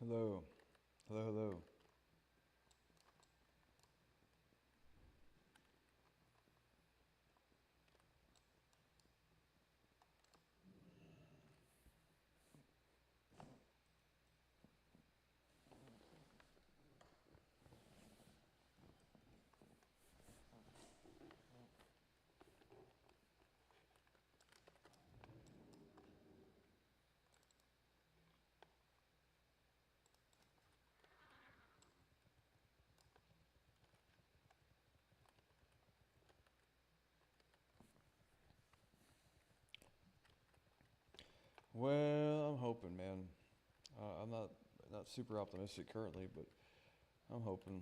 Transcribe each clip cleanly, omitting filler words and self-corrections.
Hello. Hello, hello. Well, I'm hoping, man. I'm not super optimistic currently, but I'm hoping.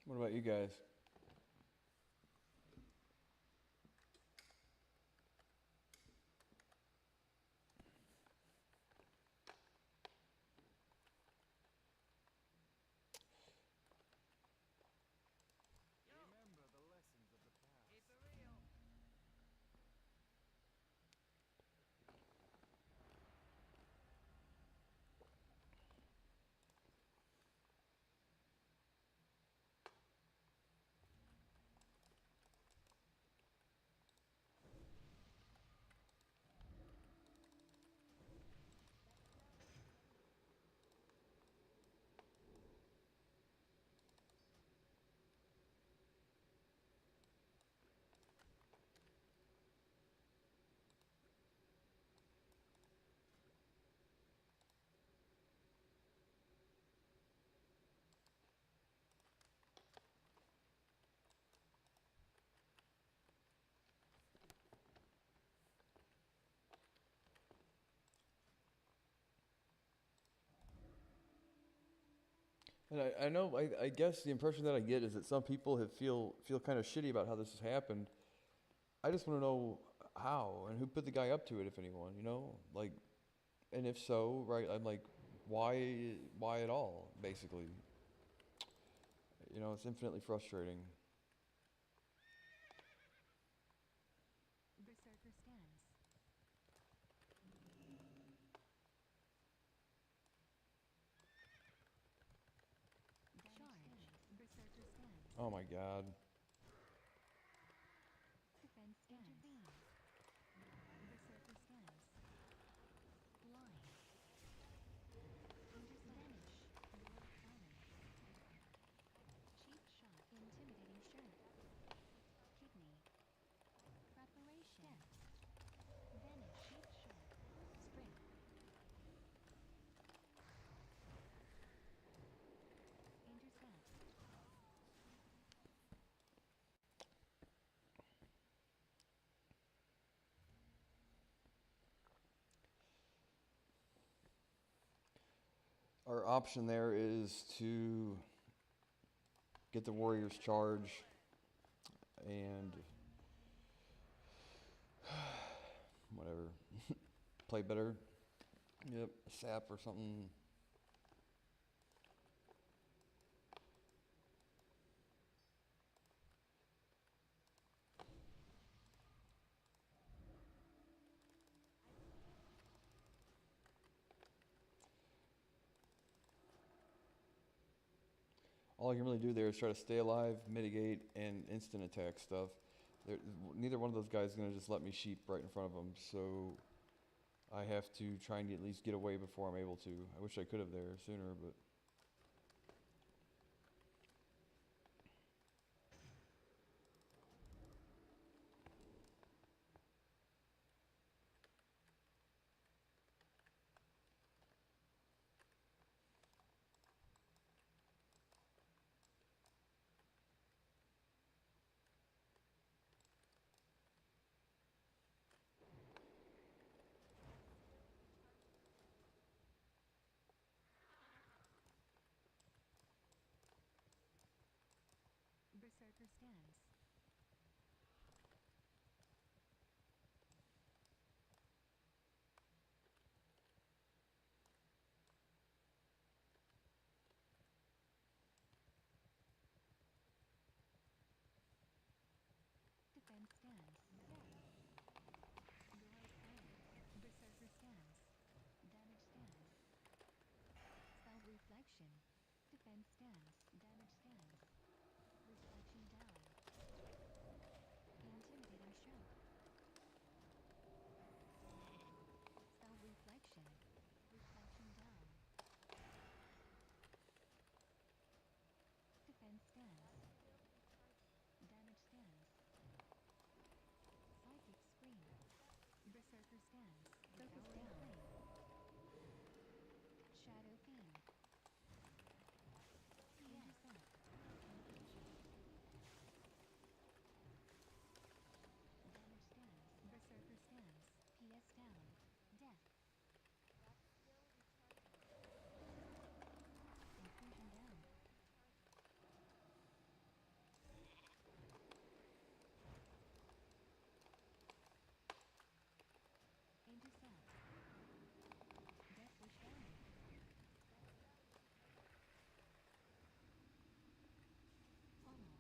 What about you guys? And I know I guess the impression that I get is that some people have feel kind of shitty about how this has happened. I just want to know how and who put the guy up to it, if anyone, you know? Like, and if so, right, I'm like, why at all, basically? You know, it's infinitely frustrating. Berserker scans. Charge. Berserker scans. Oh my god. Defense scans. Intervene. Berserker scans. Blind. Vanish. Heroic honor. Cheap shot. Intimidating shirt. Kidney. Preparation. Vanish. Cheap shot. Strength. our option there is to get the Warriors charge and whatever, play better. Yep, sap or something. All I can really do there is try to stay alive, mitigate, and instant attack stuff. There, neither one of those guys is going to just let me sheep right in front of them, so I have to try and at least get away before I'm able to. I wish I could have there sooner, but... Berserker stance. Defense stance. Glide silence. Berserker stance. Damage stance. Spell reflection. Defense stance. Damage stance. Reflection down. Intimidating shout. Spell reflection. Reflection down. Defense stance. Damage stance. Psychic scream. Berserker stance. Focus down. Shadow fiend. Intercept. Damage stance. Berserker stance. PS down. Death. Intrusion down. Intercept. Death wish down. Pommel.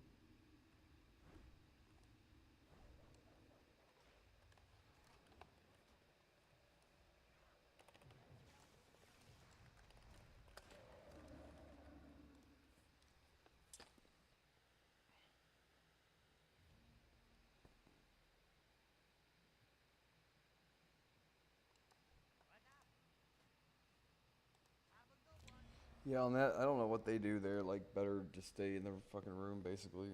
Yeah, on that, I don't know what they do there. Like, better just stay in the fucking room, basically.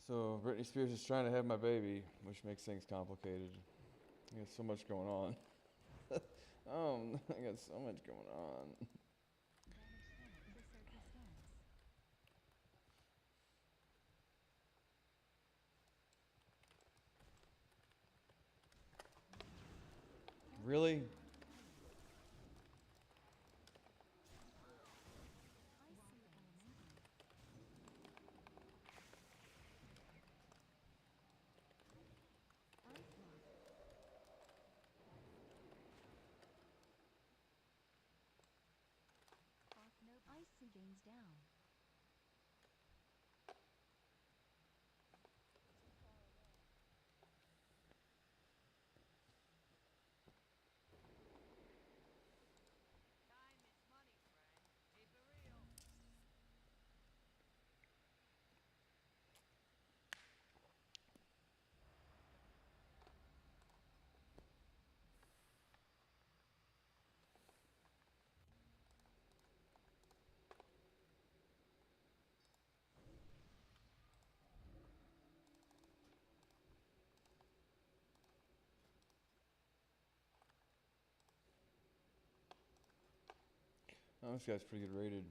So, Britney Spears is trying to have my baby, which makes things complicated. I got so much going on. I got so much going on. Damage stance. Berserker stance. Really? Icy elemental. Onslaught. Off note. Icy gains down. Oh, this guy's pretty good rated.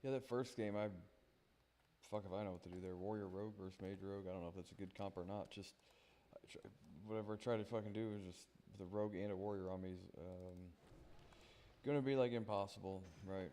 Yeah, that first game, fuck if I know what to do there. Warrior Rogue versus Mage Rogue. I don't know if that's a good comp or not. Just whatever I try to fucking do is just with a Rogue and a Warrior on me is gonna be like impossible, right?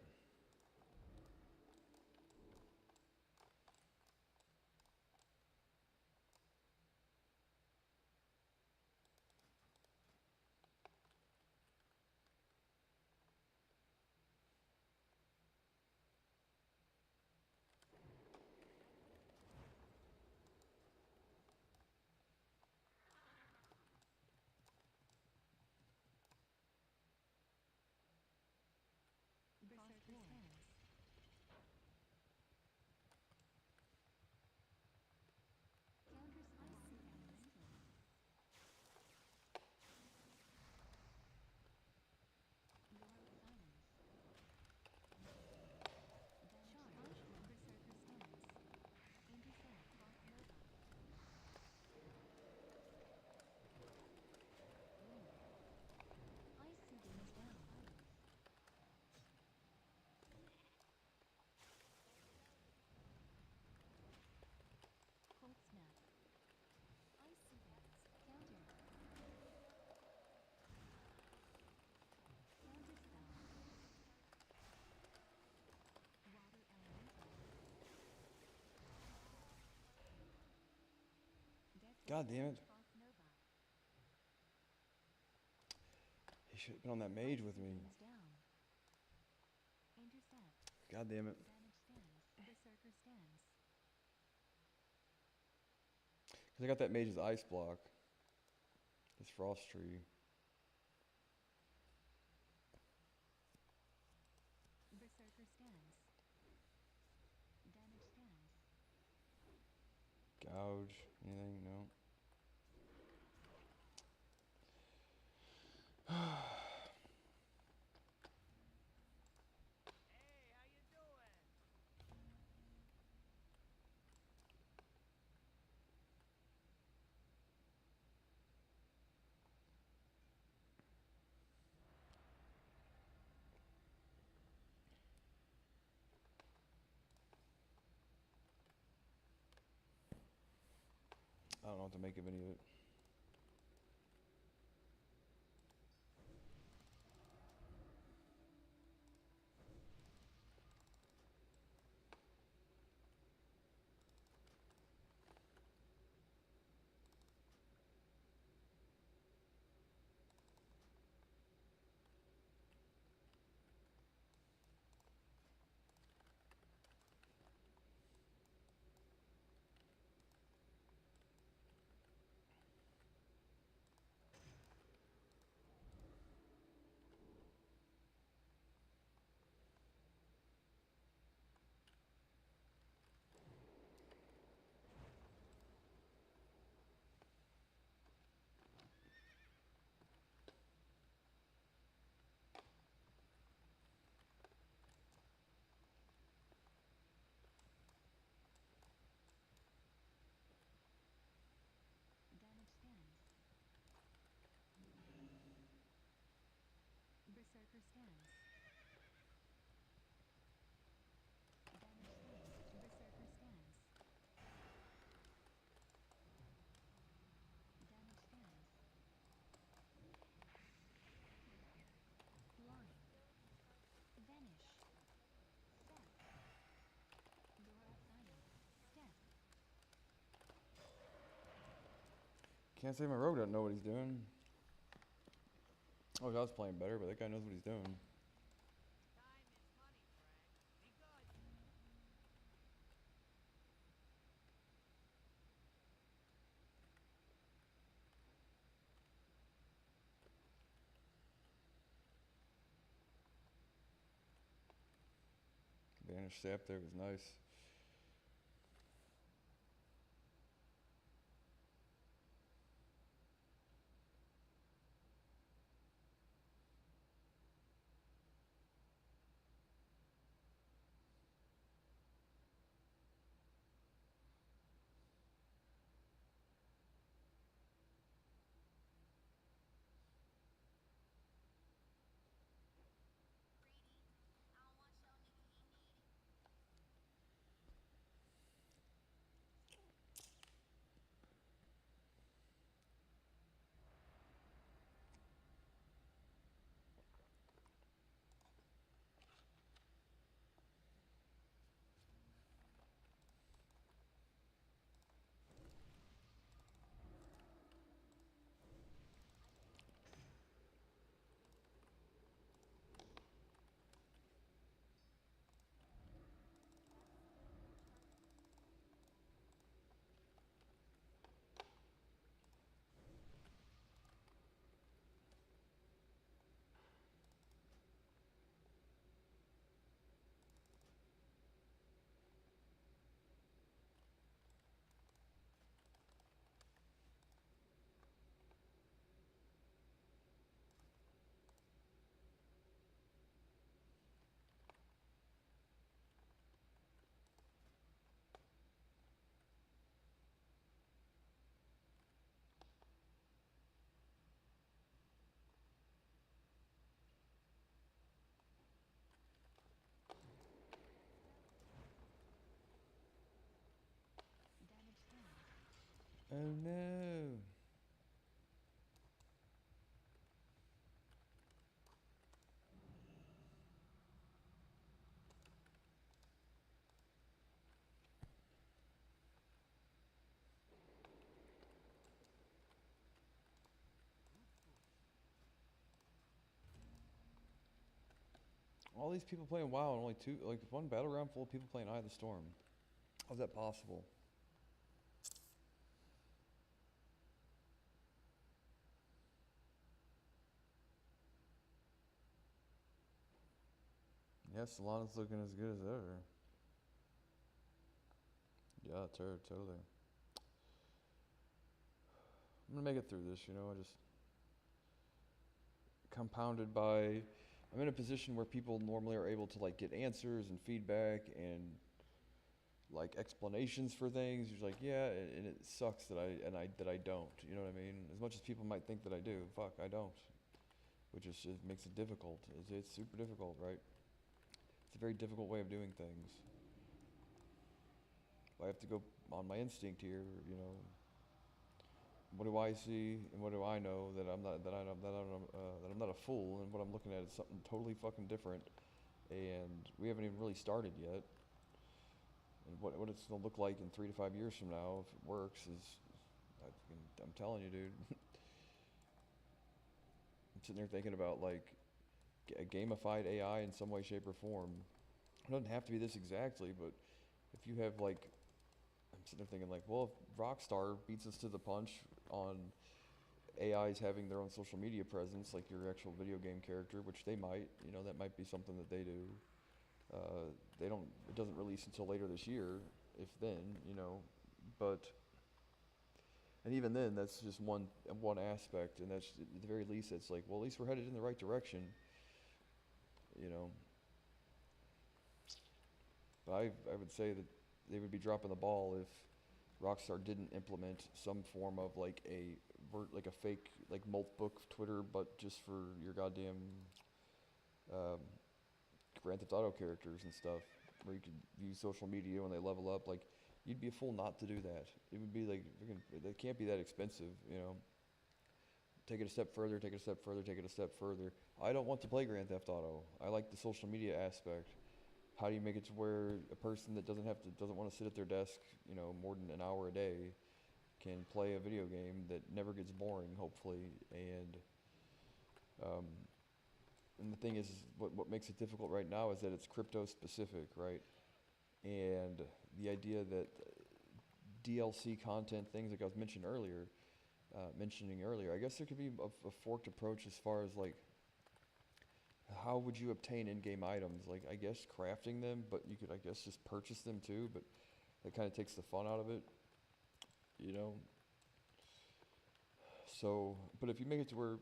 Berserker stance. Counter icy elemental. Royal silence. Charge. Berserker stance. Intercept. Frost Nova. Blink. Icy beams down. Cold snap. Icy beams. Counter. Counter spell. Water elemental. Death God damn it. Frost Nova. He should have been on that mage with me. Beams down. Intercept. God damn it. Damage stance. Berserker stance. Cause I got that mage's ice block. This frost tree. Berserker stance. Damage stance. Gouge. Anything? No. I don't know what to make of any of it. Damage stance. Berserker stance. Damage stance. Berserker stance. Damage stance. Blind. Vanish. Step. Royal silence. Step. Can't say my rogue doesn't know what he's doing. Oh, I was playing better, but that guy knows what he's doing. Vanish sap there was nice. Oh no. All these people playing WoW and only two, like one battleground full of people playing Eye of the Storm. How's that possible? Yeah, Solana's looking as good as ever. Yeah, totally. I'm gonna make it through this, you know. I just compounded by, I'm in a position where people normally are able to like get answers and feedback and like explanations for things. You're like, yeah, and it sucks that I don't. You know what I mean? As much as people might think that I do, fuck, I don't. Which is it makes it difficult. It's super difficult, right? It's a very difficult way of doing things. I have to go on my instinct here, you know. What do I see and what do I know that I'm not that I'm not a fool, and what I'm looking at is something totally fucking different, and we haven't even really started yet. And what it's gonna look like in 3 to 5 years from now, if it works, is I'm telling you, dude. I'm sitting there thinking about like a gamified AI in some way, shape, or form. It doesn't have to be this exactly, but if you have like, I'm sitting there thinking like, well, if Rockstar beats us to the punch on AIs having their own social media presence, like your actual video game character, which they might, you know, that might be something that they do. They don't. It doesn't release until later this year, if then, you know. But and even then, that's just one aspect, and that's at the very least, it's like, well, at least we're headed in the right direction, you know. But I would say that they would be dropping the ball if Rockstar didn't implement some form of like like a fake like book Twitter, but just for your goddamn um, Grand Theft Auto characters and stuff, where you could use social media when they level up. Like, you'd be a fool not to do that. It would be like, it can't be that expensive, you know. Take it a step further, take it a step further, take it a step further. I don't want to play Grand Theft Auto. I like the social media aspect. How do you make it to where a person that doesn't want to sit at their desk, you know, more than an hour a day, can play a video game that never gets boring, hopefully, um, and the thing is what makes it difficult right now is that it's crypto specific, right? And the idea that DLC content, things like I was mentioning earlier, I guess there could be a forked approach as far as like, how would you obtain in-game items? Like, I guess crafting them, but you could, I guess, just purchase them too, but that kind of takes the fun out of it, you know? So, but if you make it to where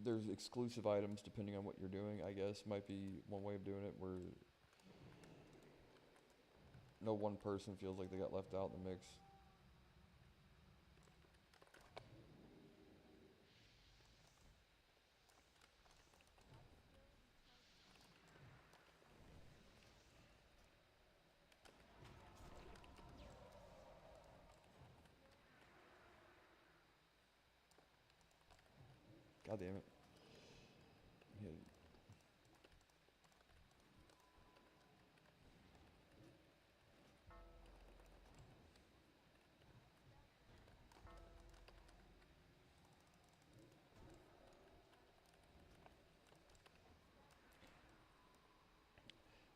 there's exclusive items depending on what you're doing, I guess, might be one way of doing it, where no one person feels like they got left out in the mix. God damn it. Yeah.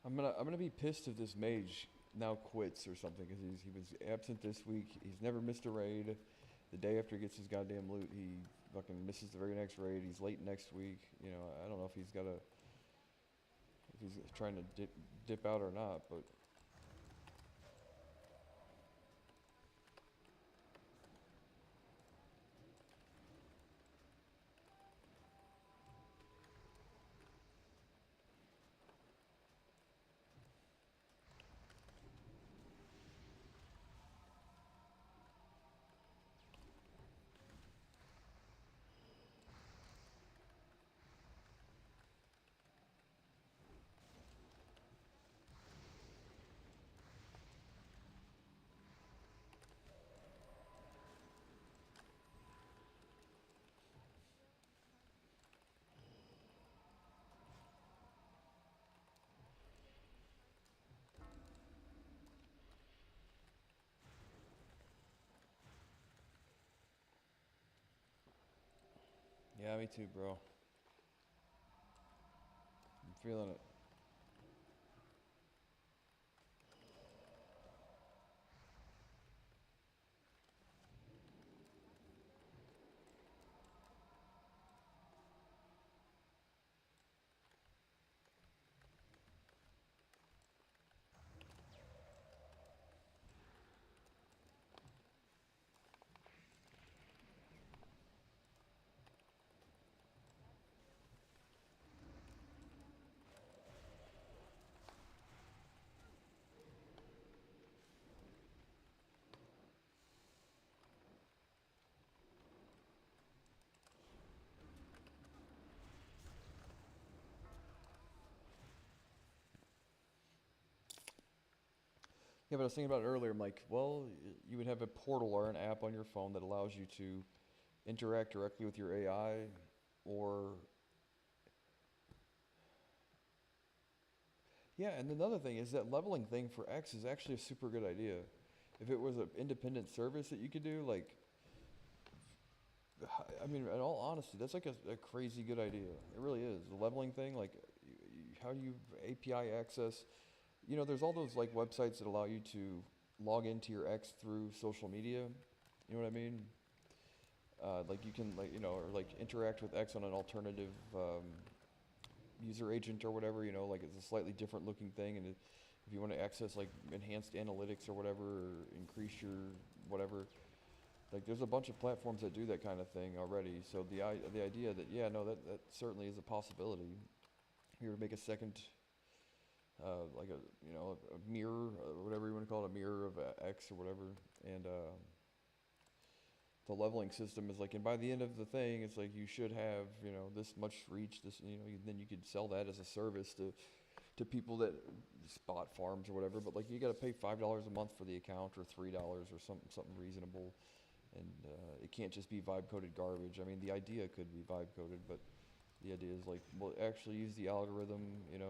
I'm gonna be pissed if this mage now quits or something, because he was absent this week. He's never missed a raid. The day after he gets his goddamn loot, he fucking misses the very next raid. He's late next week. You know, I don't know if he's trying to dip out or not, but Yeah, me too, bro. I'm feeling it. Yeah, but I was thinking about it earlier. I'm like, well, you would have a portal or an app on your phone that allows you to interact directly with your AI, or yeah. And another thing is that leveling thing for X is actually a super good idea. If it was an independent service that you could do, like, I mean, in all honesty, that's like a crazy good idea. It really is. The leveling thing, like, how do you API access? You know, there's all those like websites that allow you to log into your X through social media. You know what I mean? Like you can like or like interact with X on an alternative user agent or whatever. You know, like it's a slightly different looking thing, and if you want to access like enhanced analytics or whatever, or increase your whatever, like there's a bunch of platforms that do that kind of thing already. So the idea that yeah, no, that certainly is a possibility. If you were to make a second like a a mirror, whatever you want to call it, a mirror of X or whatever, and the leveling system is like, and by the end of the thing, it's like you should have this much reach, this then you could sell that as a service to people that spot farms or whatever. But like you got to pay $5 a month for the account or $3 or something reasonable, and it can't just be vibe coded garbage. I mean, the idea could be vibe coded, but the idea is like, well, actually use the algorithm, and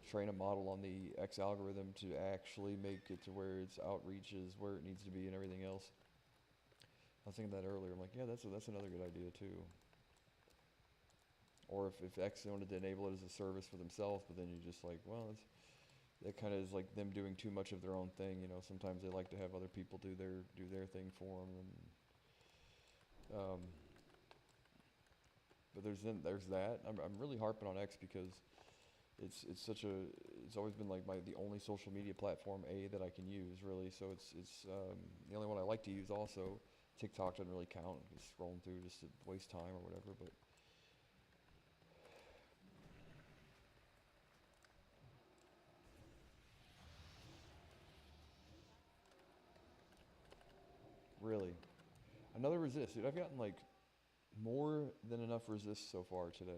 train a model on the X algorithm to actually make it to where its outreach is where it needs to be and everything else. I was thinking that earlier. I'm like, yeah, that's another good idea too. Or if X wanted to enable it as a service for themselves, but then you just like, well, that kind of is like them doing too much of their own thing. Sometimes they like to have other people do their thing for them. And but there's that. I'm really harping on X because it's always been like the only social media platform that I can use really. So it's the only one I like to use also. TikTok doesn't really count. Just scrolling through just to waste time or whatever. But really, another resist, dude. I've gotten like more than enough resist so far today.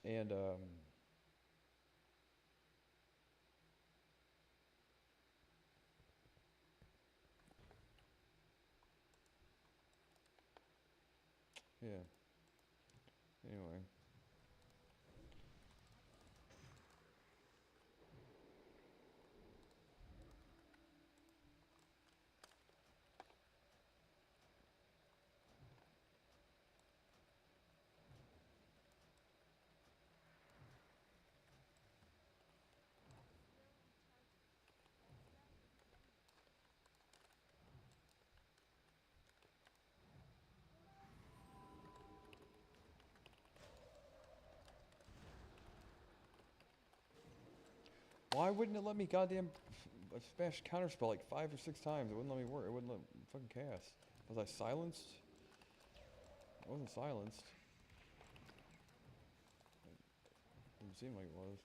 And yeah. Anyway, why wouldn't it let me goddamn smash counterspell like 5 or 6 times? It wouldn't let me work. It wouldn't let me fucking cast. Was I silenced? I wasn't silenced. Didn't seem like it was.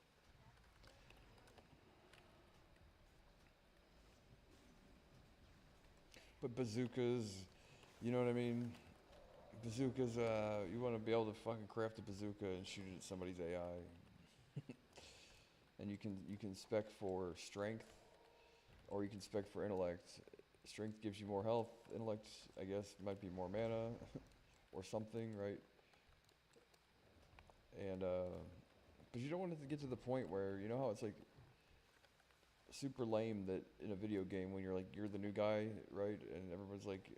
But bazookas, you know what I mean? Bazookas, you want to be able to fucking craft a bazooka and shoot it at somebody's AI. And you can spec for strength, or you can spec for intellect. Strength gives you more health. Intellect, I guess, might be more mana. or something, right? And but you don't want it to get to the point where, you know how it's like super lame that in a video game when you're like you're the new guy, right? And everyone's like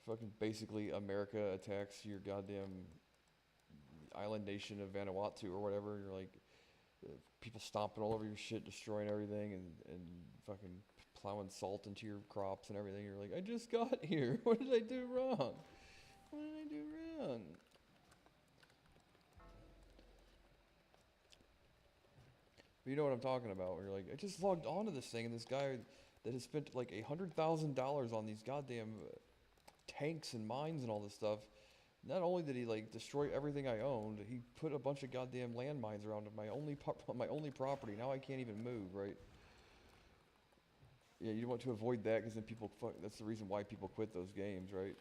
fucking basically America attacks your goddamn island nation of Vanuatu or whatever. You're like people stomping all over your shit, destroying everything, and fucking plowing salt into your crops and everything. You're like, I just got here. What did I do wrong? What did I do wrong? But you know what I'm talking about. Where you're like, I just logged onto this thing, and this guy that has spent like $100,000 on these goddamn tanks and mines and all this stuff. Not only did he like destroy everything I owned, he put a bunch of goddamn landmines around my only property. Now I can't even move, right? Yeah, you want to avoid that because then people that's the reason why people quit those games, right?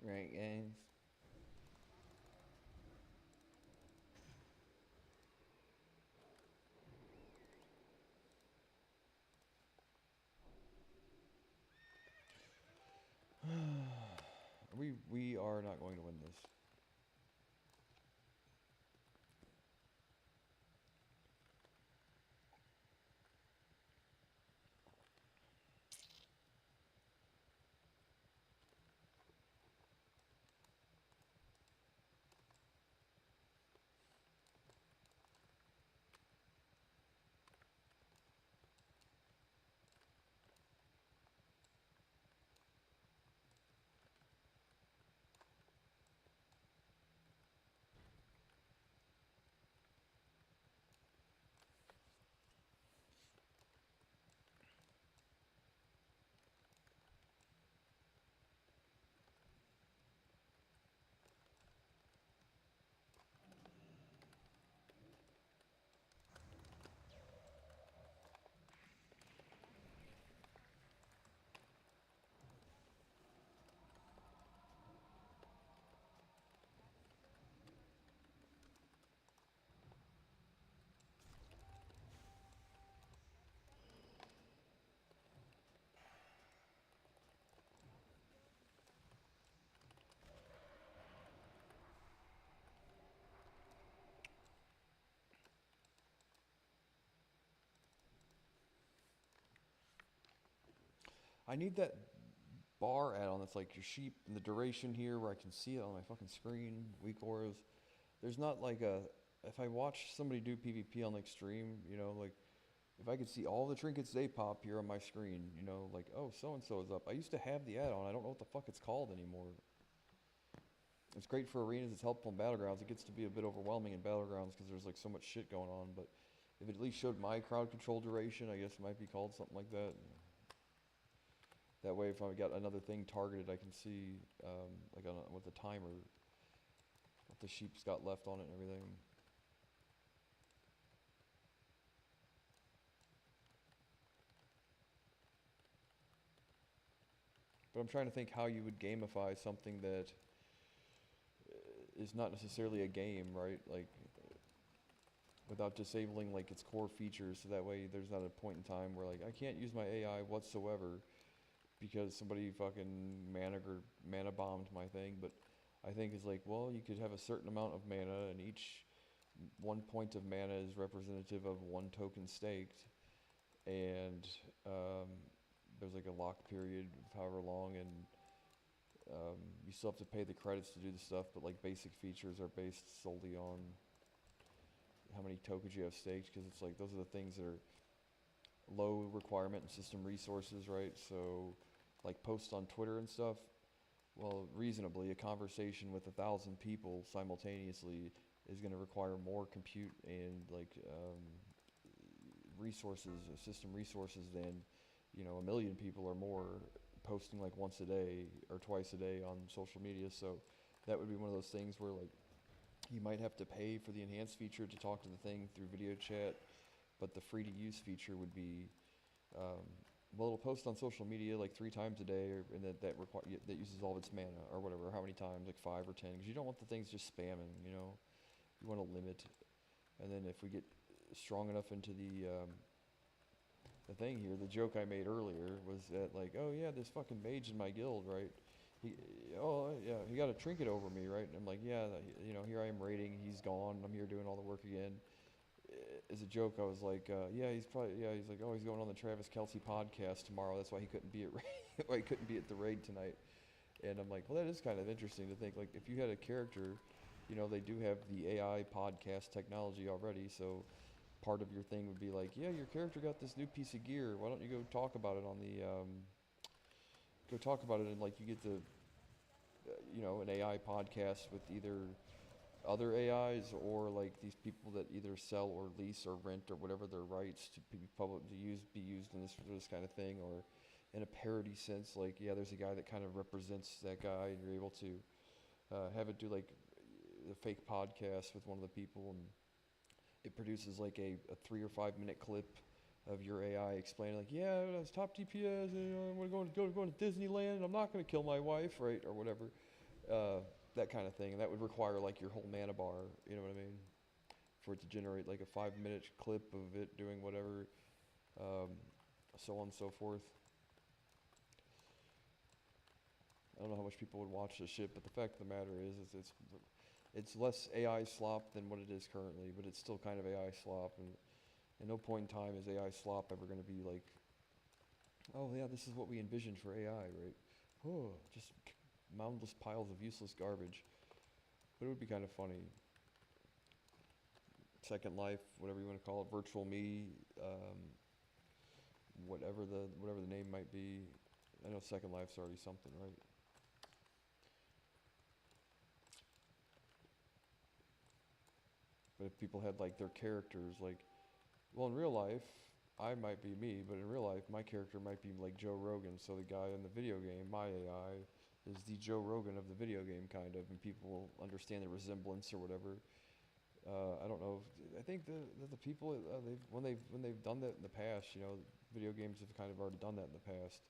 Right, guys. We are not going to win this. I need that bar add-on that's like your sheep and the duration here where I can see it on my fucking screen, weak auras. There's not like a, if I watch somebody do PvP on like stream, you know, like if I could see all the trinkets they pop here on my screen, you know, like, oh, so-and-so is up. I used to have the add-on. I don't know what the fuck it's called anymore. It's great for arenas. It's helpful in battlegrounds. It gets to be a bit overwhelming in battlegrounds because there's like so much shit going on. But if it at least showed my crowd control duration, I guess it might be called something like that. That way, if I got another thing targeted, I can see like with the timer, what the sheep's got left on it and everything. But I'm trying to think how you would gamify something that is not necessarily a game, right? Like without disabling like its core features, so that way there's not a point in time where like I can't use my AI whatsoever because somebody fucking mana bombed my thing. But I think it's like, well, you could have a certain amount of mana, and each 1 point of mana is representative of 1 token staked, and there's like a lock period of however long, and you still have to pay the credits to do the stuff, but like basic features are based solely on how many tokens you have staked, because it's like those are the things that are low requirement and system resources, right? So like posts on Twitter and stuff, well, reasonably, a conversation with 1,000 people simultaneously is going to require more compute and like resources, system resources than, you know, 1,000,000 people or more posting like once a day or twice a day on social media. So that would be one of those things where like you might have to pay for the enhanced feature to talk to the thing through video chat, but the free to use feature would be, um, well, it'll post on social media like 3 times a day, and that uses all of its mana or whatever. How many times? Like 5 or 10, because you don't want the things just spamming. You know, you want to limit. And then if we get strong enough into the thing here, the joke I made earlier was that like, oh yeah, this fucking mage in my guild, right? He, oh yeah, he got a trinket over me, right? And I'm like, yeah, you know, here I am raiding, he's gone, I'm here doing all the work again. As a joke, I was like, yeah, he's like, oh, he's going on the Travis Kelce podcast tomorrow. That's why he couldn't be at why he couldn't be at the raid tonight. And I'm like, well, that is kind of interesting to think. Like, if you had a character, you know, they do have the AI podcast technology already, so part of your thing would be like, yeah, your character got this new piece of gear. Why don't you go talk about it on the go talk about it, and like you get the you know, an AI podcast with either other AIs or like these people that either sell or lease or rent or whatever their rights to be used in this kind of thing, or in a parody sense, like, yeah, there's a guy that kind of represents that guy, and you're able to have it do like a fake podcast with one of the people, and it produces like a 3 or 5 minute clip of your AI explaining like, yeah, it's top DPS, and I'm going to Disneyland, and I'm not going to kill my wife, right, or whatever, that kind of thing. And that would require like your whole mana bar, you know what I mean, for it to generate like a 5 minute clip of it doing whatever, so on and so forth. I don't know how much people would watch this shit, but the fact of the matter is it's less AI slop than what it is currently, but it's still kind of AI slop, and at no point in time is AI slop ever going to be like, oh yeah, this is what we envisioned for AI, right? Oh, just moundless piles of useless garbage. But it would be kind of funny. Second Life, whatever you want to call it, Virtual Me, whatever the name might be. I know Second Life's already something, right? But if people had like their characters, like, well, in real life, I might be me, but in real life, my character might be like Joe Rogan. So the guy in the video game, my AI, is the Joe Rogan of the video game, kind of, and people will understand the resemblance or whatever. I don't know. I think the people when they've done that in the past, you know, video games have kind of already done that in the past,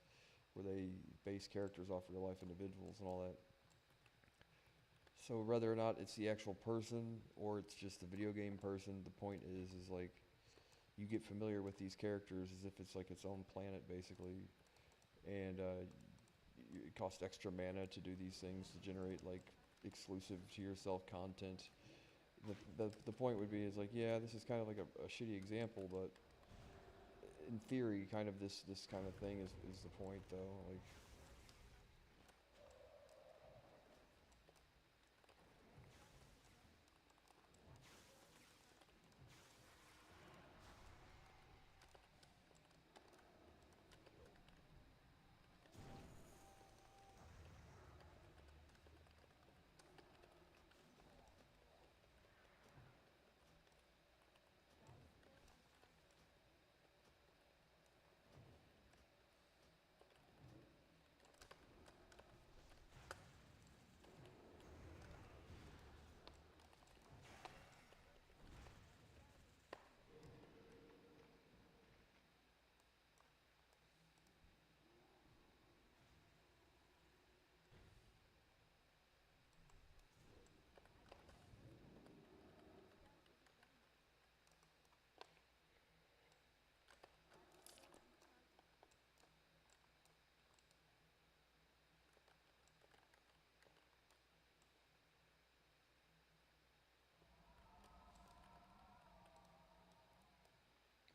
where they base characters off real life individuals and all that. So whether or not it's the actual person or it's just the video game person, the point is like, you get familiar with these characters as if it's like its own planet, basically, and it costs extra mana to do these things, to generate like exclusive to yourself content. The point would be is like, yeah, this is kind of like a shitty example, but in theory, kind of this kind of thing is the point, though. Like,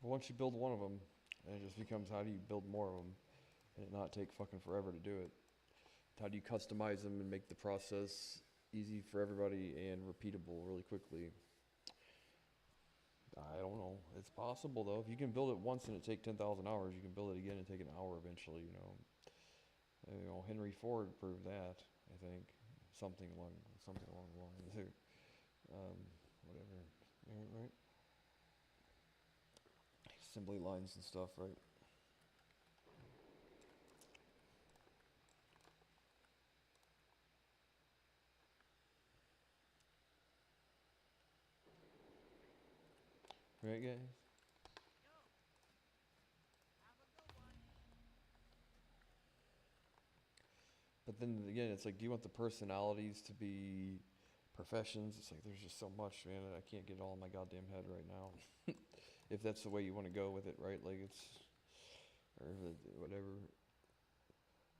but once you build one of them, and it just becomes, how do you build more of them, and it not take fucking forever to do it? How do you customize them and make the process easy for everybody and repeatable really quickly? I don't know. It's possible, though. If you can build it once and it take 10,000 hours, you can build it again and take an hour eventually, you know. Henry Ford proved that, I think. Something along the lines there. Whatever. Right? Assembly lines and stuff, right? Right, guys? But then again, it's like, do you want the personalities to be professions? It's like, there's just so much, man, that I can't get all in my goddamn head right now. If that's the way you want to go with it, right? Like, it's, or whatever.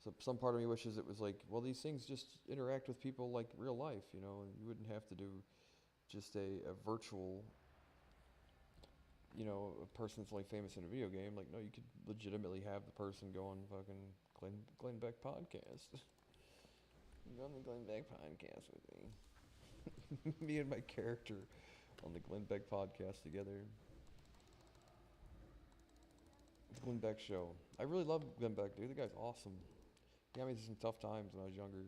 So some part of me wishes it was like, well, these things just interact with people like real life, you know, and you wouldn't have to do just a virtual, you know, a person that's only famous in a video game. Like, no, you could legitimately have the person go on fucking Glenn Beck podcast. Go on the Glenn Beck podcast with me. Me and my character on the Glenn Beck podcast together. The Glenn Beck show. I really love Glenn Beck, dude. The guy's awesome. He got me through some tough times when I was younger.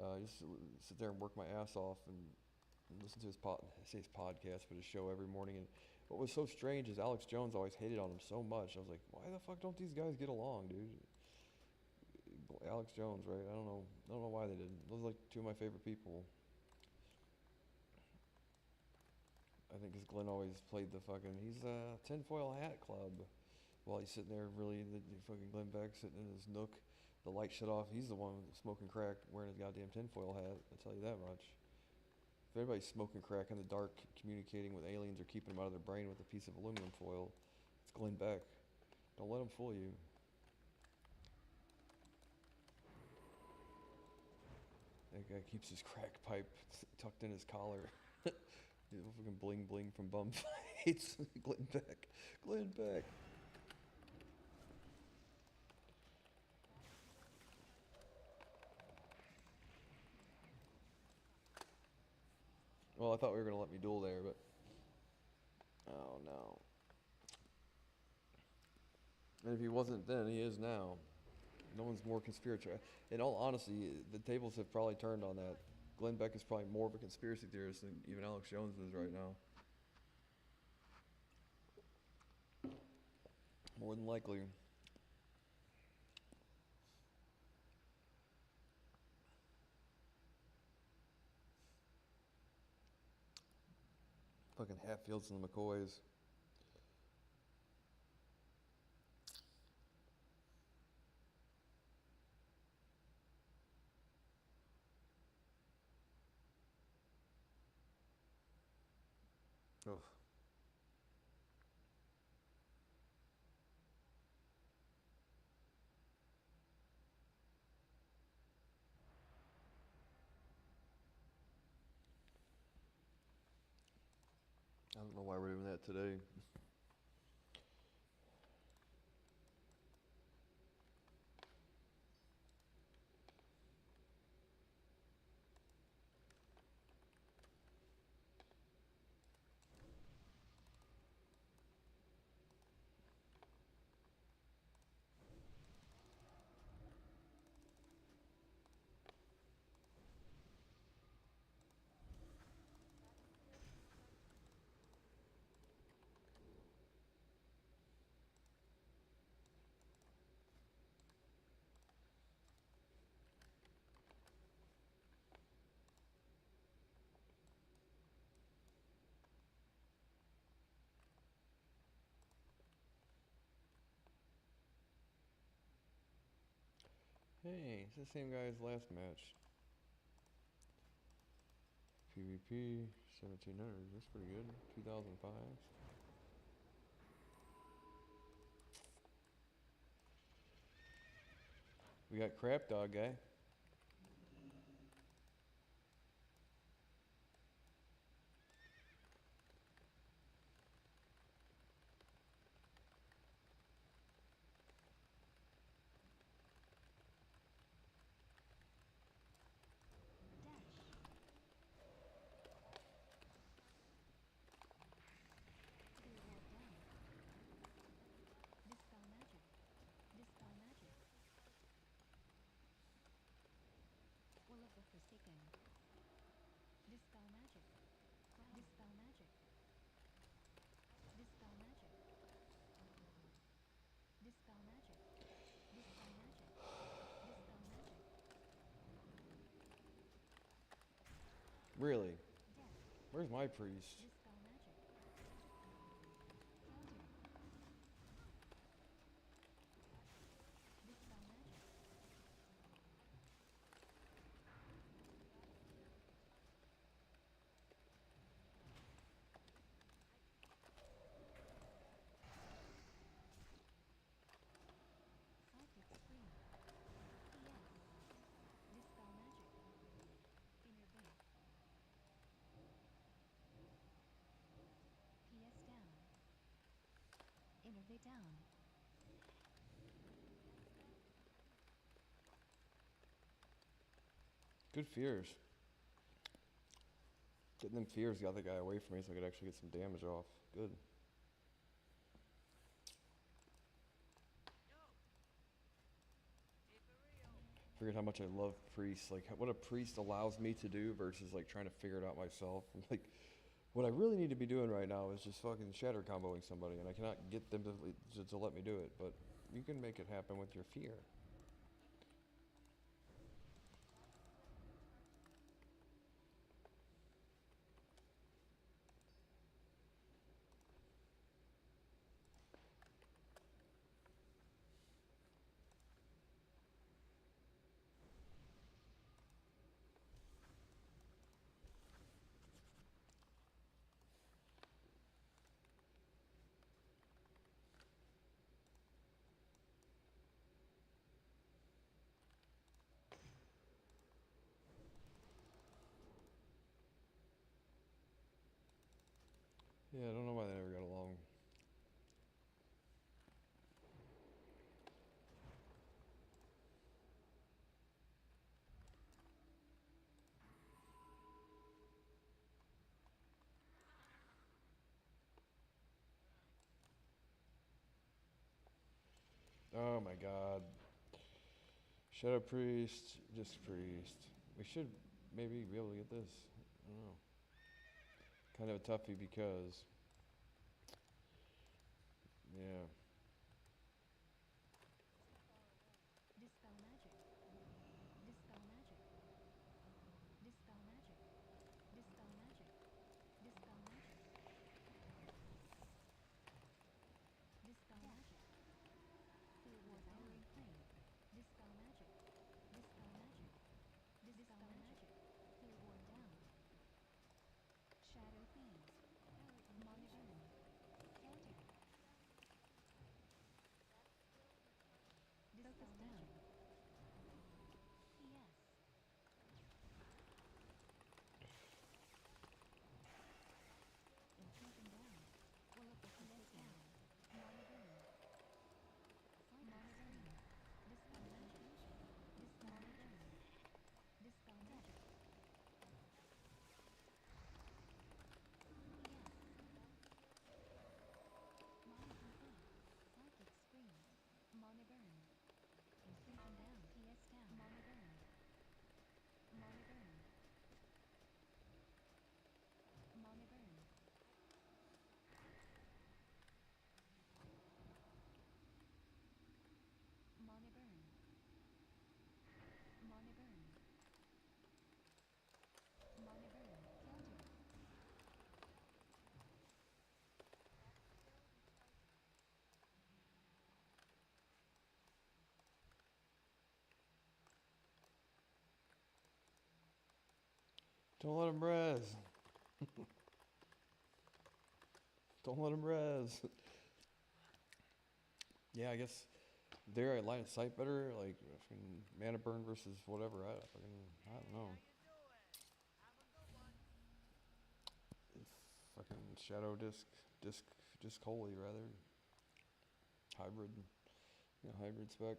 I used to sit there and work my ass off and listen to his I say his podcast, but his show every morning. And what was so strange is Alex Jones always hated on him so much. I was like, why the fuck don't these guys get along, dude? Alex Jones, right? I don't know. I don't know why they didn't. Those are like two of my favorite people. I think because Glenn always played the fucking, he's a tinfoil hat club. While he's sitting there, really, the fucking Glenn Beck sitting in his nook, the light shut off. He's the one smoking crack, wearing his goddamn tinfoil hat. I'll tell you that much. If anybody's smoking crack in the dark, communicating with aliens or keeping them out of their brain with a piece of aluminum foil, it's Glenn Beck. Don't let him fool you. That guy keeps his crack pipe tucked in his collar. Fucking bling bling from bum fights. Glenn Beck. Glenn Beck. Well, I thought we were going to let me duel there, but... Oh, no. And if he wasn't then, he is now. No one's more conspiratorial. In all honesty, the tables have probably turned on that. Glenn Beck is probably more of a conspiracy theorist than even Alex Jones is right now. More than likely. Fucking Hatfields and the McCoys. Ugh. I don't know why we're doing that today. Hey, it's the same guy as last match. PVP, 1700. That's pretty good. 2005. We got Crap Dog guy. Dispel magic. Dispel magic. Will of the Forsaken. Dispel magic. Dispel magic. Dispel magic. Dispel magic. Dispel magic. Dispel magic. Really? Death. Where's my priest? Dispel magic. Elevate down. Good fears. Getting them fears got the guy away from me so I could actually get some damage off. Good. Figured how much I love priests, like what a priest allows me to do versus like trying to figure it out myself. Like, what I really need to be doing right now is just fucking shatter comboing somebody, and I cannot get them to let me do it. But you can make it happen with your fear. Yeah, I don't know why they never got along. Oh my god. Shadow Priest, Disc Priest. We should maybe be able to get this. I don't know. Kind of a toughie because, yeah. Dispel magic. Dispel magic. Dispel magic. Dispel magic. Dispel magic. Dispel magic. Field devouring flame. Dispel magic. Dispel magic. Dispel magic. Field ward down. Shadow fiends. Monoburn. Counter. Dispel magic. Yes. Increasing down. Pull up the PS down. Monoburn. Monoburn. Dispel magic. Dispel magic. Dispel magic. Yes. Mind complete. Psychic screams. Monoburn. Infusion down. PS down. Monoburn. Monoburn. Monoburn. Monoburn. Monoburn. Monoburn. Counter. Don't let him res. Don't let him res. Yeah, I guess there I line of sight better. Like, fucking mana burn versus whatever. I don't know. Fucking shadow disc, disc holy rather. Hybrid, hybrid spec.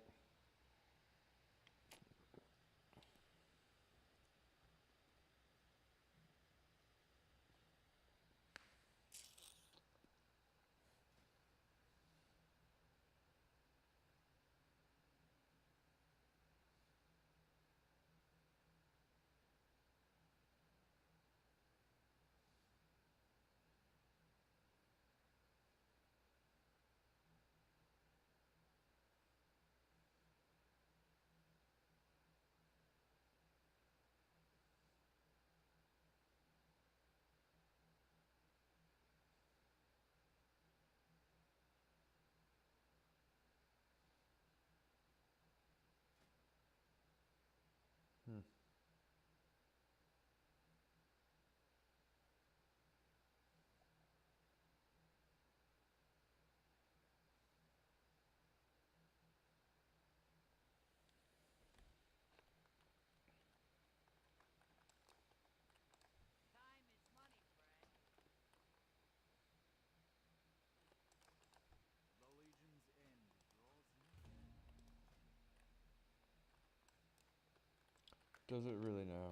Does it really now?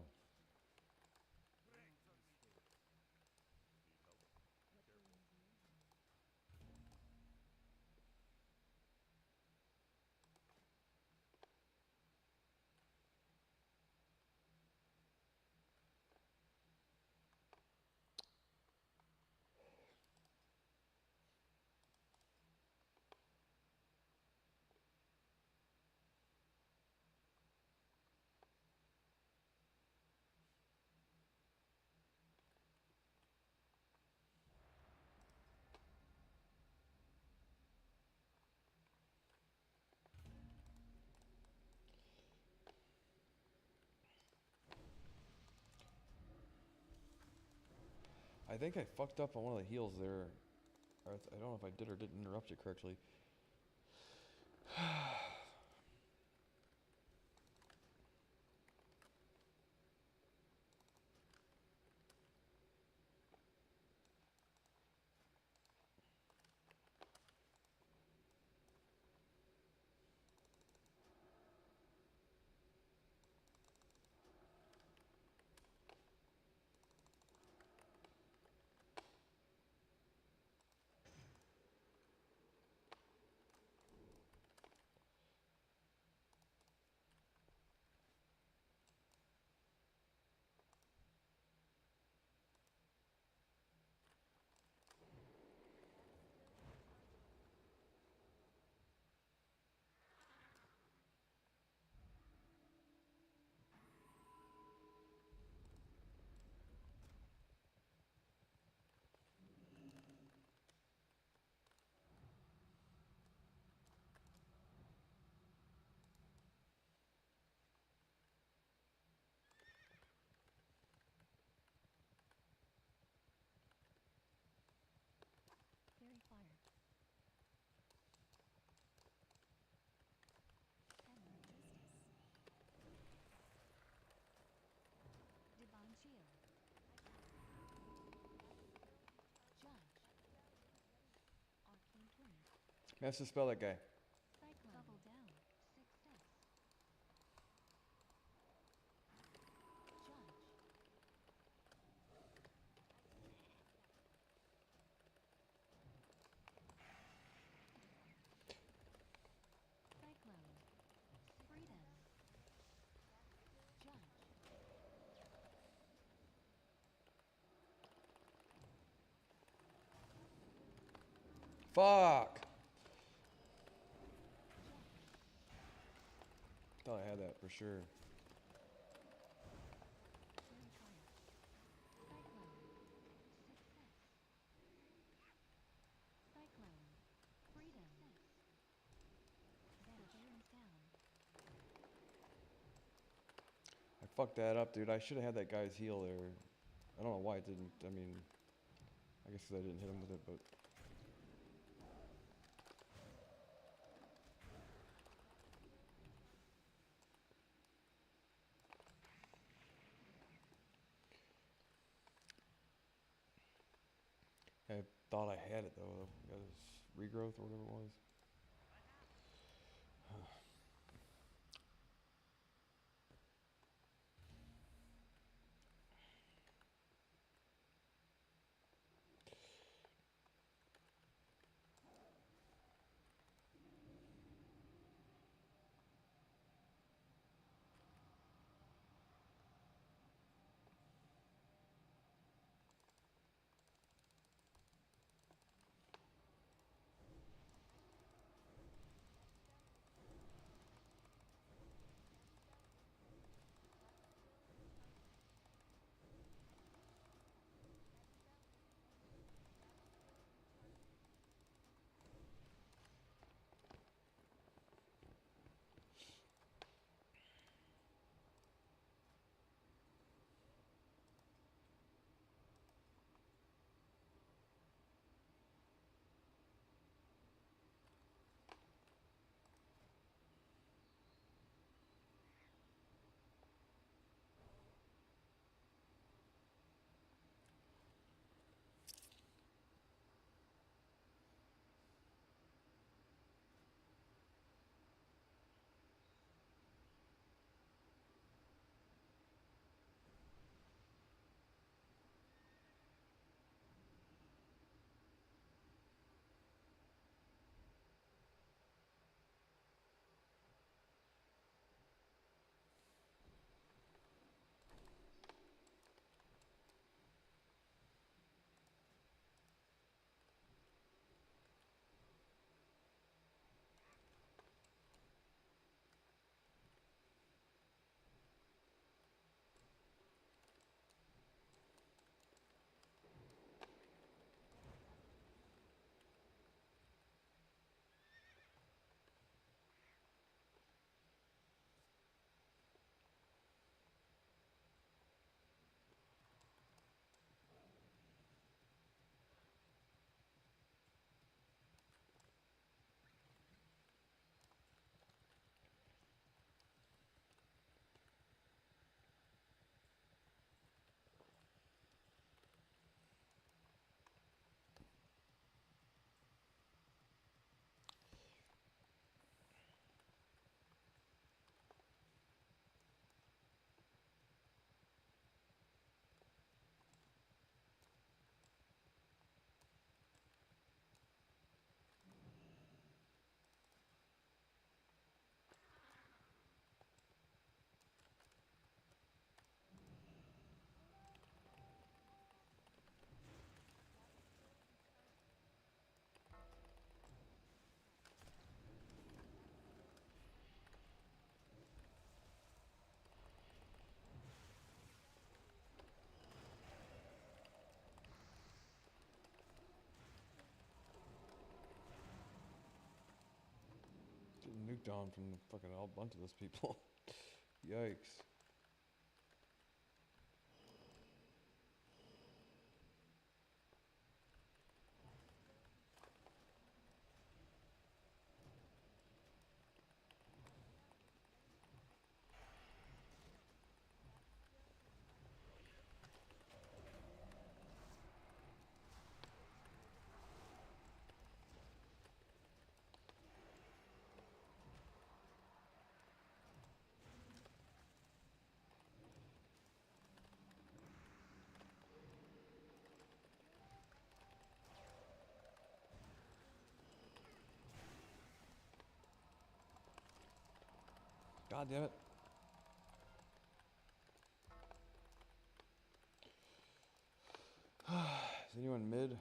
I think I fucked up on one of the heals there. Or I don't know if I did or didn't interrupt it correctly. Fairy fire. Emerald justice. Divine shield. Judge. Arcane twin. Has to spell that guy. Cyclone. Double down. Success. Judge. Cyclone. Freedom. Judge. Fuck! Judge. Thought I had that for sure. Fairy fire. Cyclone. Success. Cyclone. Freedom. Barbarians down. I fucked that up, dude. I should have had that guy's heal there. I don't know why it didn't. I mean, I guess 'cause I didn't hit him with it, but. I thought I had it though. Got his regrowth or whatever it was. breakdown from fucking a bunch of those people. Yikes. God damn it. Is anyone mid?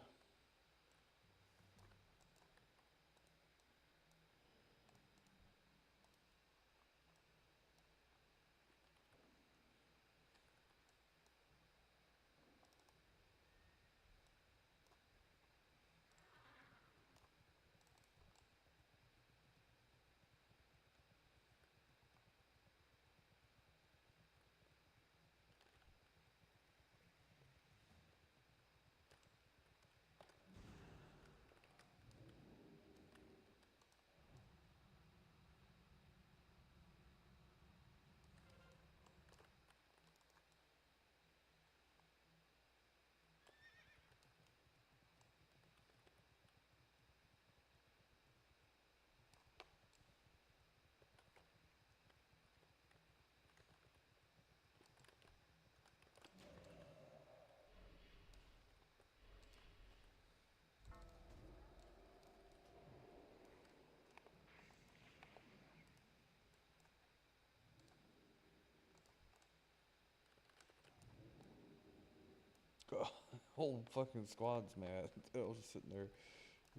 Whole fucking squad's mad. I was just sitting there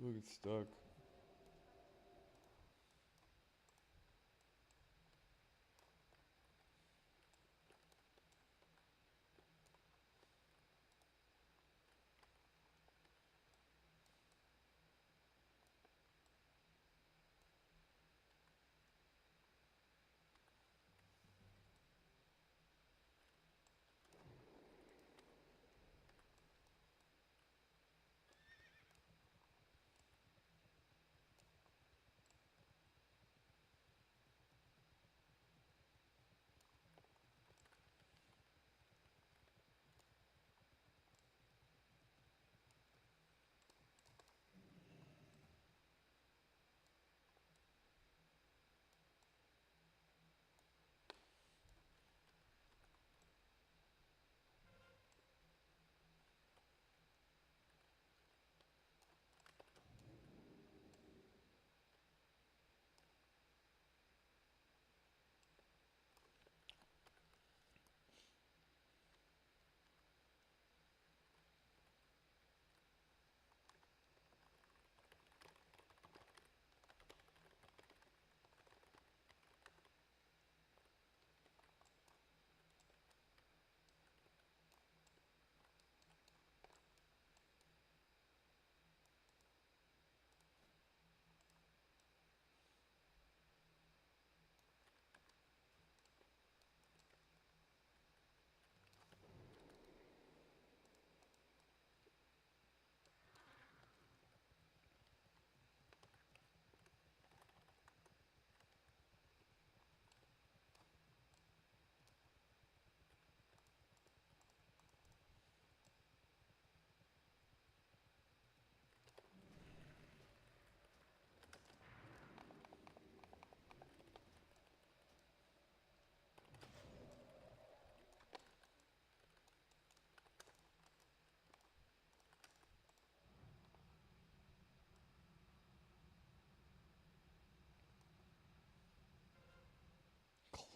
looking stuck.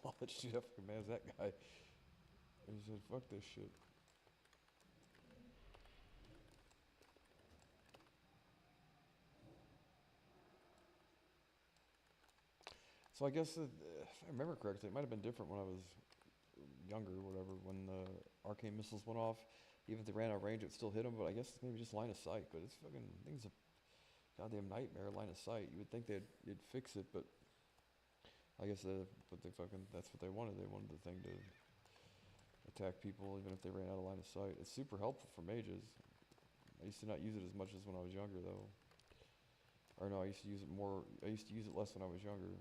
Clutch, dude, how fucking mad is that guy? He said, fuck this shit. So I guess, if I remember correctly, it might have been different when I was younger or whatever, when the arcane missiles went off. Even if they ran out of range, it still hit them, but I guess it's maybe just line of sight. But it's fucking, thing's a goddamn nightmare, line of sight. You would think they'd fix it, but I guess that's what they wanted. They wanted the thing to attack people even if they ran out of line of sight. It's super helpful for mages. I used to not use it as much as when I was younger though. Or no, I used to use it more. I used to use it less when I was younger.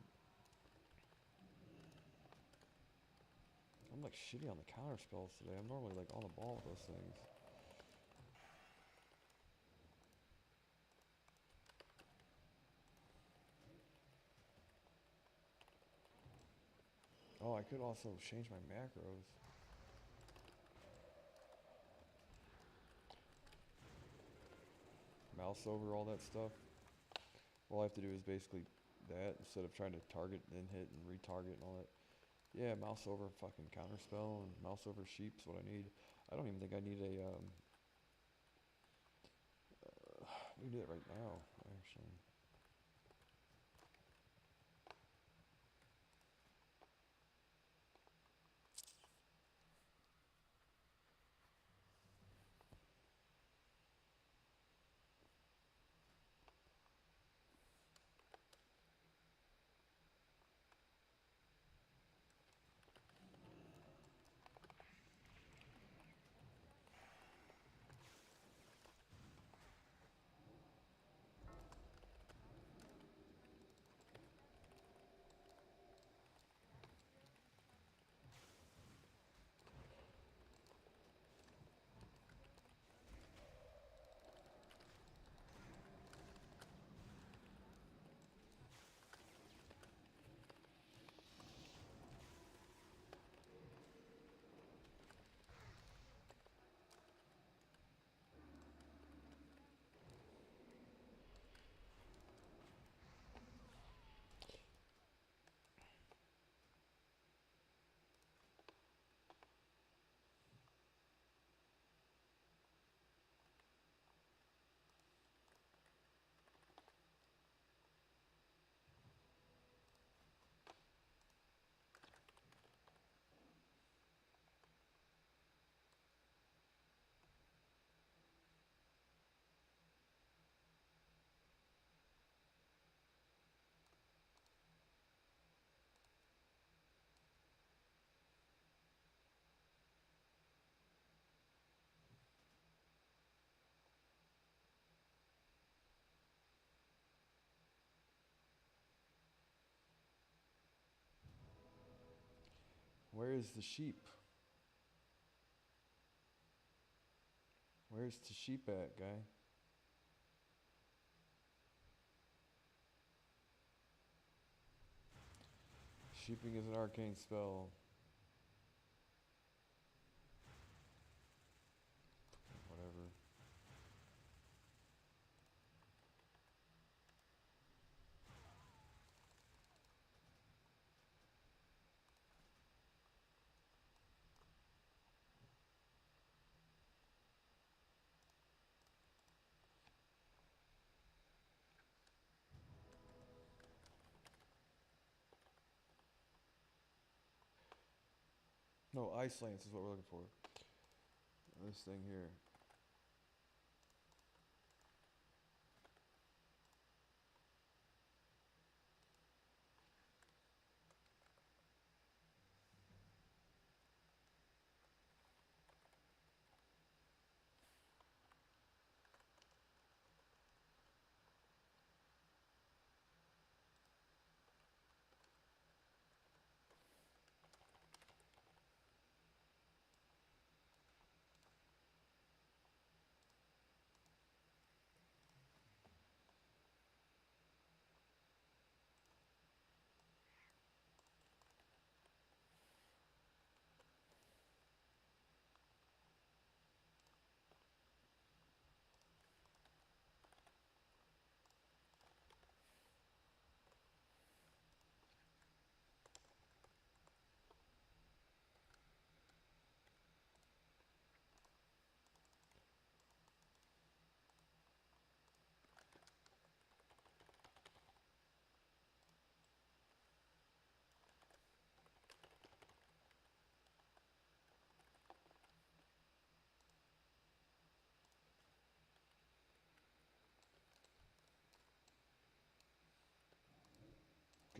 I'm like shitty on the counter spells today. I'm normally like on the ball with those things. Oh, I could also change my macros. Mouse over all that stuff. All I have to do is basically that instead of trying to target and hit and retarget and all that. Yeah, mouse over fucking counterspell and mouse over sheep's what I need. I don't even think I need a we can do that right now, actually. Where is the sheep? Where's the sheep at, guy? Sheeping is an arcane spell. Whatever. No, ice lance is what we're looking for. This thing here.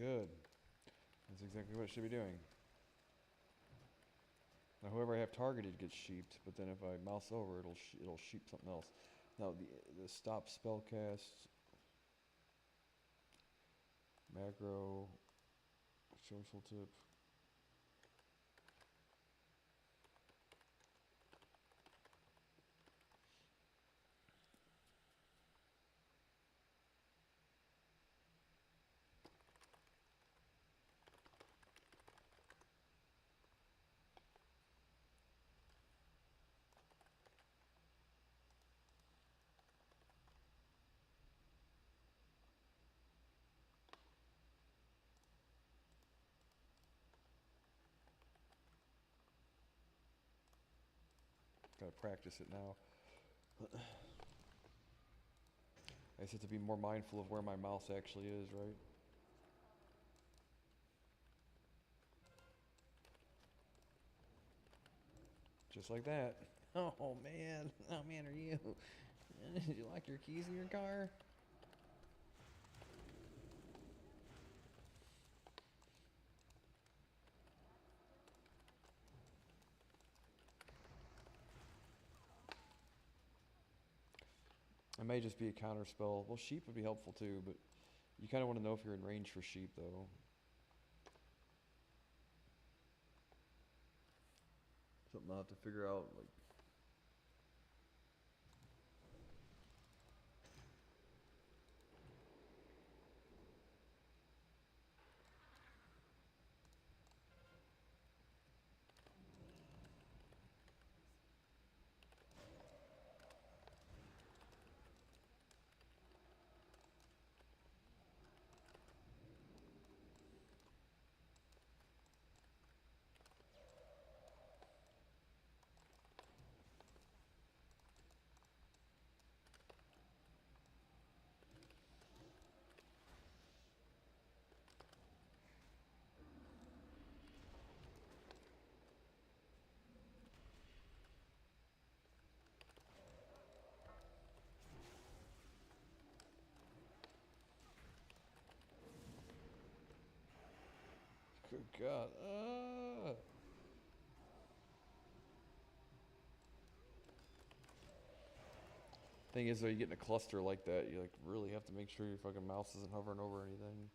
Good. exactly what it should be doing. Now, whoever I have targeted gets sheeped, but then if I mouse over, it'll sheep something else. Now, the stop spellcast, macro, social tip. Gotta practice it now. I just have to be more mindful of where my mouse actually is, right? Just like that. Oh man, are you? Did you lock your keys in your car? It may just be a counter spell. Well, sheep would be helpful too, but you kind of want to know if you're in range for sheep, though. Something I'll have to figure out, like. Good God. Thing is, though, you get in a cluster like that, you like really have to make sure your fucking mouse isn't hovering over anything.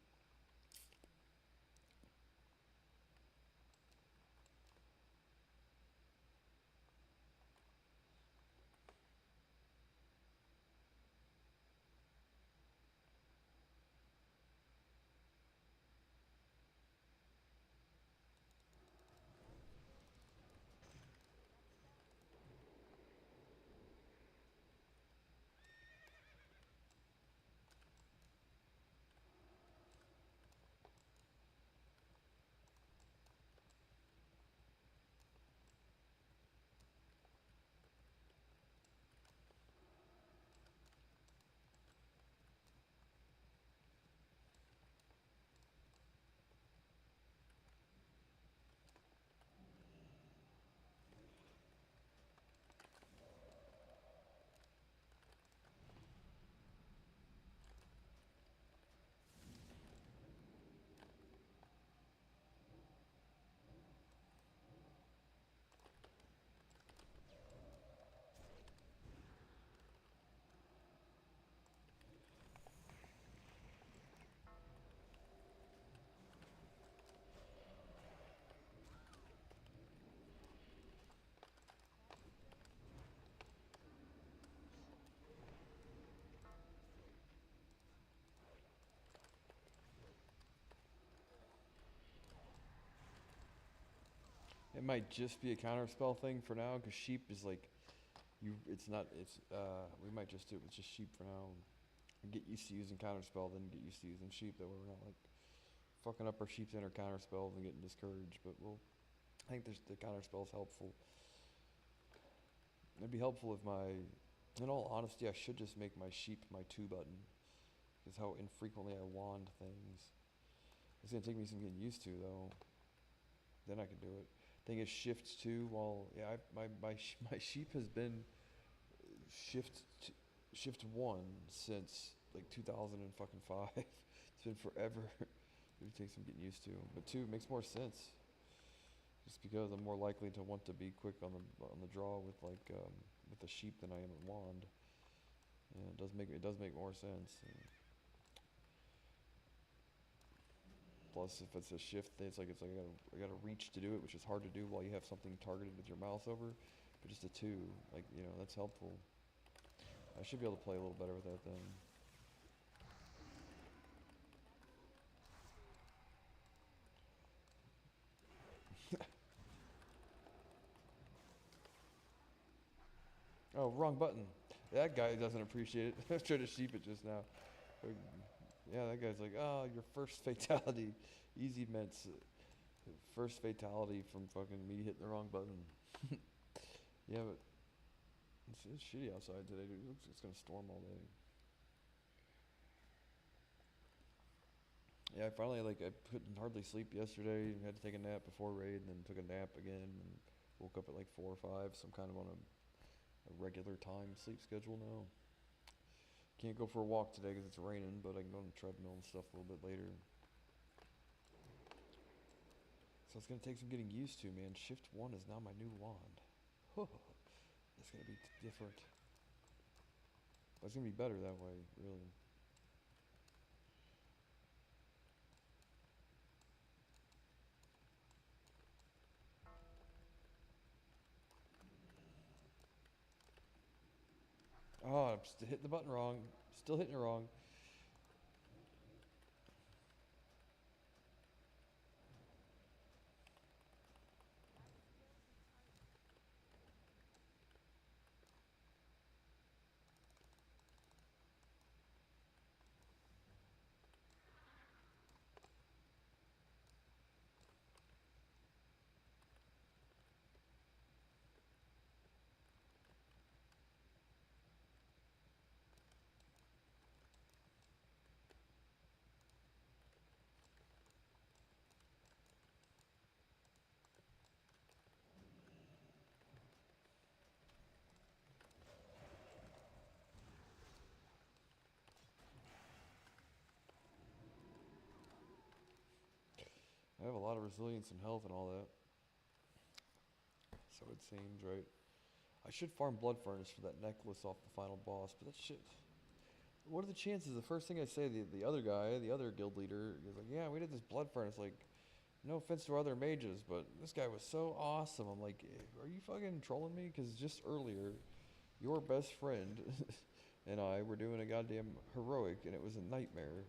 It might just be a counter spell thing for now, because sheep is like, it's not, we might just do it with just sheep for now. Get used to using counter spell, then get used to using sheep, that way we're not like fucking up our sheep's inner counter spells and getting discouraged, but I think the counter spell is helpful. It'd be helpful if in all honesty, I should just make my sheep my 2 button, because how infrequently I wand things. It's gonna take me some getting used to, though. Then I can do it. Thing is, shift 2. Well, yeah, my sheep has been shift 1 since like 2005. It's been forever. It takes some getting used to. But 2 makes more sense. Just because I'm more likely to want to be quick on the draw with with the sheep than I am at wand. Yeah, it does make more sense. And plus, if it's a shift, it's like I gotta reach to do it, which is hard to do while you have something targeted with your mouse over. But just a 2, like that's helpful. I should be able to play a little better with that then. Oh, wrong button. That guy doesn't appreciate it. I was trying to sheep it just now. Yeah, that guy's like, oh, your first fatality. Easy ments. First fatality from fucking me hitting the wrong button. Yeah, but it's shitty outside today, dude. It looks like it's gonna storm all day. Yeah, I finally I couldn't hardly sleep yesterday. Had to take a nap before raid, and then took a nap again, and woke up at like 4 or 5. So I'm kind of on a regular time sleep schedule now. Can't go for a walk today because it's raining, but I can go on the treadmill and stuff a little bit later. So it's gonna take some getting used to, man. Shift 1 is now my new wand. It's gonna be different. But it's gonna be better that way, really. Oh, I'm hitting the button wrong. Still hitting it wrong. I have a lot of resilience and health and all that. So it seems, right? I should farm Blood Furnace for that necklace off the final boss, but that shit. What are the chances? The first thing I say, the other guy, the other guild leader, is like, yeah, we did this Blood Furnace. Like, no offense to our other mages, but this guy was so awesome. I'm like, are you fucking trolling me? Because just earlier, your best friend and I were doing a goddamn heroic, and it was a nightmare.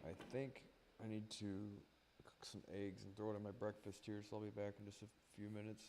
I think I need to cook some eggs and throw it in my breakfast here, so I'll be back in just a few minutes.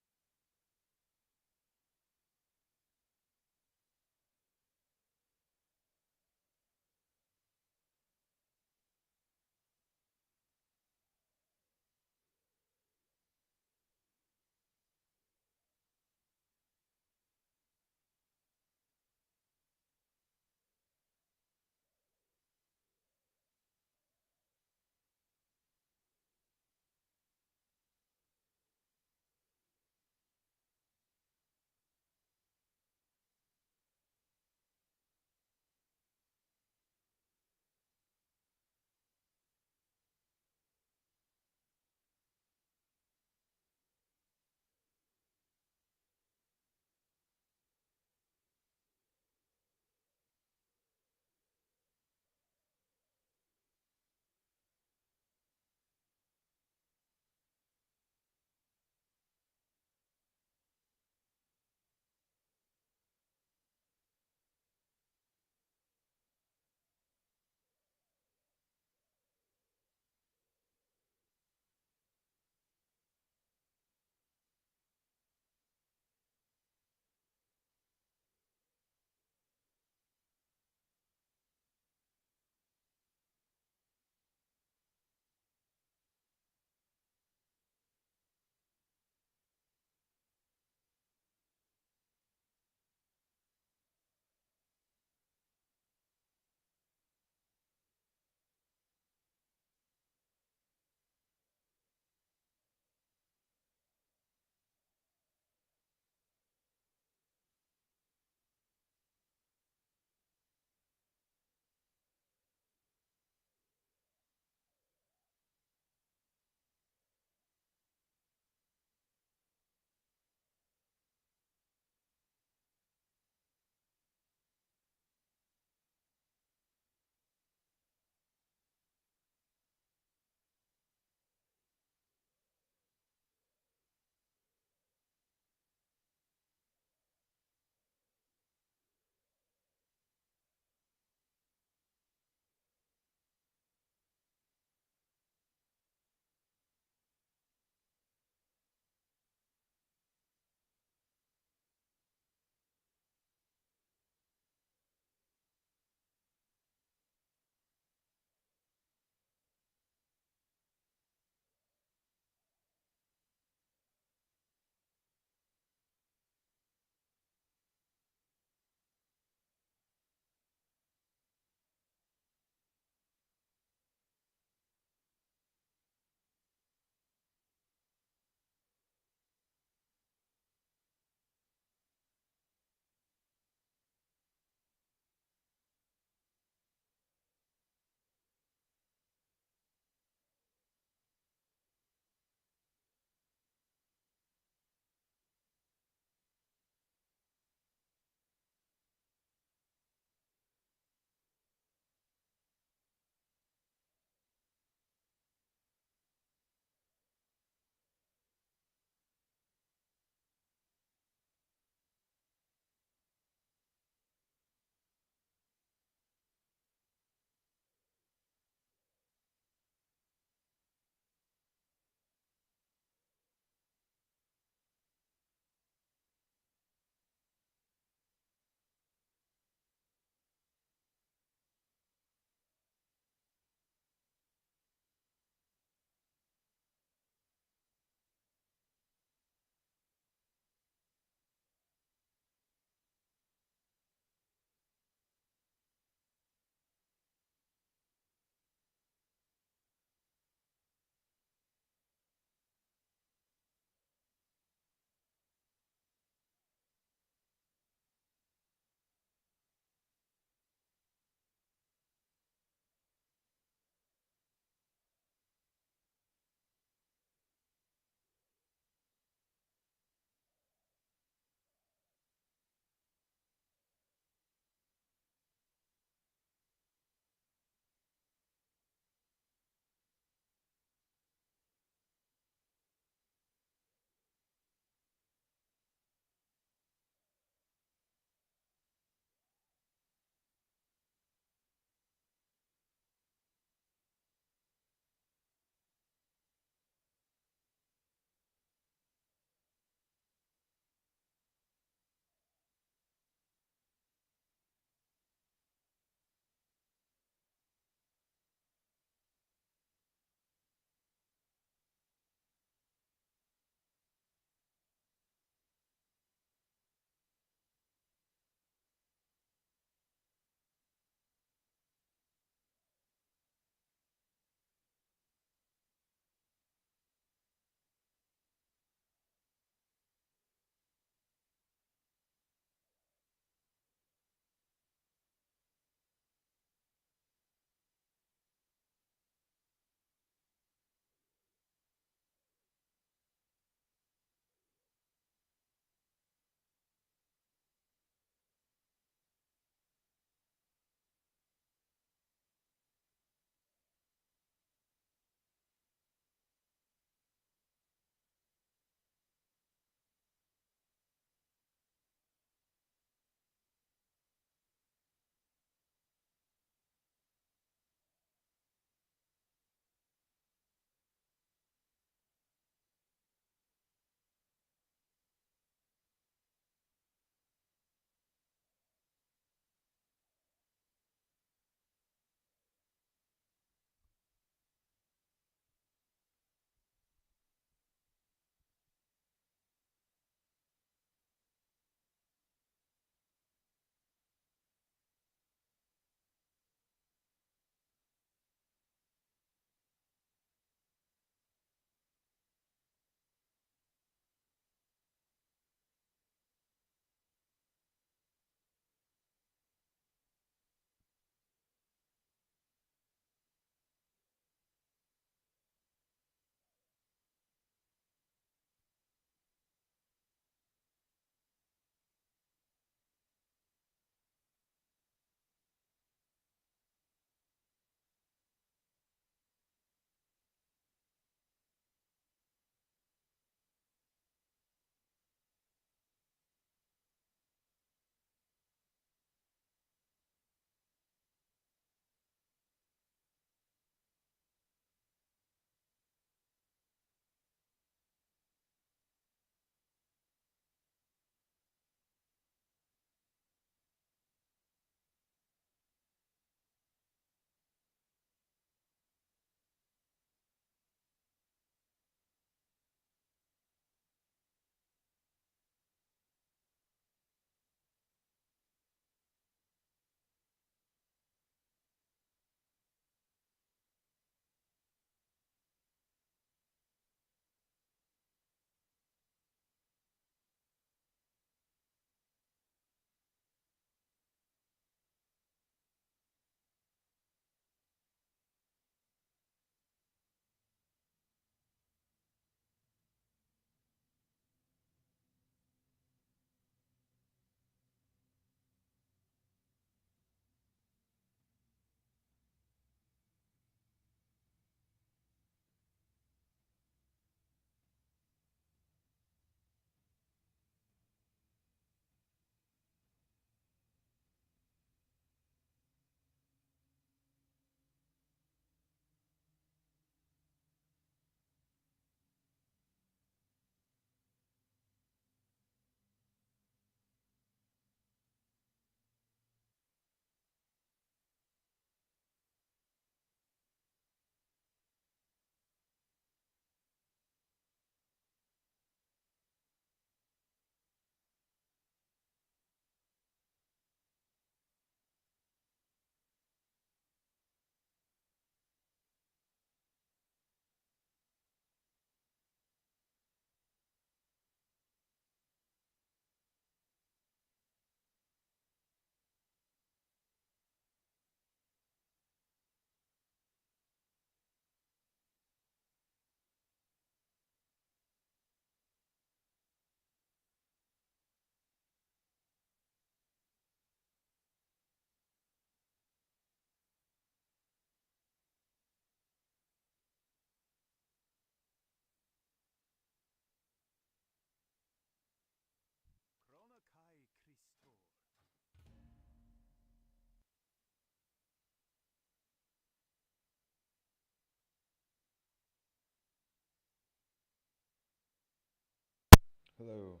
Hello.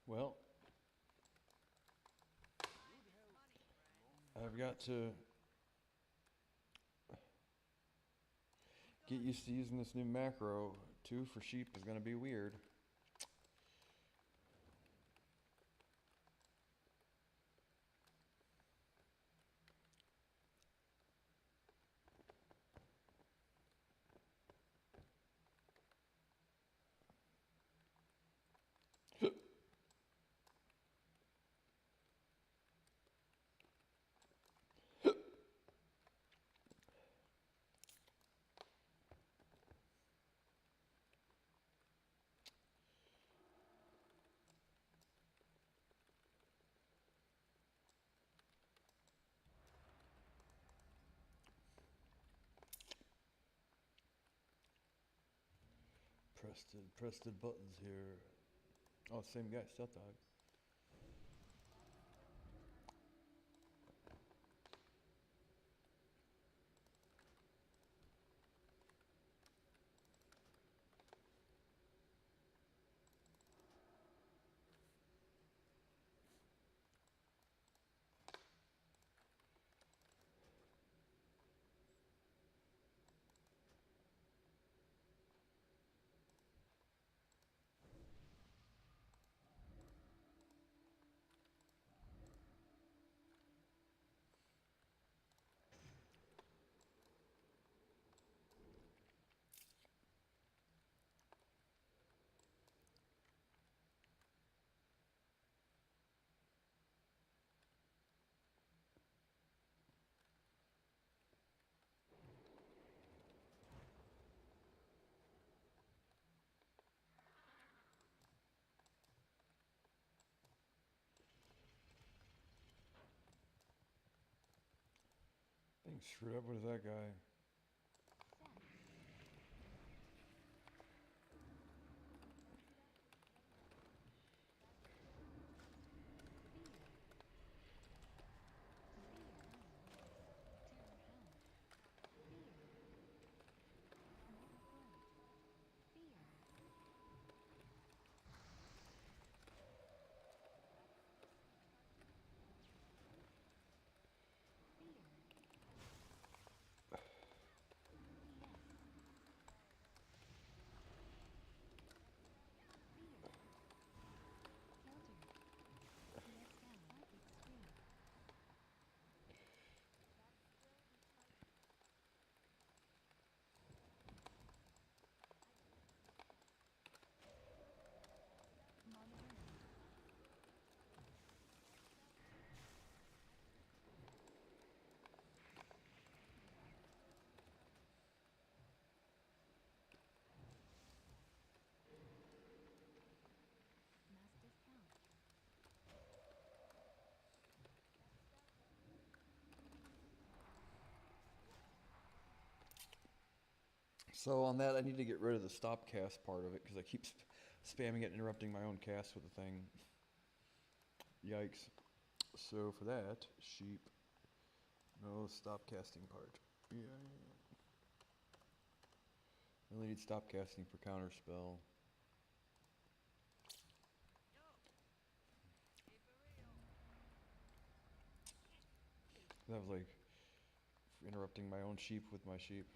Well, I've got to get used to using this new macro. 2 for sheep is going to be weird. Pressed buttons here. Oh, same guy, Stealth Dog. Being screwed up. What is that guy? So on that, I need to get rid of the stop cast part of it because I keep spamming it, interrupting my own cast with the thing. Yikes. So for that, sheep, no stop casting part. Yeah. I only need stop casting for counter spell. 'Cause I was like interrupting my own sheep with my sheep.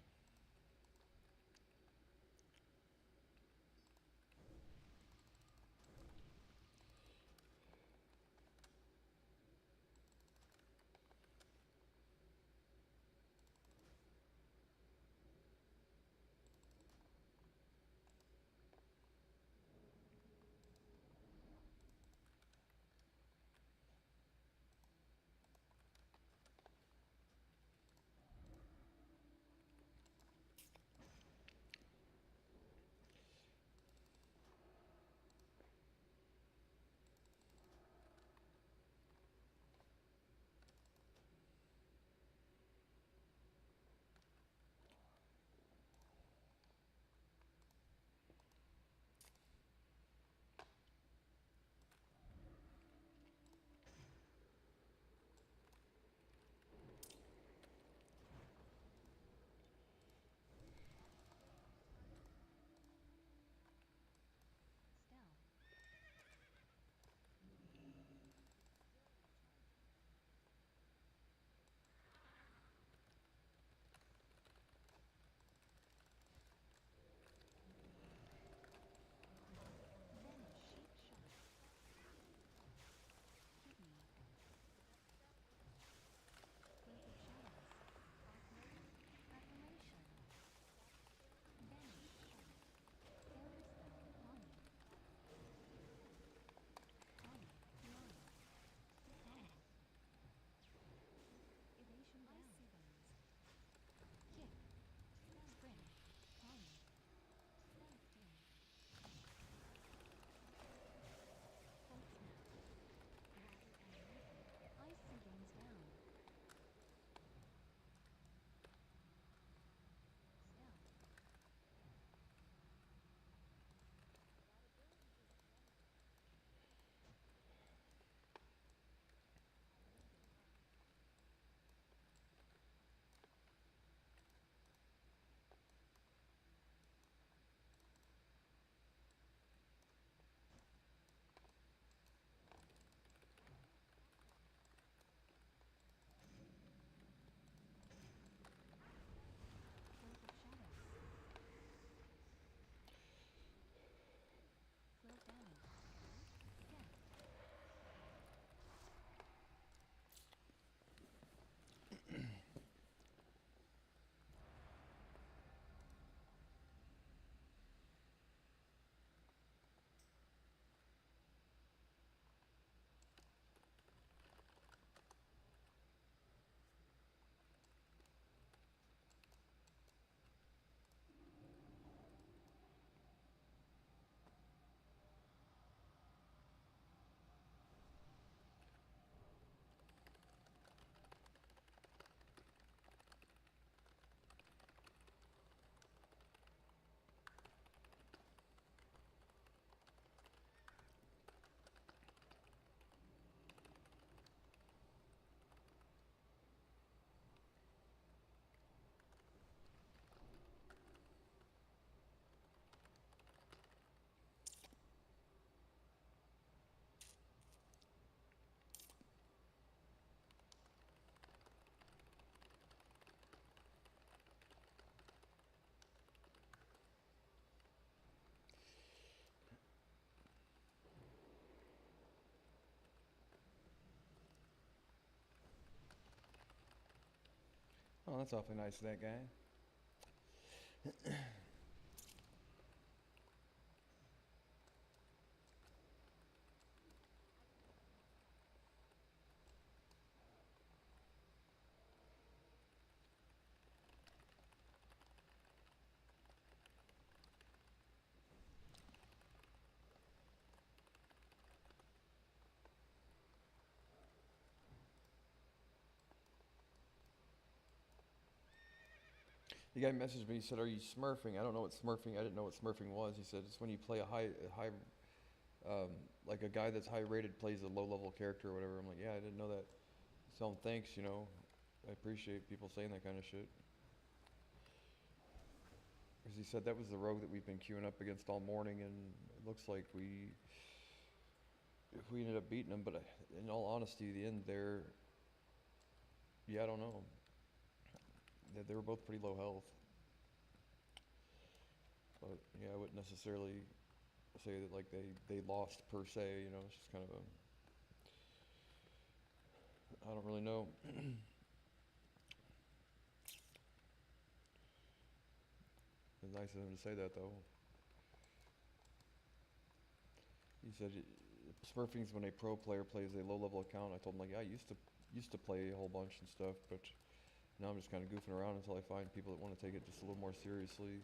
Oh, that's awfully nice of that guy. The guy messaged me. He said, "Are you smurfing?" I don't know what smurfing. I didn't know what smurfing was. He said it's when you play like a guy that's high rated plays a low level character or whatever. I'm like, yeah, I didn't know that. So thanks, you know. I appreciate people saying that kind of shit. Because he said that was the rogue that we've been queuing up against all morning, and it looks like if we ended up beating him. But in all honesty, the end there, Yeah, I don't know. They were both pretty low health. But yeah, I wouldn't necessarily say that like they lost per se. You know, it's just kind of a I don't really know. It's nice of him to say that though. He said Smurfing's when a pro player plays a low level account. I told him like, yeah, I used to play a whole bunch and stuff, but now I'm just kind of goofing around until I find people that want to take it just a little more seriously.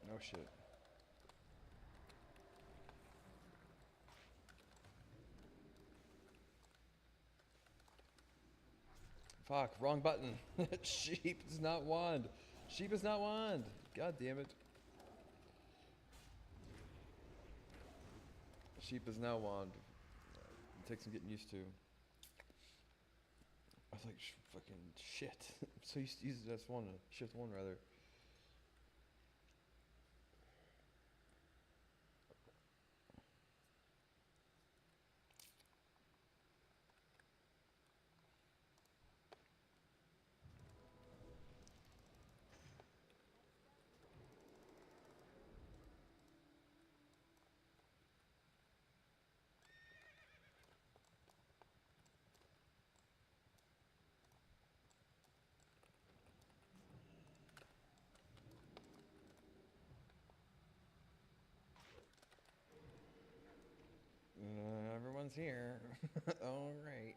No shit. Fuck, wrong button. Sheep is not wand. Sheep is not wand. God damn it. Sheep is now wand. It takes some getting used to. I was like, fucking shit. I'm so used to use it as one, shift one rather. Everyone's here. All right.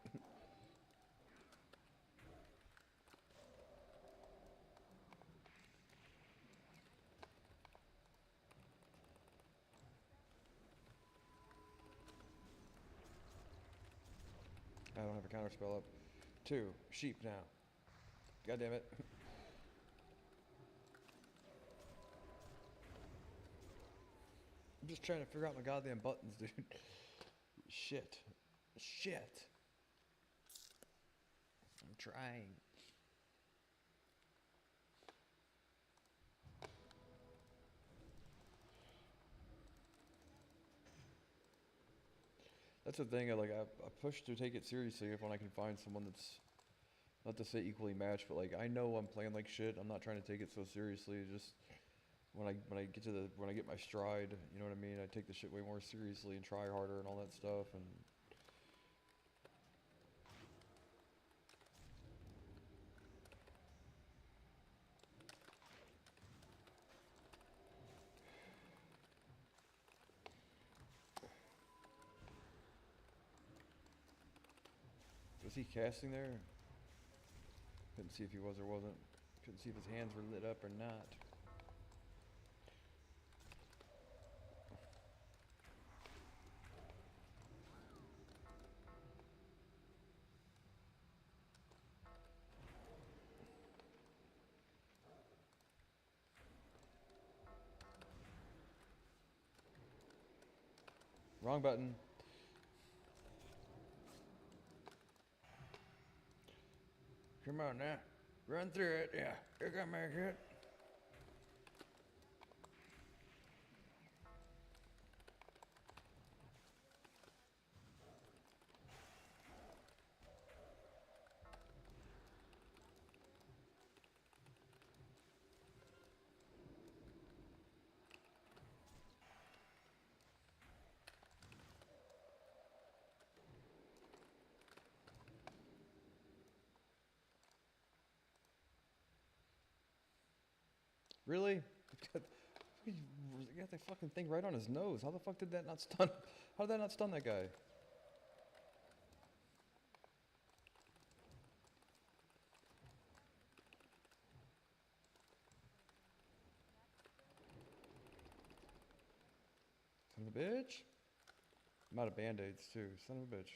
I don't have a counter spell up. 2, sheep now. God damn it. I'm just trying to figure out my goddamn buttons, dude. Shit. Shit. I'm trying. That's the thing. I push to take it seriously if when I can find someone that's not to say equally matched, but like I know I'm playing like shit. I'm not trying to take it so seriously. Just when I get my stride, you know what I mean. I take the shit way more seriously and try harder and all that stuff. And was he casting there? Couldn't see if he was or wasn't. Couldn't see if his hands were lit up or not. Wrong button. Come on now. Run through it. Yeah. You're gonna make it. Really? He got that fucking thing right on his nose. How the fuck did that not stun? How did that not stun that guy? Son of a bitch. I'm out of band-aids too. Son of a bitch.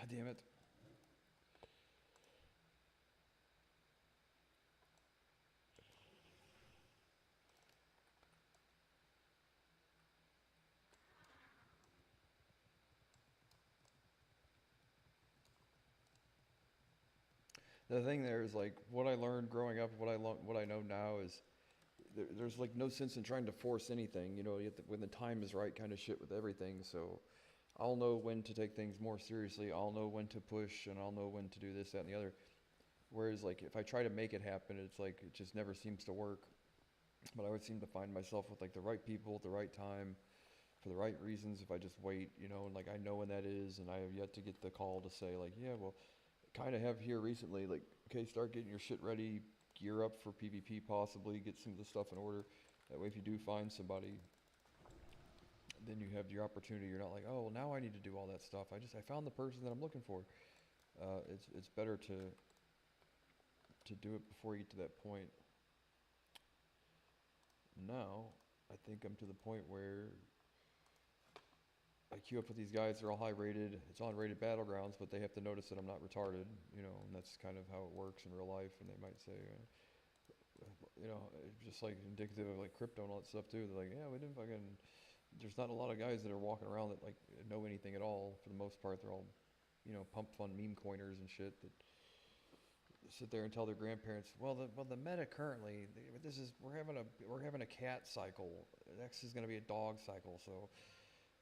God damn it. The thing there is like what I learned growing up, what I know now is there's like no sense in trying to force anything. You know, you have to, when the time is right, kind of shit with everything. So I'll know when to take things more seriously. I'll know when to push, and I'll know when to do this, that, and the other. Whereas like if I try to make it happen, it's like it just never seems to work. But I would seem to find myself with like the right people at the right time for the right reasons if I just wait, you know, and like I know when that is, and I have yet to get the call to say like, yeah, well, kind of have here recently, like, okay, start getting your shit ready, gear up for PvP possibly, get some of the stuff in order. That way, if you do find somebody, then you have your opportunity. You're not like, oh, well, now I need to do all that stuff. I found the person that I'm looking for. It's better to do it before you get to that point. Now, I think I'm to the point where I queue up with these guys. They're all high rated. It's on rated battlegrounds, but they have to notice that I'm not retarded, you know, and that's kind of how it works in real life. And they might say, you know, just like indicative of like crypto and all that stuff too. They're like, yeah, we didn't fucking. There's not a lot of guys that are walking around that like know anything at all. For the most part, they're all, you know, pumped fun meme coiners and shit that sit there and tell their grandparents, well, the meta currently, this is we're having a cat cycle. Next is going to be a dog cycle. So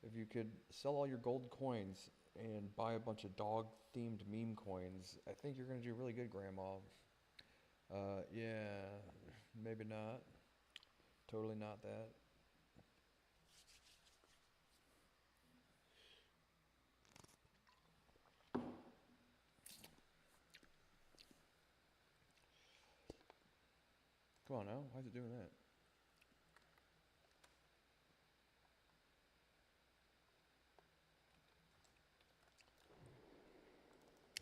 if you could sell all your gold coins and buy a bunch of dog-themed meme coins, I think you're going to do really good, Grandma. Yeah, maybe not. Totally not that. Come on now, why is it doing that?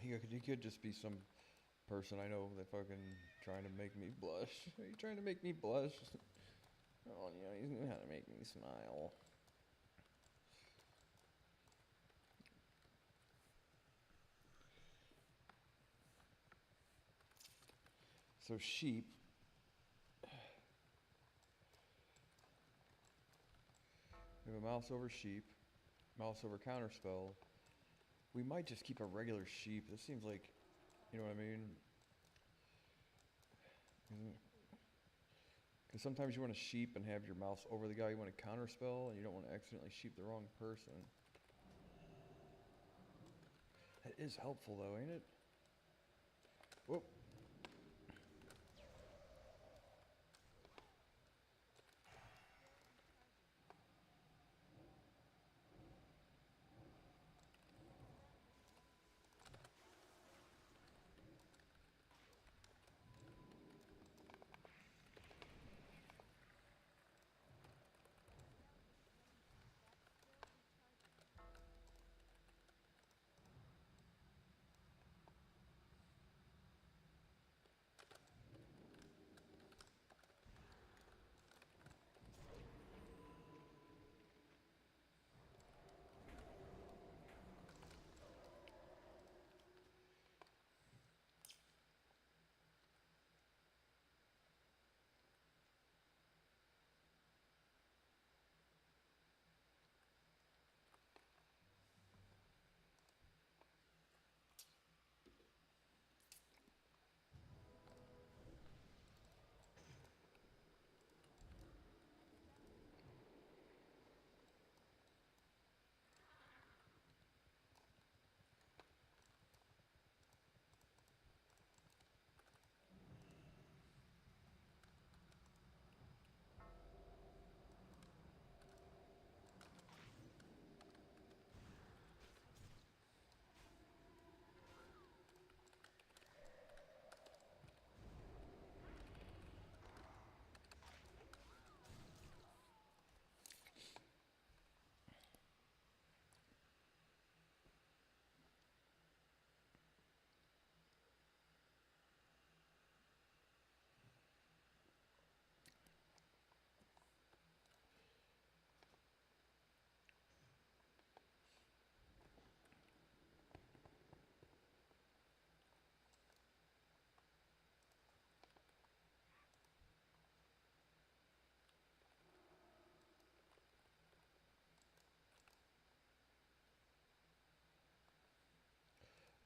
He could just be some person I know that fucking trying to make me blush. Are you trying to make me blush? Oh, yeah, he knew how to make me smile. So sheep. We have a mouse over sheep, mouse over counterspell. We might just keep a regular sheep. This seems like, you know what I mean? Because sometimes you want to sheep and have your mouse over the guy you want to counterspell, and you don't want to accidentally sheep the wrong person. That is helpful though, ain't it? Whoop.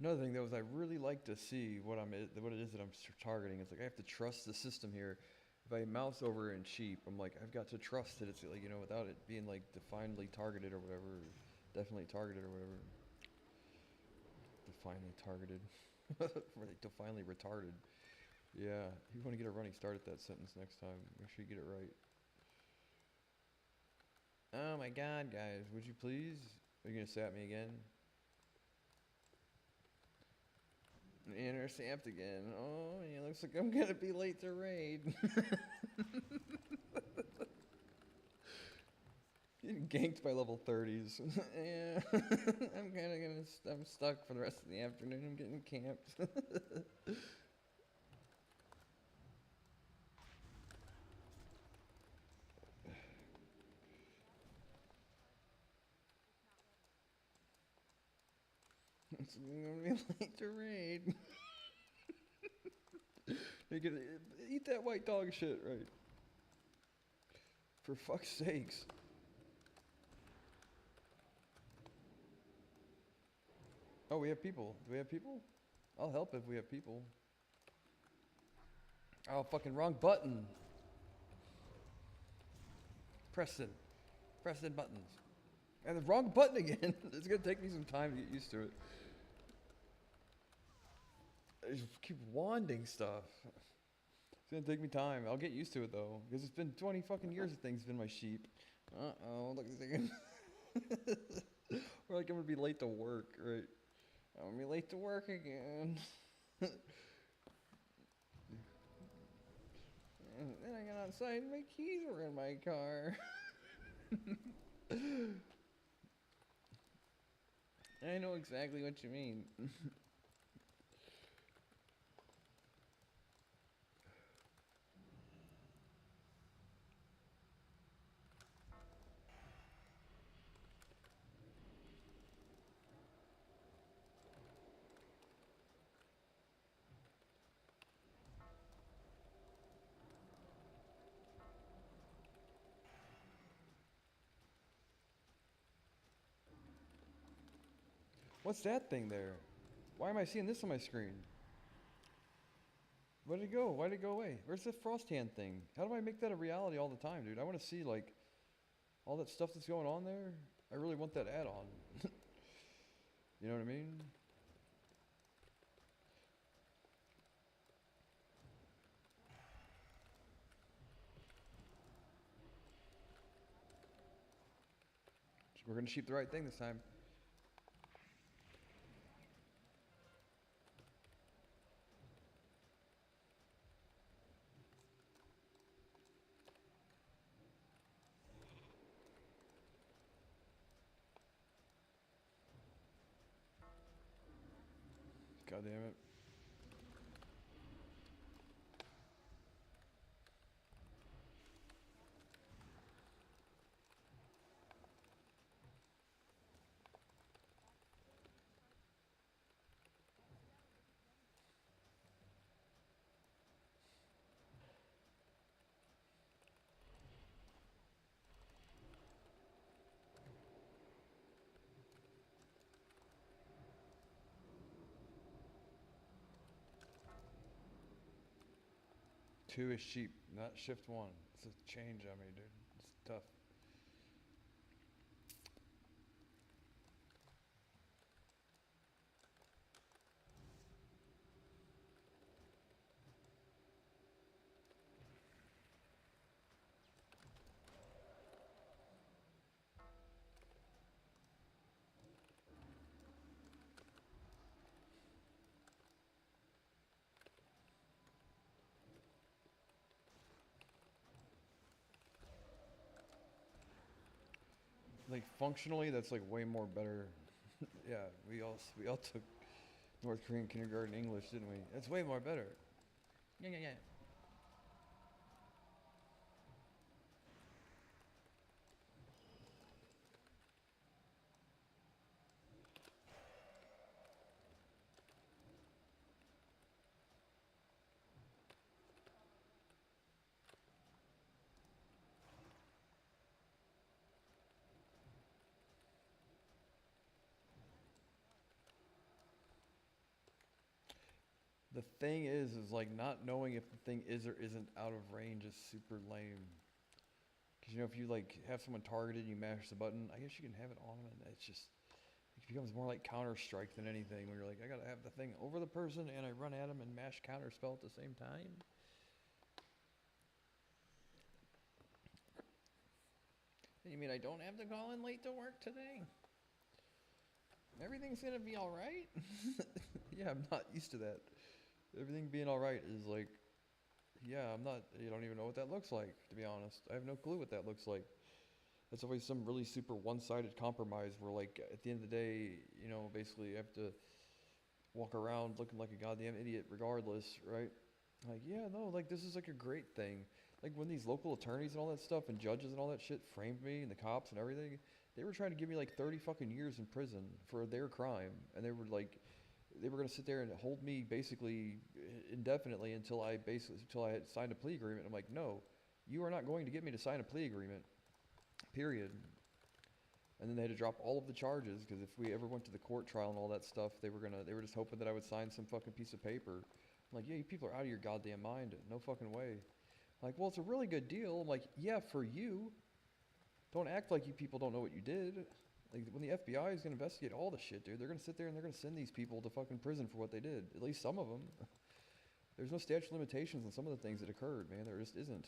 Another thing though is I really like to see what what it is that I'm targeting. It's like I have to trust the system here. If I mouse over in sheep, I'm like I've got to trust that it's like without it being like definedly targeted or whatever, definitely targeted or whatever. Definitely targeted, definitely retarded. Yeah, you want to get a running start at that sentence next time. Make sure you get it right. Oh my God, guys, would you please? Are you gonna sap me again? Intercept again. Oh, yeah, looks like I'm gonna be late to raid. Getting ganked by level 30s. Yeah, I'm stuck for the rest of the afternoon. I'm getting camped. I'm gonna be late to raid. You're gonna eat that white dog shit, right? For fuck's sakes. Oh, we have people. Do we have people? I'll help if we have people. Oh, fucking wrong button. Preston. Preston buttons. And the wrong button again. It's gonna take me some time to get used to it. I just keep wanding stuff. It's gonna take me time. I'll get used to it though, because it's been 20 fucking years that thing's been my sheep. Uh-oh, look at this again. Or like I'm gonna be late to work, right? I'm gonna be late to work again. And then I got outside and my keys were in my car. I know exactly what you mean. What's that thing there? Why am I seeing this on my screen? Where did it go? Why did it go away? Where's the frost hand thing? How do I make that a reality all the time, dude? I want to see like all that stuff that's going on there. I really want that add-on. You know what I mean? We're gonna sheep the right thing this time. God damn it. Two is sheep, not shift one. It's a change on me, dude. It's tough. Like functionally, that's like way more better. Yeah, we all took North Korean kindergarten English, didn't we? That's way more better. Yeah, yeah, yeah. The thing is like not knowing if the thing is or isn't out of range is super lame. Because, you know, if you like have someone targeted and you mash the button, I guess you can have it on them, and it's just, it becomes more like Counter-Strike than anything, where you're like, I gotta have the thing over the person and I run at them and mash counter spell at the same time. You mean I don't have to call in late to work today? Everything's gonna be alright? Yeah, I'm not used to that. Everything being alright is like, yeah, you don't even know what that looks like, to be honest. I have no clue what that looks like. It's always some really super one-sided compromise where, like, at the end of the day, you know, basically you have to walk around looking like a goddamn idiot regardless, right? Like, yeah, no, like, this is like a great thing. Like, when these local attorneys and all that stuff and judges and all that shit framed me and the cops and everything, they were trying to give me like 30 fucking years in prison for their crime. And they were like, they were going to sit there and hold me basically indefinitely until I had signed a plea agreement. I'm like, no, you are not going to get me to sign a plea agreement, period. And then they had to drop all of the charges because if we ever went to the court trial and all that stuff, they were just hoping that I would sign some fucking piece of paper. I'm like, yeah, you people are out of your goddamn mind. No fucking way. I'm like, well, it's a really good deal. I'm like, yeah, for you. Don't act like you people don't know what you did. Like, when the FBI is going to investigate all the shit, dude, they're going to sit there and they're going to send these people to fucking prison for what they did. At least some of them. There's no statute of limitations on some of the things that occurred, man. There just isn't.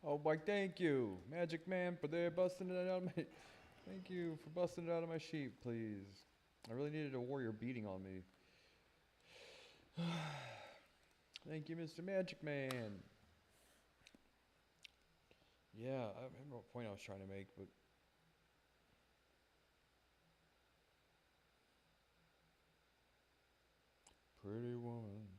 Oh, Mike, thank you. Magic Man for there busting it out of my... Thank you for busting it out of my sheep, please. I really needed a warrior beating on me. Thank you, Mr. Magic Man. Yeah, I remember what point I was trying to make, but... Pretty woman.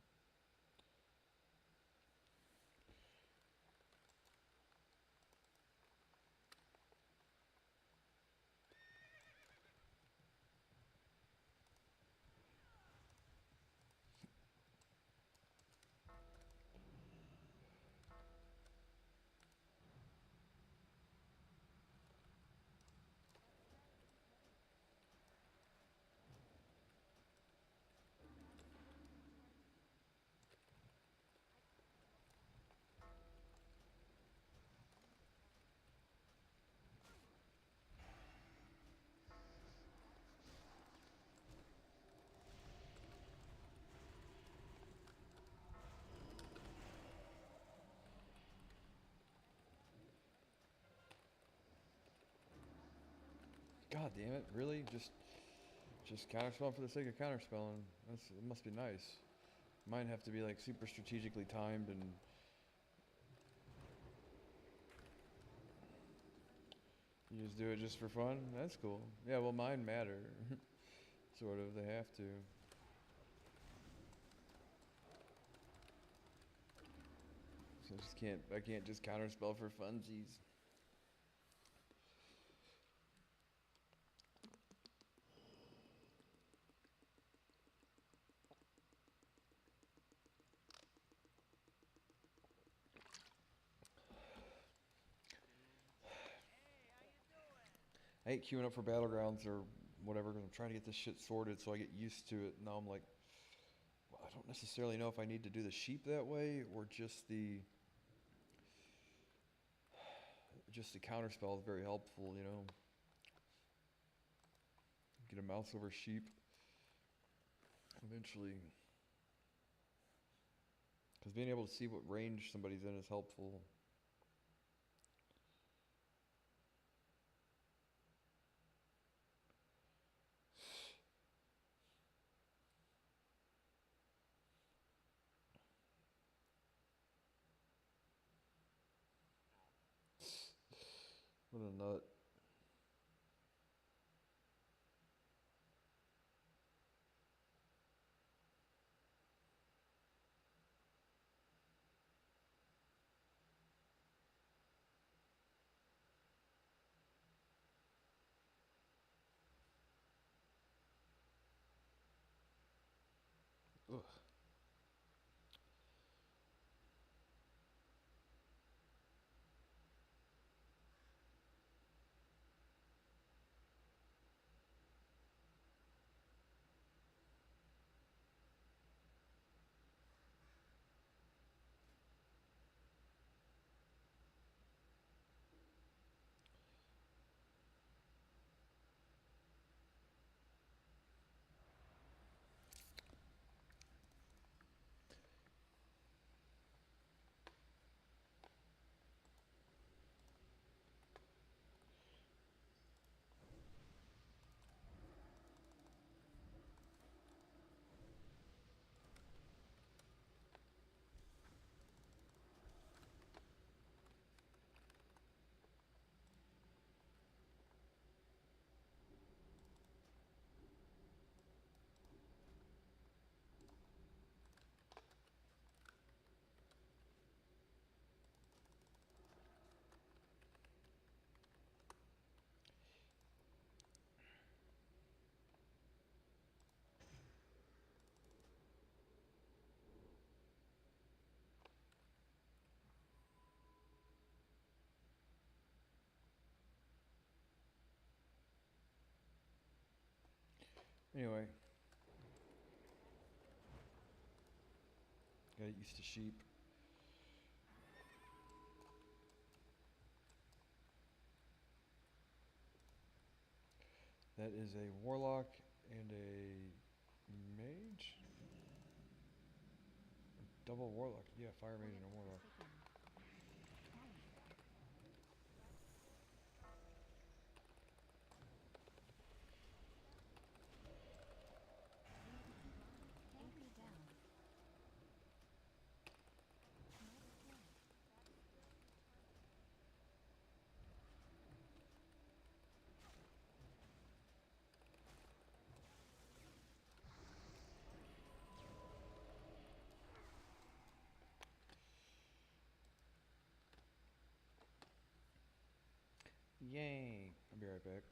God damn it, really? Just counterspelling for the sake of counterspelling. It must be nice. Mine have to be like super strategically timed and... You just do it just for fun? That's cool. Yeah, well, mine matter. Sort of, they have to. So I can't just counterspell for funsies. I hate queuing up for battlegrounds or whatever because I'm trying to get this shit sorted so I get used to it. Now I'm like, well, I don't necessarily know if I need to do the sheep that way or just the counter spell is very helpful, you know. Get a mouse over sheep eventually. Because being able to see what range somebody's in is helpful. What a nut. Ugh. Anyway, got used to sheep. That is a warlock and a mage? Double warlock. Yeah, fire mage and a warlock. Yay! I'll be right back.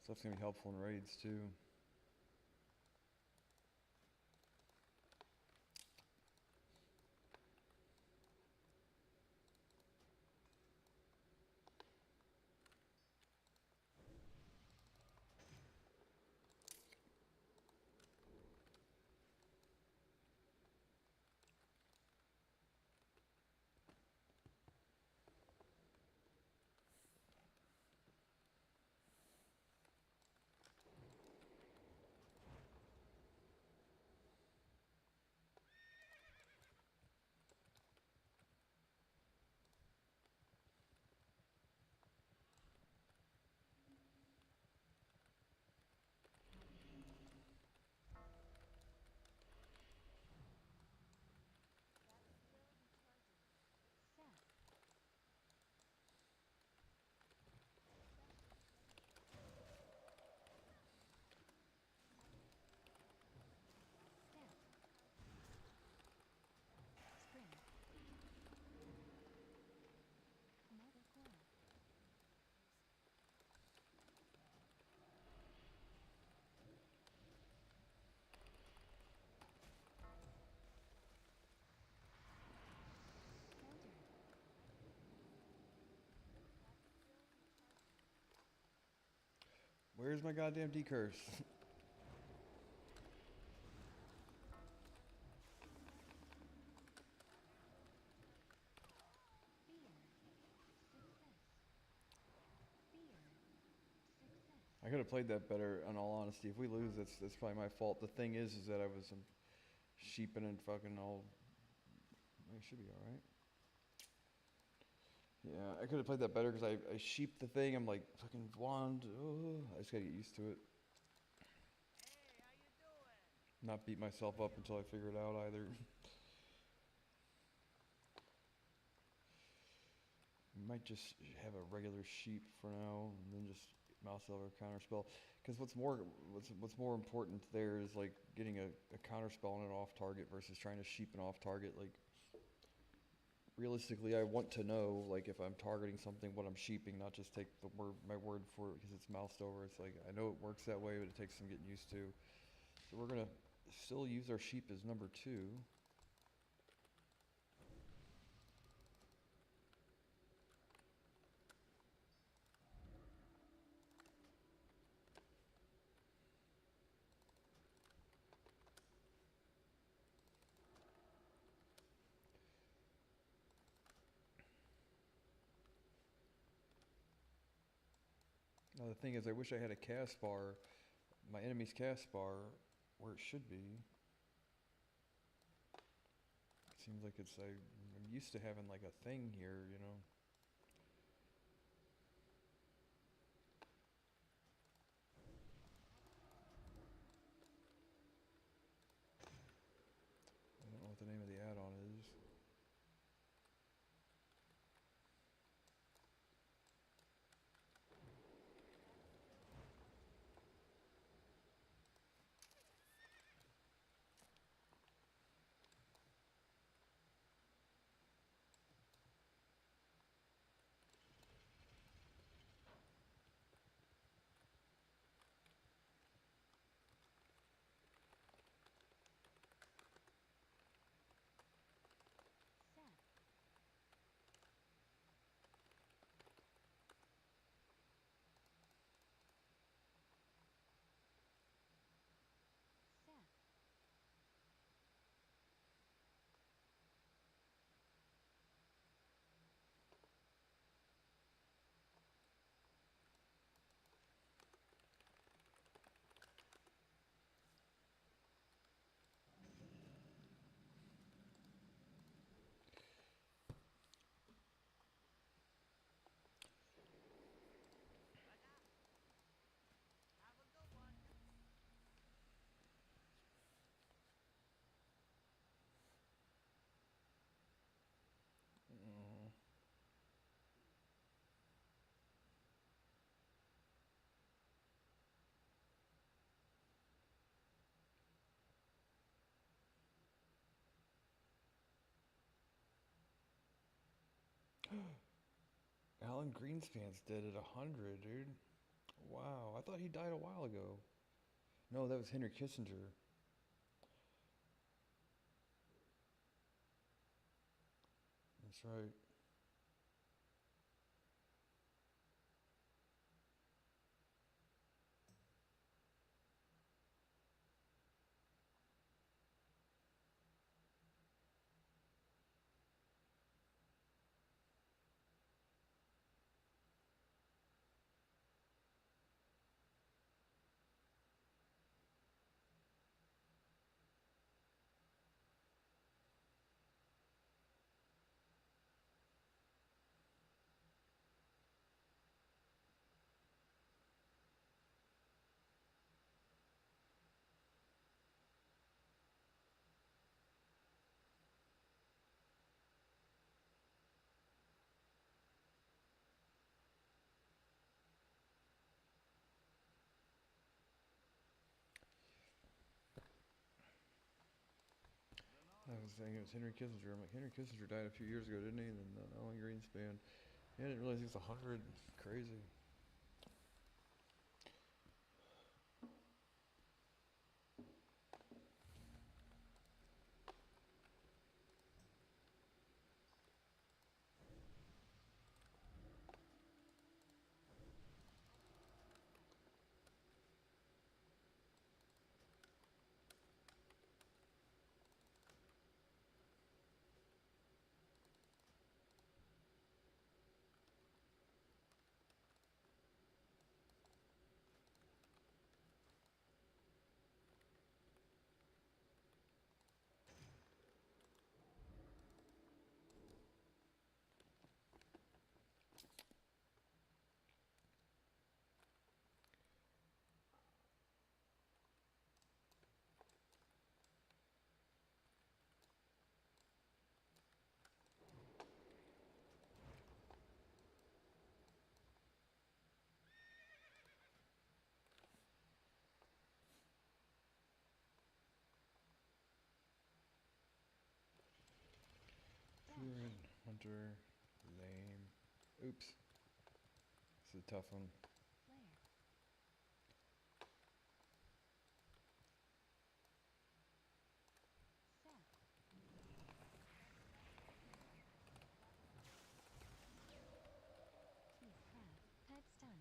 Stuff's gonna be helpful in raids too. Where's my goddamn decurse? I could have played that better, in all honesty. If we lose, that's probably my fault. The thing is that I was sheeping and fucking all. It should be all right. Yeah, I could have played that better because I sheep the thing. I'm like fucking wand. Oh, I just gotta get used to it. Not beat myself up until I figure it out either. Might just have a regular sheep for now, and then just mouse over counter spell. Because what's more important there is like getting a counter spell on an off target versus trying to sheep an off target. Like realistically, I want to know like if I'm targeting something, what I'm sheeping, not just take my word for it because it's moused over. It's like I know it works that way, but it takes some getting used to. So we're gonna still use our sheep as number 2. Now the thing is, I wish I had a cast bar, my enemy's cast bar, where it should be. It seems like I'm used to having like a thing here, you know. I don't know what the name of the add-on is. Alan Greenspan's dead at 100, dude. Wow, I thought he died a while ago. No, that was Henry Kissinger. That's right. I was saying it was Henry Kissinger. I'm like, Henry Kissinger died a few years ago, didn't he? And then Alan Greenspan. Yeah, I didn't realize he was 100. Crazy. Druid, Hunter, lame. Oops. This is a tough one. Flare. Set. Teeth half. Type stun.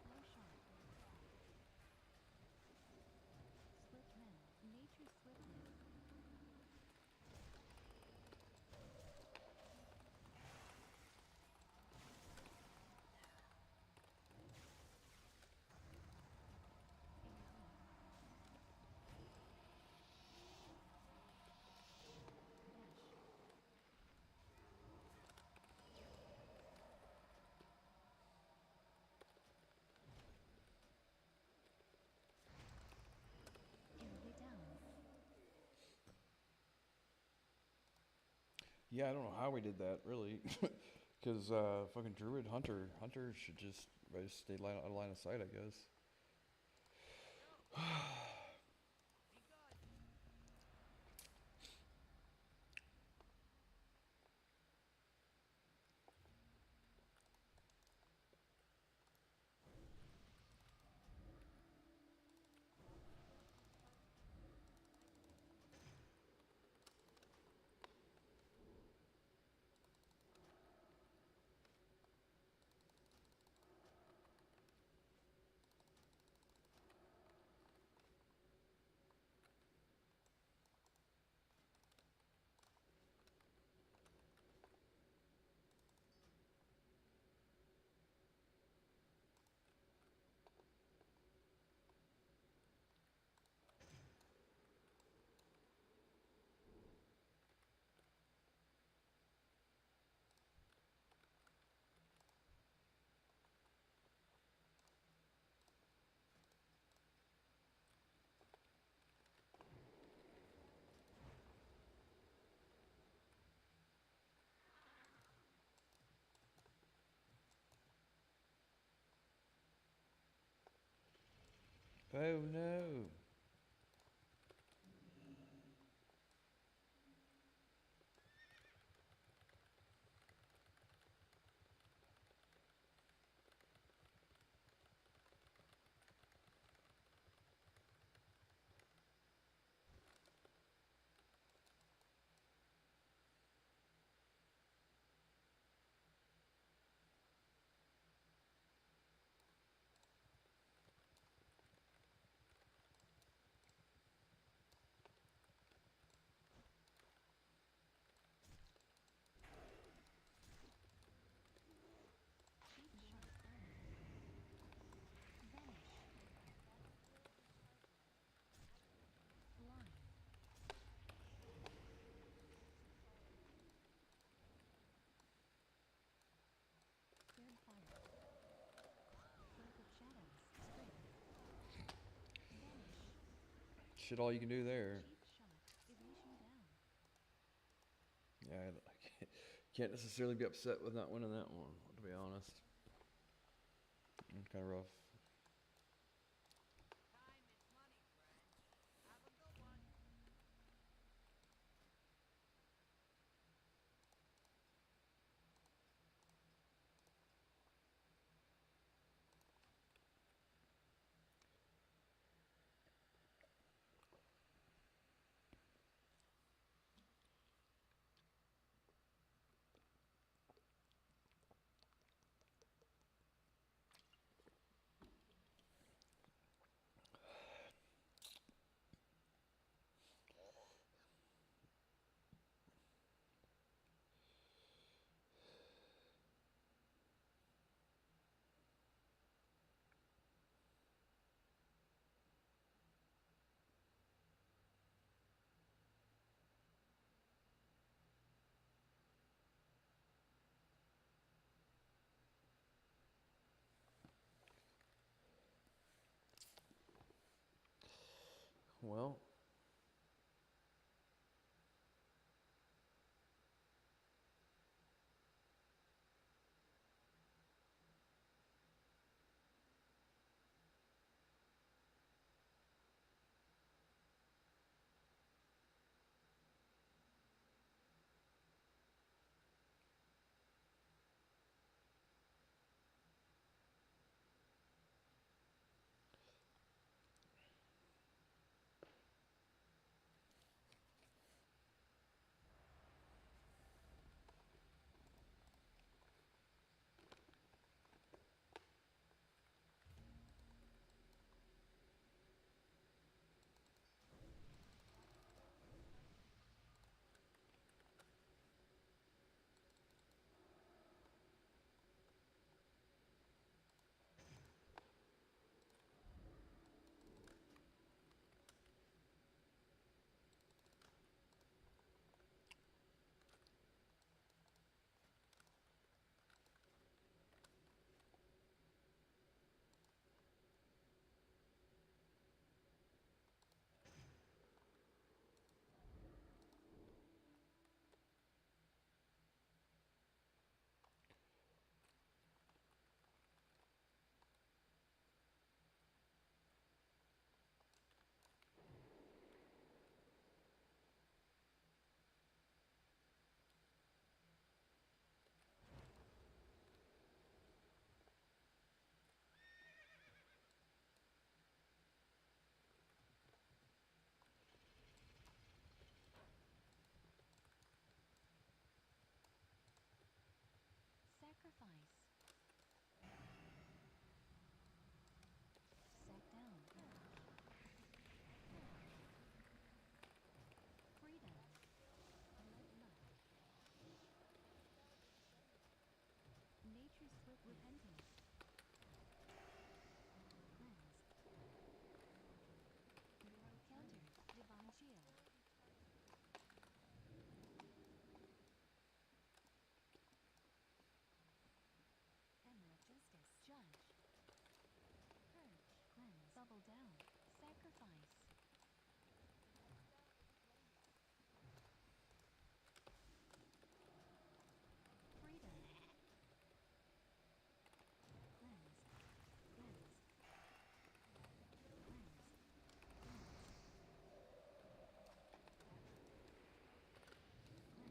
Slow shot. Swift metal. Nature's swiftness. AoE. Dash. Enemy down. Yeah, I don't know how we did that, really. Because fucking Druid, Hunter should just stay out of line of sight, I guess. Oh no. Cheap shot earned. Vanish. Blind. Scared fire. Cloak of shadows. Strength. Vanish. Shit, all you can do there. Cheap shot. Evasion down. Yeah, I can't necessarily be upset with not winning that one, to be honest. It's kind of rough. Time is money, friend. Have a good one. Well,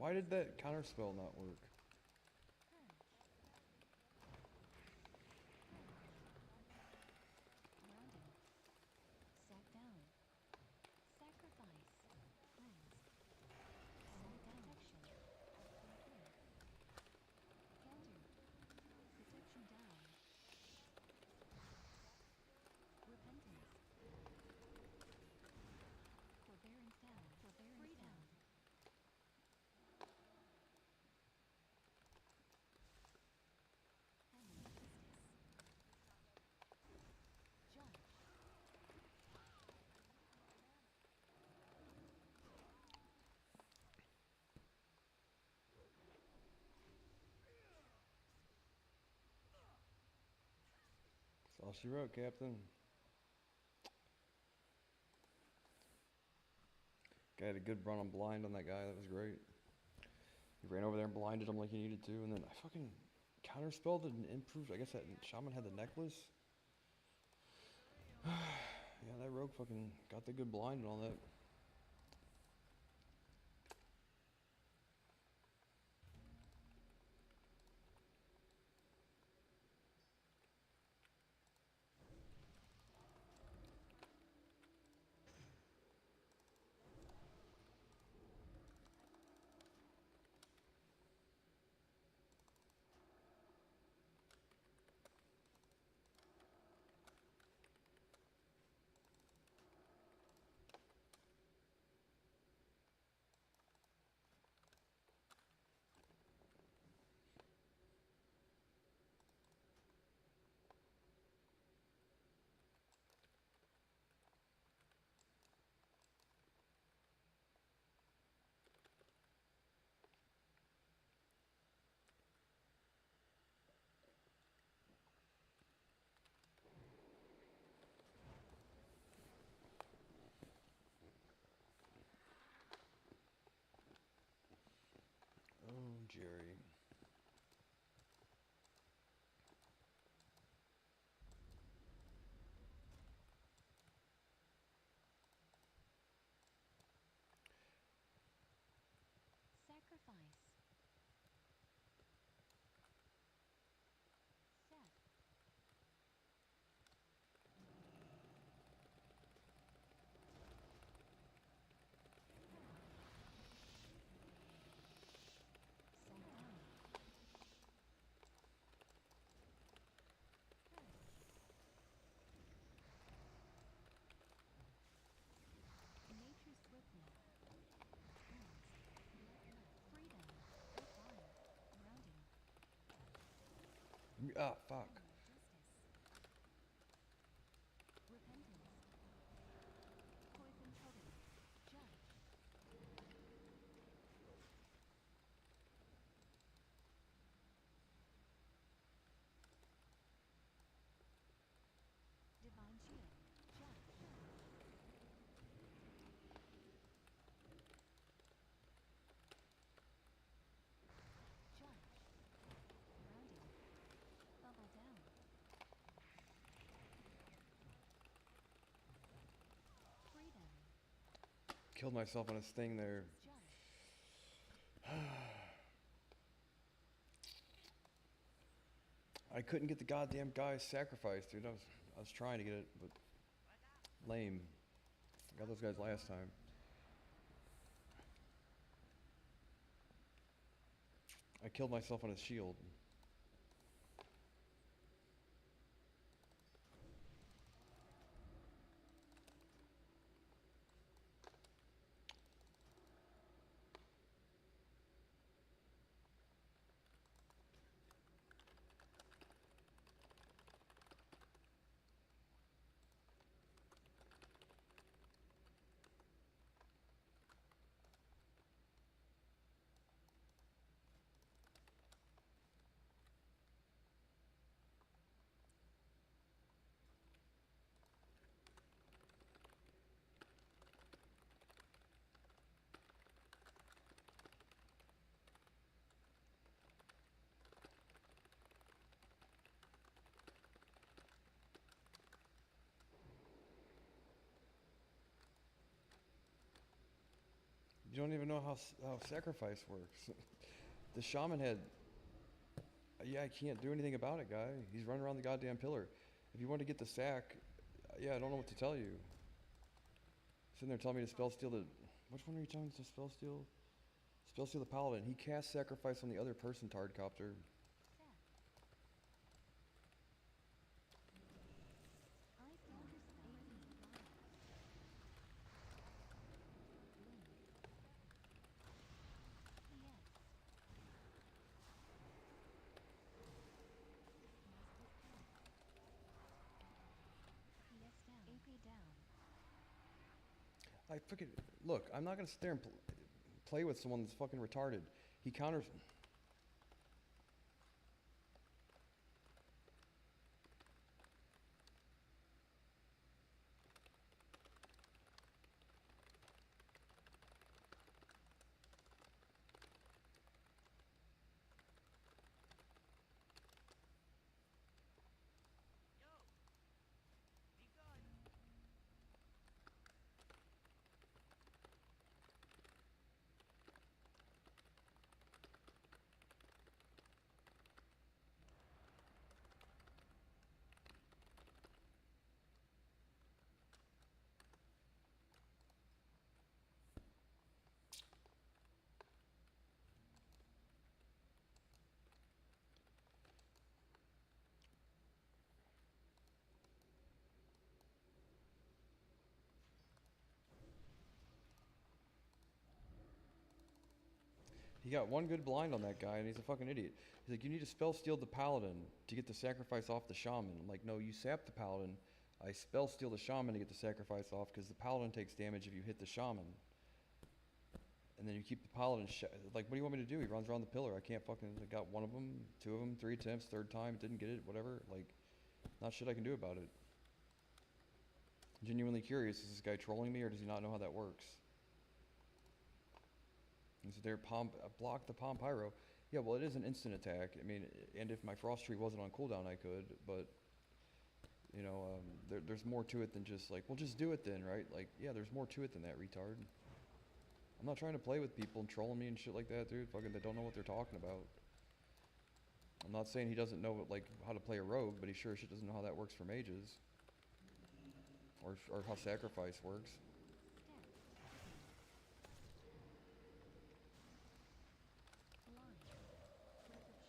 Why did that counter spell not work? Grounding. Sat down. Sacrifice. Cleanse. Sat down. Protection. Concur. Counter. Protection down. Repentance. Forbearance down. Forbearance down. Heaven. Justice. Judge. That's all she wrote, Captain. Guy had a good run on blind on that guy. That was great. He ran over there and blinded him like he needed to, and then I fucking counterspelled and improved. I guess that shaman had the necklace. Yeah, that rogue fucking got the good blind and all that. Oh, Jerry. Sacrifice. Set. Sat down. Nature's swiftness. Cleanse. Freedom. Goodbye. Grounding. Ah, fuck. Justice. Repentance. Poison totem. Judge. Divine shield. Judge. Judge. Grounding. Bubble down. Freedom. Killed myself on his thing there. Judge. I couldn't get the goddamn guy's sacrifice, dude. I was trying to get it, but lame. I got those guys last time. I killed myself on his shield. You don't even know how sacrifice works. The shaman had. Yeah, I can't do anything about it, guy. He's running around the goddamn pillar. If you want to get the sack, yeah, I don't know what to tell you. Sitting there telling me to spell steal the. Which one are you telling me to spell steal? Spell steal the paladin. He casts sacrifice on the other person, Tardcopter. I counter spell AP. Blink. Yes. PS down. AP down. I fucking look. I'm not gonna sit there and play with someone that's fucking retarded. He counters. Yo! Be good! He got one good blind on that guy, and he's a fucking idiot. He's like, you need to spell steal the paladin to get the sacrifice off the shaman. I'm like, no, you sap the paladin. I spell steal the shaman to get the sacrifice off because the paladin takes damage if you hit the shaman. And then you keep the paladin. Like, what do you want me to do? He runs around the pillar. I can't fucking. I got one of them, two of them, 3 attempts, third time, didn't get it, whatever. Like, not shit I can do about it. Genuinely curious, is this guy trolling me or does he not know how that works? And so there, block the Palm Pyro. Yeah, well, it is an instant attack. I mean, and if my Frost Tree wasn't on cooldown, I could, but, you know, there's more to it than just like, well, just do it then, right? Like, yeah, there's more to it than that, retard. I'm not trying to play with people and trolling me and shit like that, dude. Fucking, they don't know what they're talking about. I'm not saying he doesn't know, like, how to play a rogue, but he sure as shit doesn't know how that works for mages. Or how sacrifice works. Step. Blind.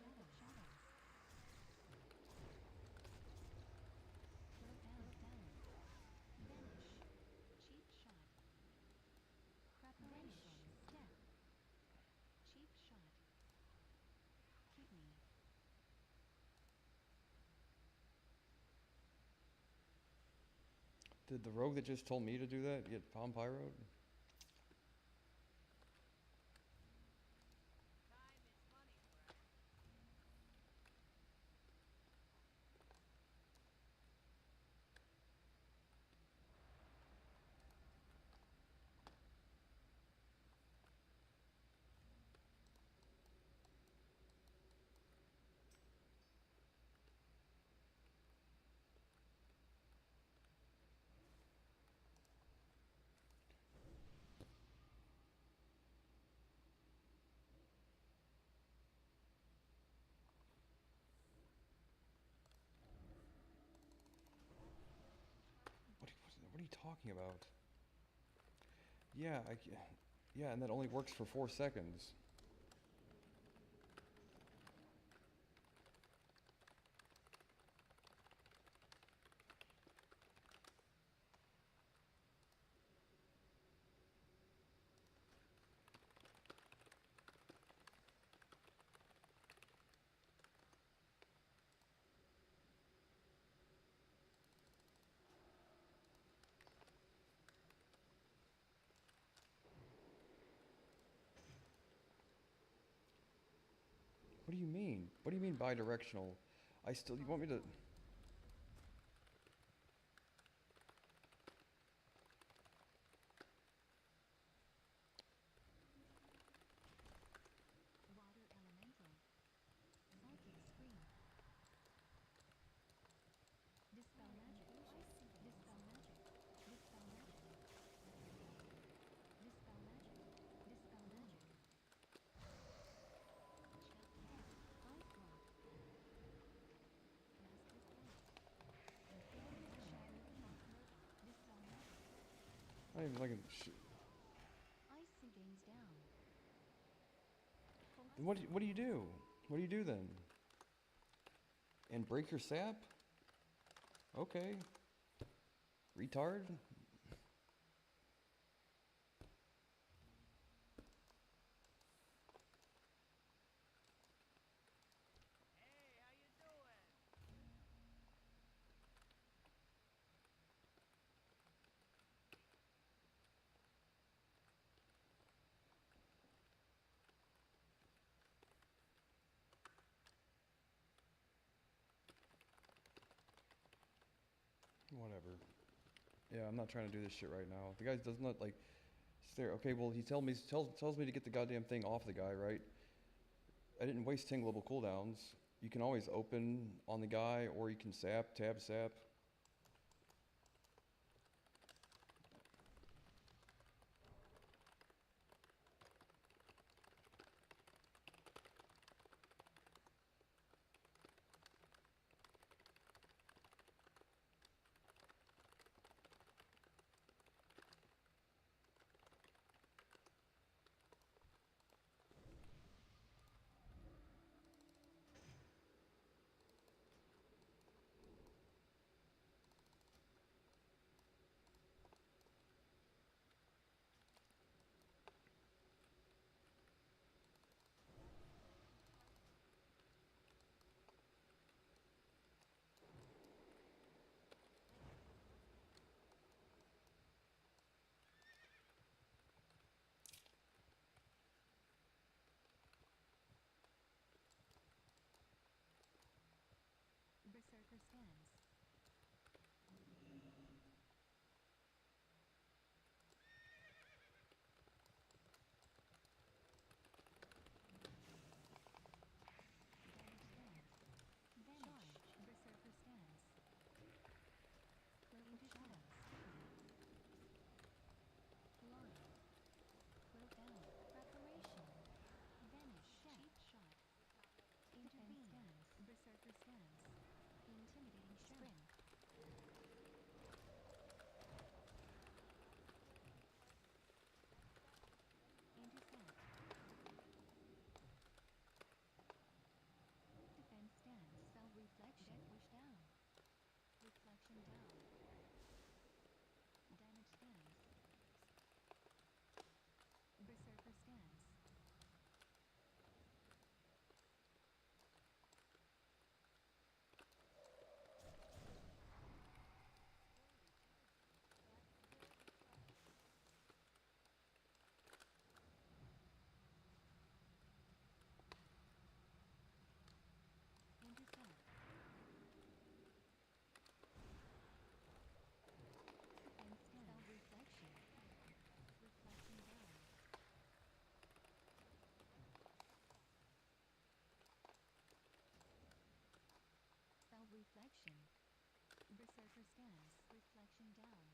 Cloak of shadows. Cloak down. Vanish. Cheap shot. Preparation. Step. Cheap shot. Kidney. Did the rogue that just told me to do that get Palm Pyro? Time is money, Brad. What are you talking about? Yeah, yeah, and that only works for 4 seconds. What do you mean? What do you mean bi-directional? You want me to... Water elemental. Psychic screen. Dispel magic. Dispel magic. Dispel magic. Dispel magic. Dispel Not even like Ice gains down. then what do you do? What do you do then? And break your sap? Okay. Retard? Hey, how you doing? Whatever. Yeah, I'm not trying to do this shit right now. The guy does not like stare. Okay, well he tells me to get the goddamn thing off the guy, right? I didn't waste 10 global cooldowns. You can always open on the guy, or you can tab sap. Berserker stands. Damage stands. Vanish. Berserker stands. Cloak of shadows. Line. Cloak down. Preparation. Vanish. Cheap shot. Intervene. Stands. Berserker stands. Intimidating spring. Intercept. Defense stands. Spell reflection. Death wish down. Reflection down. Damage stands. Berserker stands. Intercept. Defense stands. Spell reflection. Reflection down. Spell reflection. Berserker stands. Reflection down.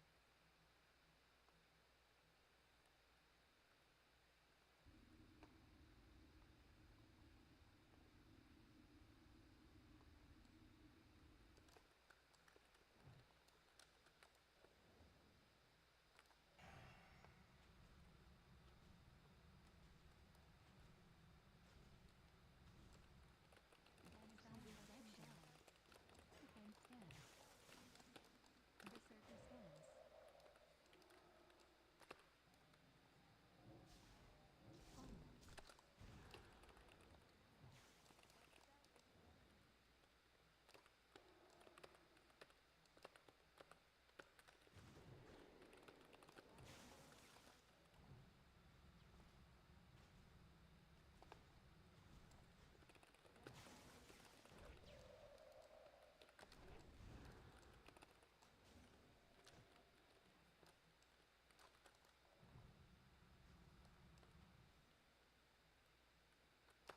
Damage spell reflection. Defense stands. Berserker stands. Follow.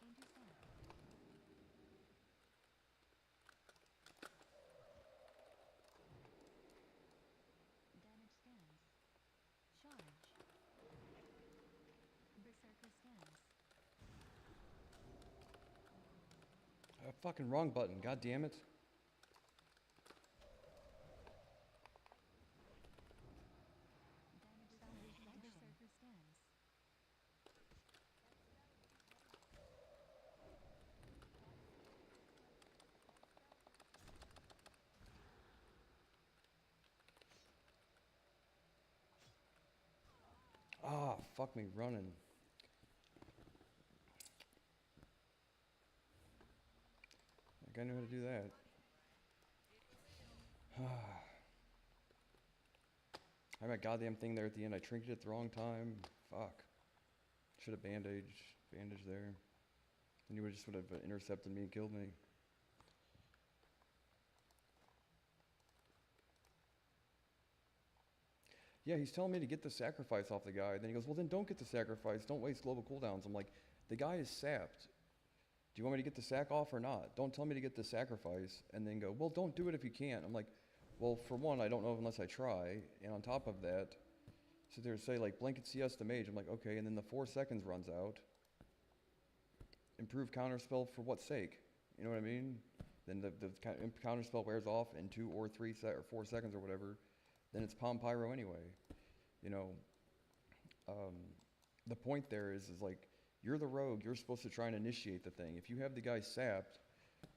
Intercept. Damage stands. Charge. Berserker stands. Fucking wrong button. God damn it. Damage spell fuck me running. Like I knew how to do that. I had my goddamn thing there at the end. I trinketed at the wrong time. Fuck. Should have bandaged there. And he would just would have intercepted me and killed me. Yeah, he's telling me to get the sacrifice off the guy. Then he goes, well, then don't get the sacrifice. Don't waste global cooldowns. I'm like, the guy is sapped. Do you want me to get the sack off or not? Don't tell me to get the sacrifice and then go, well, don't do it if you can't. I'm like, well, for one, I don't know unless I try. And on top of that, sit there and say, like, blanket CS to mage. I'm like, okay, and then the 4 seconds runs out. Improve counterspell for what sake? You know what I mean? Then the counterspell wears off in 2 or 3 or 4 seconds or whatever. Then it's Palm Pyro anyway. You know, the point there is like, you're the rogue, you're supposed to try and initiate the thing. If you have the guy sapped,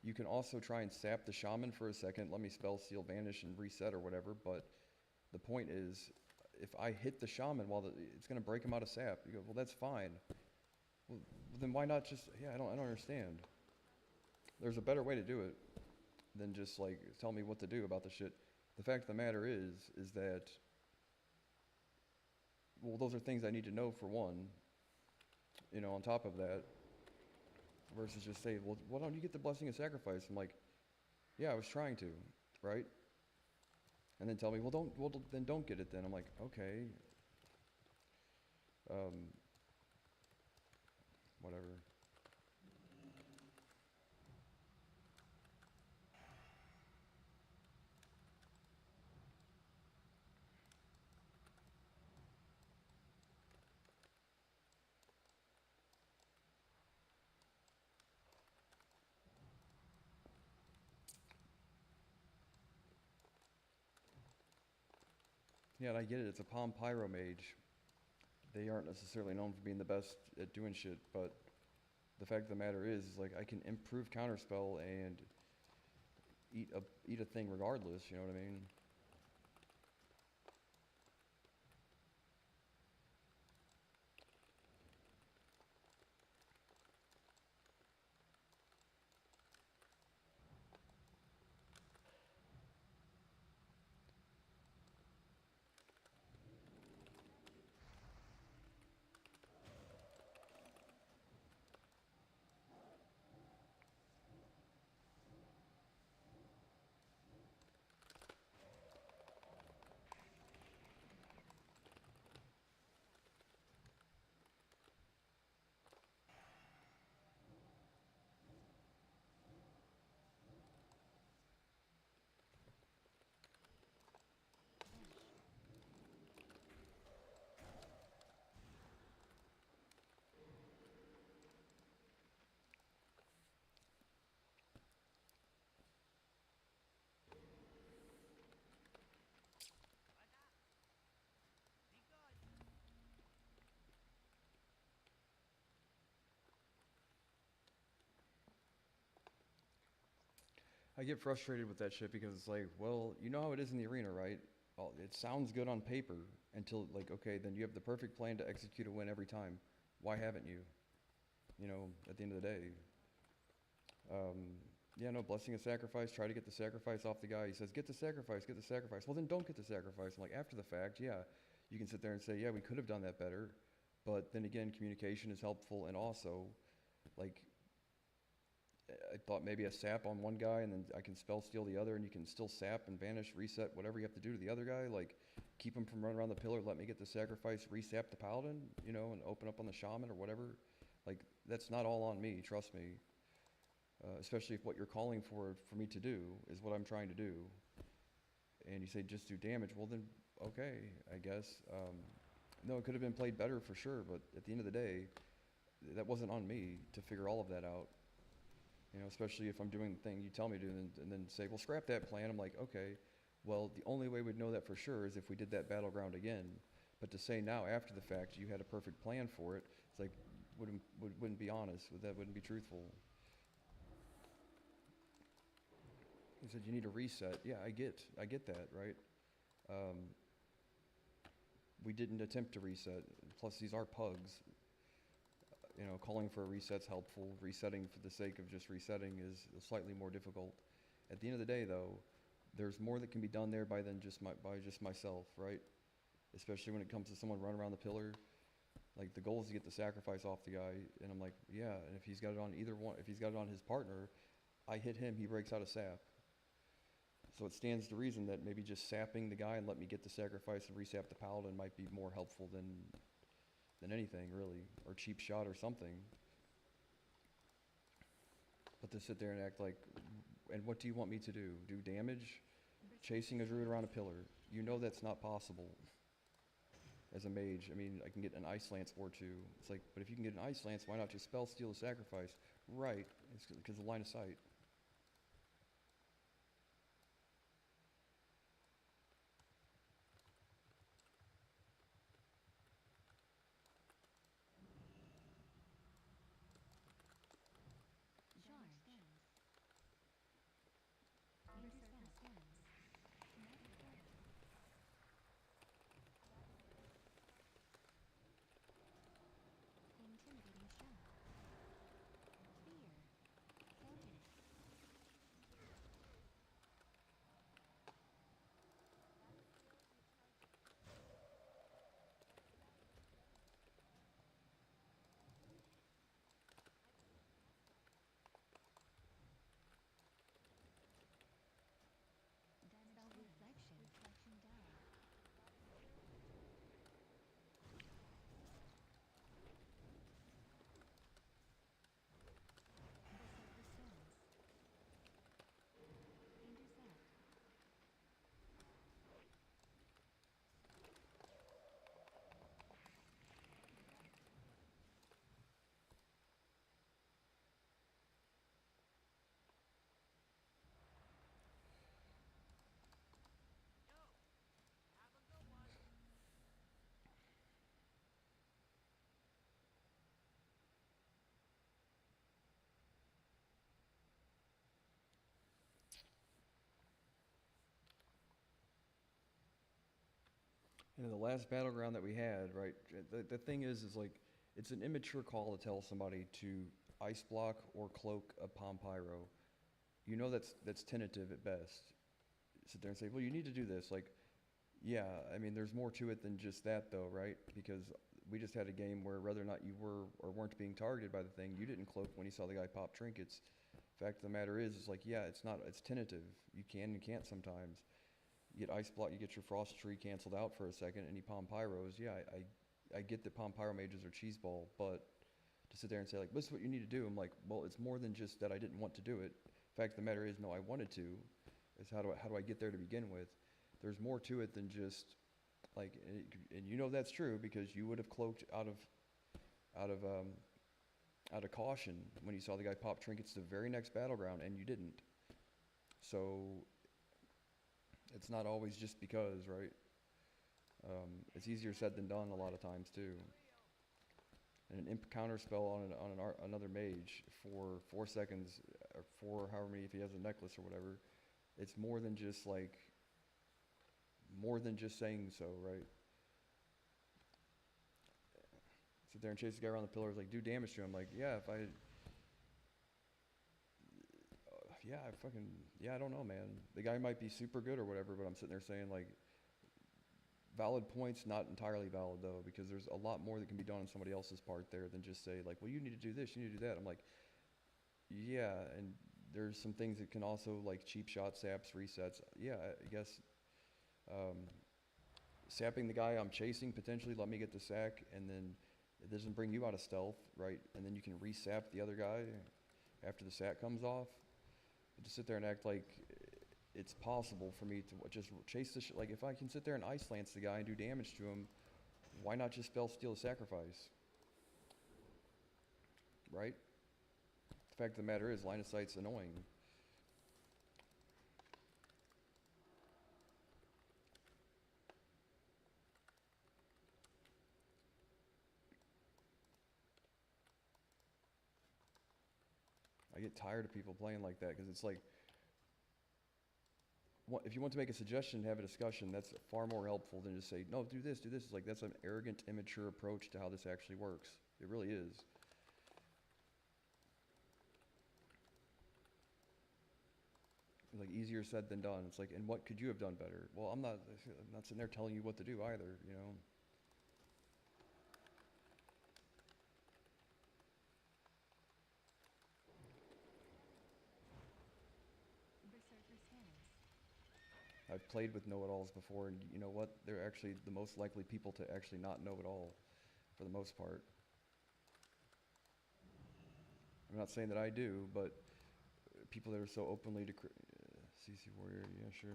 you can also try and sap the shaman for a second, let me spell seal vanish and reset or whatever, but the point is, if I hit the shaman while it's gonna break him out of sap, you go, well, that's fine. Well, then why not just, yeah, I don't understand. There's a better way to do it than just like, tell me what to do about the shit. The fact of the matter is that, well, those are things I need to know for one, you know, on top of that, versus just say, well, why don't you get the blessing of sacrifice? I'm like, yeah, I was trying to, right? And then tell me, well, then don't get it then. I'm like, okay. Whatever. Yeah, and I get it. It's a Palm Pyro mage. They aren't necessarily known for being the best at doing shit, but the fact of the matter is like I can improve counterspell and eat a thing regardless. You know what I mean? I get frustrated with that shit because it's like, well, you know how it is in the arena, right? Oh, it sounds good on paper until like, okay, then you have the perfect plan to execute a win every time. Why haven't you? You know, at the end of the day. Yeah, no, blessing of sacrifice, try to get the sacrifice off the guy. He says, get the sacrifice, get the sacrifice. Well, then don't get the sacrifice. I'm like, after the fact, yeah, you can sit there and say, yeah, we could have done that better. But then again, communication is helpful. And also, like, I thought maybe a sap on one guy and then I can spell steal the other and you can still sap and vanish, reset, whatever you have to do to the other guy. Like, keep him from running around the pillar, let me get the sacrifice, resap the paladin, you know, and open up on the shaman or whatever. Like, that's not all on me, trust me. Especially if what you're calling for me to do is what I'm trying to do. And you say just do damage, well then, okay, I guess. No, it could have been played better for sure, but at the end of the day, that wasn't on me to figure all of that out. You know, especially if I'm doing the thing you tell me to and then say, well, scrap that plan. I'm like, okay, well, the only way we'd know that for sure is if we did that battleground again. But to say now, after the fact, you had a perfect plan for it, it's like, wouldn't be honest. That wouldn't be truthful. He said, you need a reset. Yeah, I get that, right? we didn't attempt to reset. Plus, these are pugs. You know, calling for a reset's helpful. Resetting for the sake of just resetting is slightly more difficult. At the end of the day, though, there's more that can be done there by just myself, right? Especially when it comes to someone running around the pillar. Like, the goal is to get the sacrifice off the guy, and I'm like, yeah, and if he's got it on either one, if he's got it on his partner, I hit him, he breaks out of sap. So it stands to reason that maybe just sapping the guy and let me get the sacrifice and resap the paladin might be more helpful than anything, really, or cheap shot or something. But to sit there and act like, and what do you want me to do? Do damage? Chasing a druid around a pillar. You know that's not possible. As a mage, I mean, I can get an ice lance or two. It's like, but if you can get an ice lance, why not just spell steal the sacrifice? Right, it's because of line of sight. Charge. Berserker stance. Kinetic orb. Intimidating shock. Fear. Focus. Damage reflection. Reflection die. Berserker stance. Intercept. Yo, have a good one. And in the last battleground that we had, right, the thing is like, it's an immature call to tell somebody to ice block or cloak a palm pyro. You know that's tentative at best. Sit there and say, well, you need to do this. Like, yeah, I mean, there's more to it than just that, though, right? Because we just had a game where whether or not you were or weren't being targeted by the thing, you didn't cloak when you saw the guy pop trinkets. Fact of the matter is like, yeah, it's tentative. You can and can't sometimes. You get ice block, you get your frost tree canceled out for a second, and you palm pyros. Yeah, I get that palm pyro mages are cheeseball, but to sit there and say like, this is what you need to do, I'm like, well, it's more than just that I didn't want to do it. Fact of the matter is, no, I wanted to. Is how do I get there to begin with? There's more to it than just like, and you know that's true because you would have cloaked out of caution when you saw the guy pop trinkets the very next battleground, and you didn't. So it's not always just because, right? It's easier said than done a lot of times too. And an imp counter spell on another mage for 4 seconds, or 4 however many if he has a necklace or whatever. It's more than just saying so, right? Sit there and chase the guy around the pillars, like, do damage to him. Like, yeah, I don't know, man. The guy might be super good or whatever, but I'm sitting there saying, like, valid points, not entirely valid, though, because there's a lot more that can be done on somebody else's part there than just say, like, well, you need to do this, you need to do that. I'm like, yeah, and there's some things that can also, like, cheap shot, saps, resets. Yeah, I guess sapping the guy I'm chasing, potentially, let me get the sack, and then it doesn't bring you out of stealth, right? And then you can resap the other guy after the sack comes off. But to sit there and act like it's possible for me to just chase the like, if I can sit there and ice lance the guy and do damage to him, why not just spell steal the sacrifice? Right? The fact of the matter is, line of sight's annoying. I get tired of people playing like that because it's like, if you want to make a suggestion, have a discussion, that's far more helpful than just say, no, do this, do this. It's like, that's an arrogant, immature approach to how this actually works. It really is. Like, easier said than done. It's like, and what could you have done better? Well, I'm not sitting there telling you what to do either, you know? Berserker's hands. I've played with know-it-alls before, and you know what? They're actually the most likely people to actually not know it all, for the most part. I'm not saying that I do, but people that are so openly CC Warrior, yeah, sure.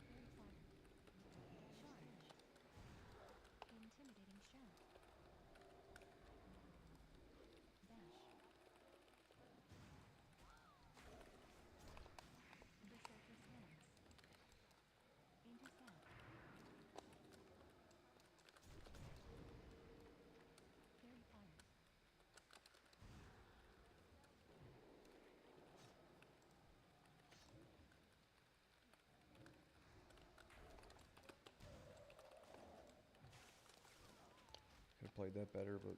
Fairy fire. Charge. Intimidating shout. Dash. Berserker's hands. Angel scout. Fairy fire. Could have played that better, but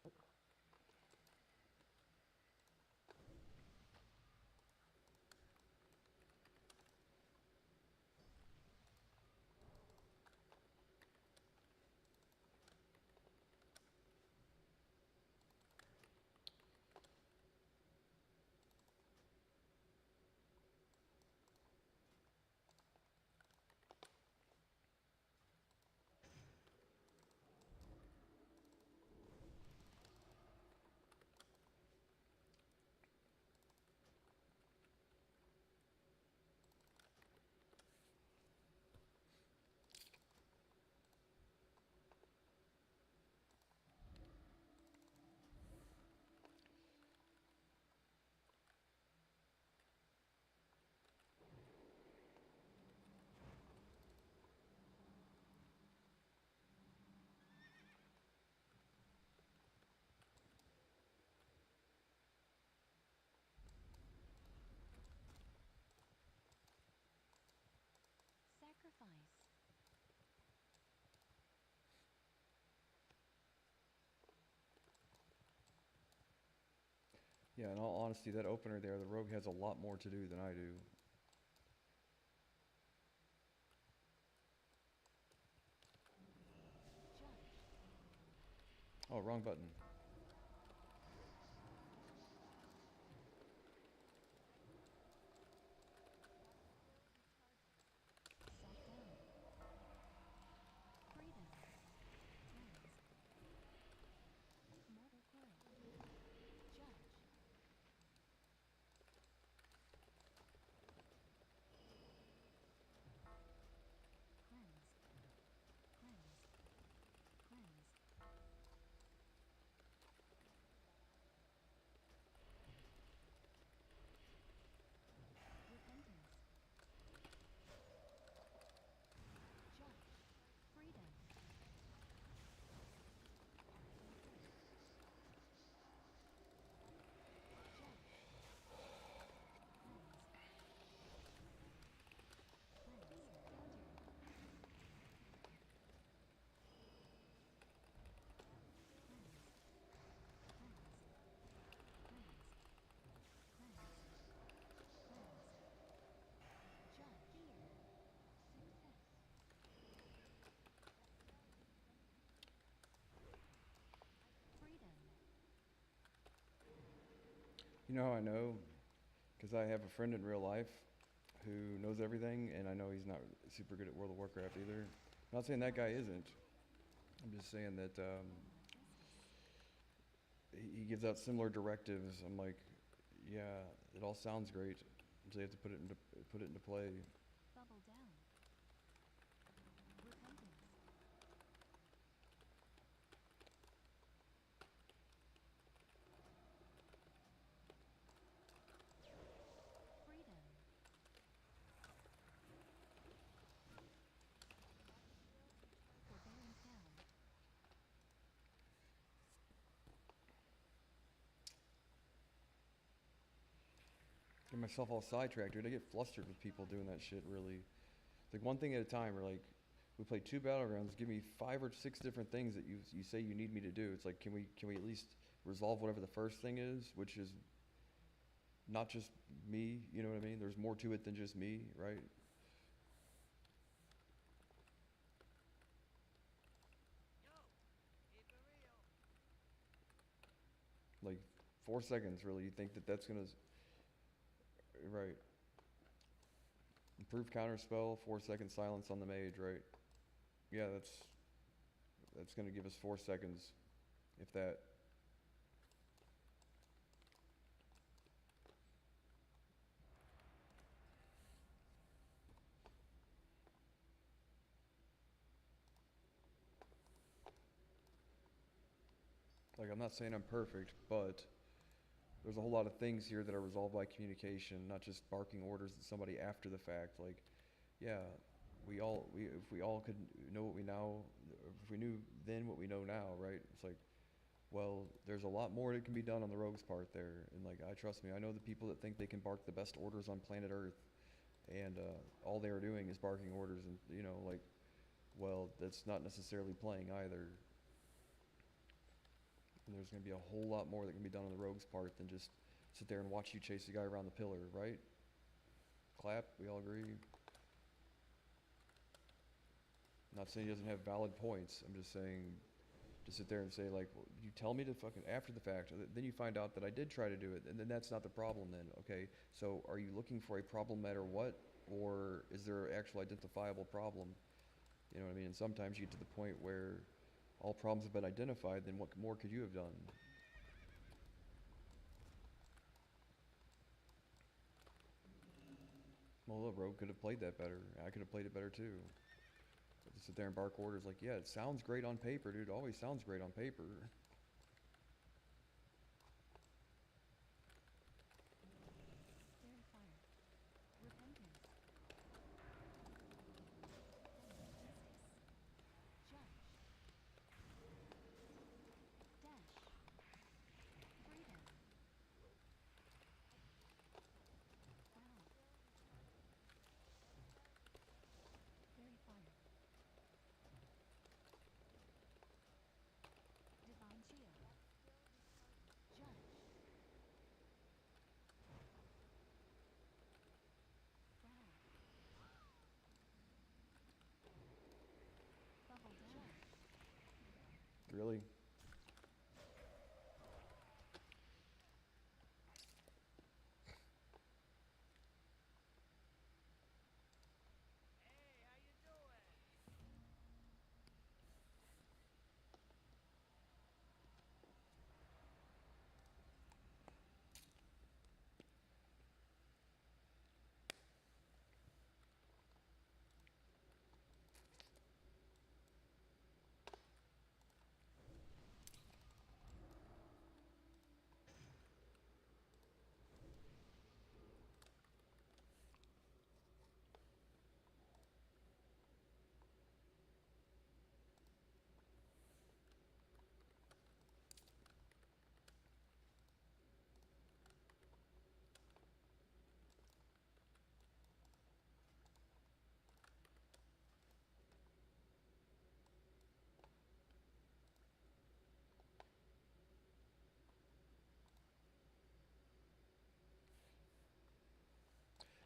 What up? Have a good one. Sacrifice. yeah, in all honesty, that opener there, the rogue has a lot more to do than I do. Judge. Oh, wrong button. Sat down. Freedom. Cleanse. Mortal coil. Judge. Cleanse. Cleanse. Cleanse. Repentance. Judge. Freedom. Judge. Cleanse. Cleanse. Counter. Cleanse. Cleanse. Cleanse. Cleanse. Cleanse. Judge. Fear. Success. Freedom. You know how I know? Because I have a friend in real life who knows everything, and I know he's not super good at World of Warcraft either. I'm not saying that guy isn't. I'm just saying that he gives out similar directives. I'm like, yeah, it all sounds great until you have to put it into play. Bubble down. Get myself all sidetracked, dude. I get flustered with people doing that shit. Really, like one thing at a time. Or like, we play 2 battlegrounds. Give me 5 or 6 different things that you say you need me to do. It's like, can we at least resolve whatever the first thing is, which is not just me. You know what I mean? There's more to it than just me, right? Yo, keep it real. Like 4 seconds, really. You think that that's gonna, right? Improve counter spell, 4-second silence on the mage, right? Yeah, that's gonna give us 4 seconds, if that. Like, I'm not saying I'm perfect, but there's a whole lot of things here that are resolved by communication, not just barking orders at somebody after the fact. Like, yeah, if we all could know what we now, if we knew then what we know now, right? It's like, well, there's a lot more that can be done on the rogue's part there. And like, trust me, I know the people that think they can bark the best orders on planet Earth, and all they are doing is barking orders, and like, well, that's not necessarily playing either. And there's going to be a whole lot more that can be done on the rogue's part than just sit there and watch you chase a guy around the pillar, right? Clap, we all agree. Not saying he doesn't have valid points. I'm just saying, to sit there and say like, well, you tell me to fucking after the fact, then you find out that I did try to do it, and then that's not the problem then, okay? So are you looking for a problem no matter what, or is there an actual identifiable problem? You know what I mean? And sometimes you get to the point where all problems have been identified, then what more could you have done? Well, the rogue could have played that better. I could have played it better too. But to sit there and bark orders like, yeah, it sounds great on paper, dude. It always sounds great on paper. Fairy fire. Repentance. Telekinesis. Judge. Dash. Freedom. Bow. Fairy fire. Divine shield. Judge. Bow. Bubble down. Really? Hey, how you doing?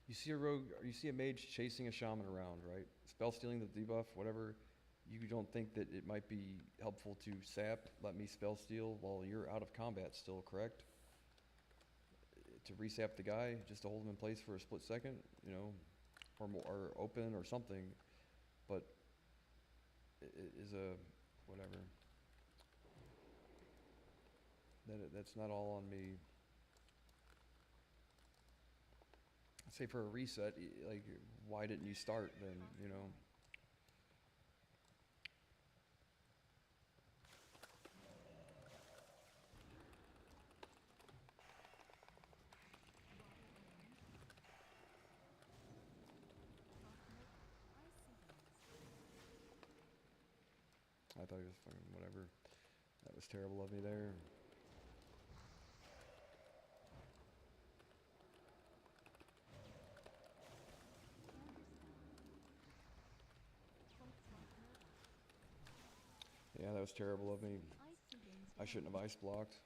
You see a rogue, or you see a mage chasing a shaman around, right? Spell stealing the debuff, whatever. You don't think that it might be helpful to sap, let me spell steal while you're out of combat still, correct? To resap the guy, just to hold him in place for a split second, or more, or open or something. But it is a whatever. That's not all on me. Say for a reset, like, why didn't you start then, Water element. Frost Mage. Ice synchronized. I thought he was fucking whatever. That was terrible of me there. was terrible of me. Ice begins I shouldn't have down. ice blocked.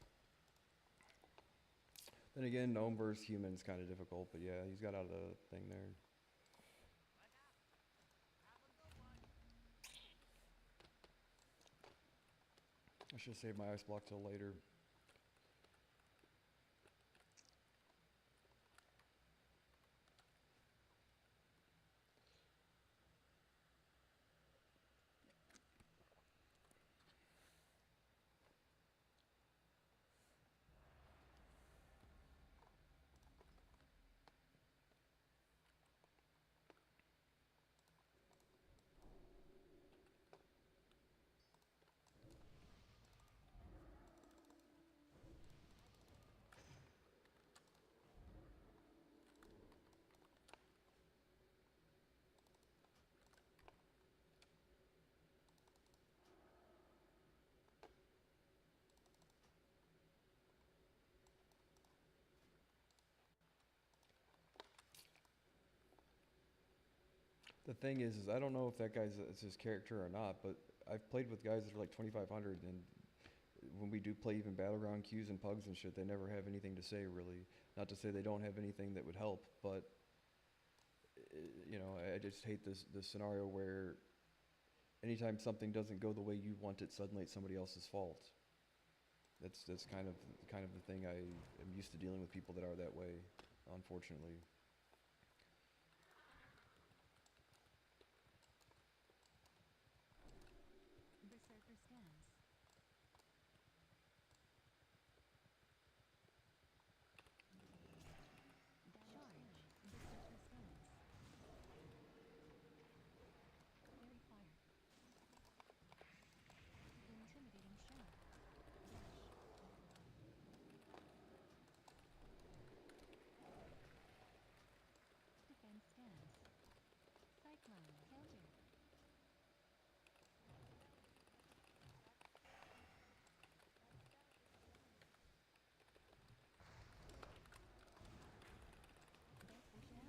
Then again, gnome versus human is kind of difficult, but yeah, he's got out of the thing there. What happened? Have a good one. I should have saved my ice block till later. The thing is I don't know if that guy's it's his character or not, but I've played with guys that are like 2500, and when we do play even battleground queues and pugs and shit, they never have anything to say really. Not to say they don't have anything that would help, but you know, I just hate this scenario where anytime something doesn't go the way you want it, suddenly it's somebody else's fault. That's kind of the thing I am used to dealing with people that are that way, unfortunately. Berserker scans. Charge. Berserker scans. Fairy fire. Intimidating shock. Dash. Defense scans. Cyclone. Counter. Push down.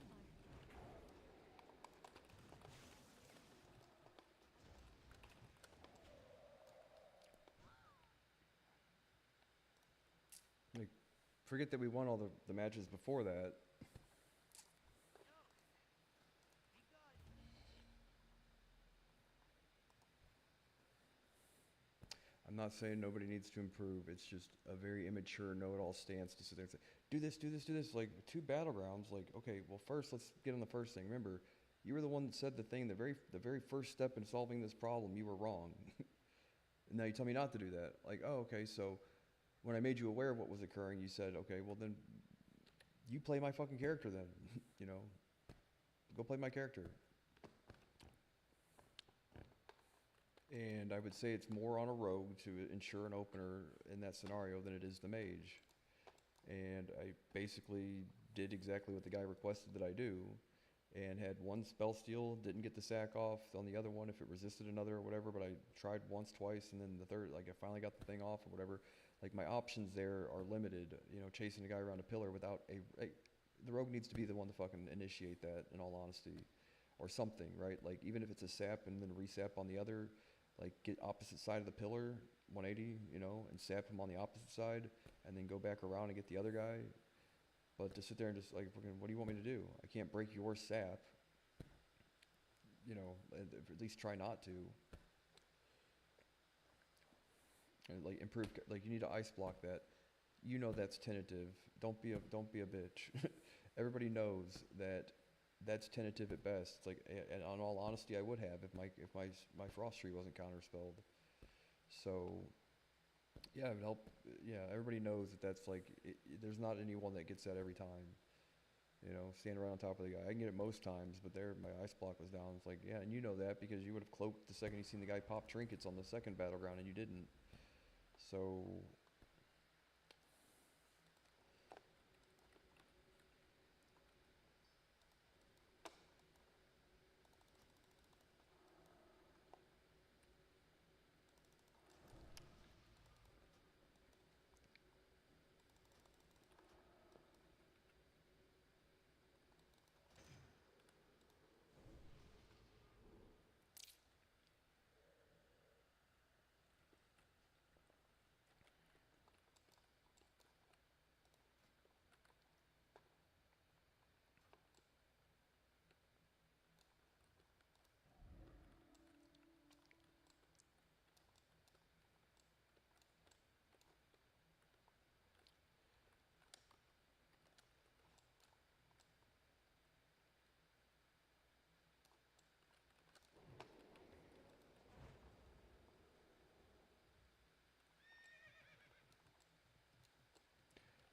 Like, forget that we won all the matches before that. No. Be good. I'm not saying nobody needs to improve. It's just a very immature know-it-all stance to sit there and say, do this, do this, do this. Like, 2 battlegrounds, like, okay, well, first, let's get on the first thing. Remember, you were the one that said the thing, the very first step in solving this problem, you were wrong. And now you tell me not to do that. Like, oh, okay, so when I made you aware of what was occurring, you said, okay, well, then you play my fucking character then, you know? Go play my character. And I would say it's more on a rogue to ensure an opener in that scenario than it is the mage. And I basically did exactly what the guy requested that I do, and had one spell steal, didn't get the sack off on the other one if it resisted another or whatever, but I tried once, twice, and then the third, like I finally got the thing off or whatever. Like my options there are limited, you know, chasing a guy around a pillar without the rogue needs to be the one to fucking initiate that, in all honesty, or something, right? Like even if it's a sap and then resap on the other, like get opposite side of the pillar, 180, you know, and sap him on the opposite side, and then go back around and get the other guy. But to sit there and just like, fucking, what do you want me to do? I can't break your sap. You know, at least try not to. And like improve, like you need to ice block that. You know that's tentative. Don't be a bitch. Everybody knows that that's tentative at best. It's like, and on all honesty, I would have if my frost tree wasn't counterspelled. So yeah, it would help. Yeah, everybody knows that that's like, there's not anyone that gets that every time. You know, stand right on top of the guy. I can get it most times, but there, my ice block was down. It's like, yeah, and you know that because you would have cloaked the second you seen the guy pop trinkets on the second battleground, and you didn't. So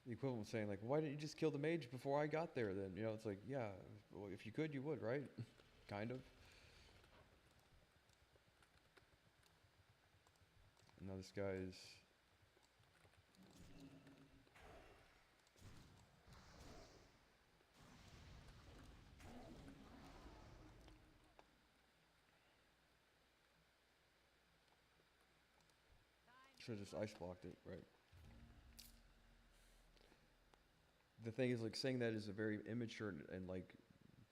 the equivalent of saying like, why didn't you just kill the mage before I got there? Then you know, it's like, yeah, well, if you could, you would, right? Kind of. And now this guy's. Should have just ice blocked it, right? The thing is, like, saying that is a very immature and like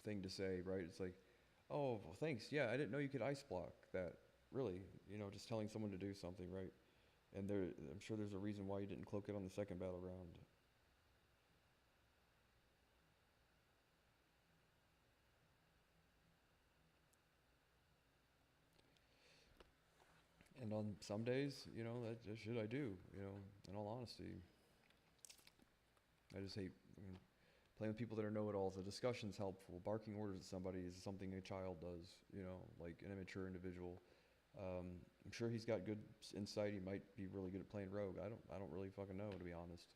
thing to say, right? It's like, oh, well, thanks. Yeah, I didn't know you could ice block that. Really, you know, just telling someone to do something, right? And I'm sure there's a reason why you didn't cloak it on the second battle round. And on some days, you know, that shit I do, you know, in all honesty. I just hate playing with people that are know-it-alls. The discussion's helpful. Barking orders at somebody is something a child does, you know, like an immature individual. I'm sure he's got good insight. He might be really good at playing rogue. I don't really fucking know, to be honest.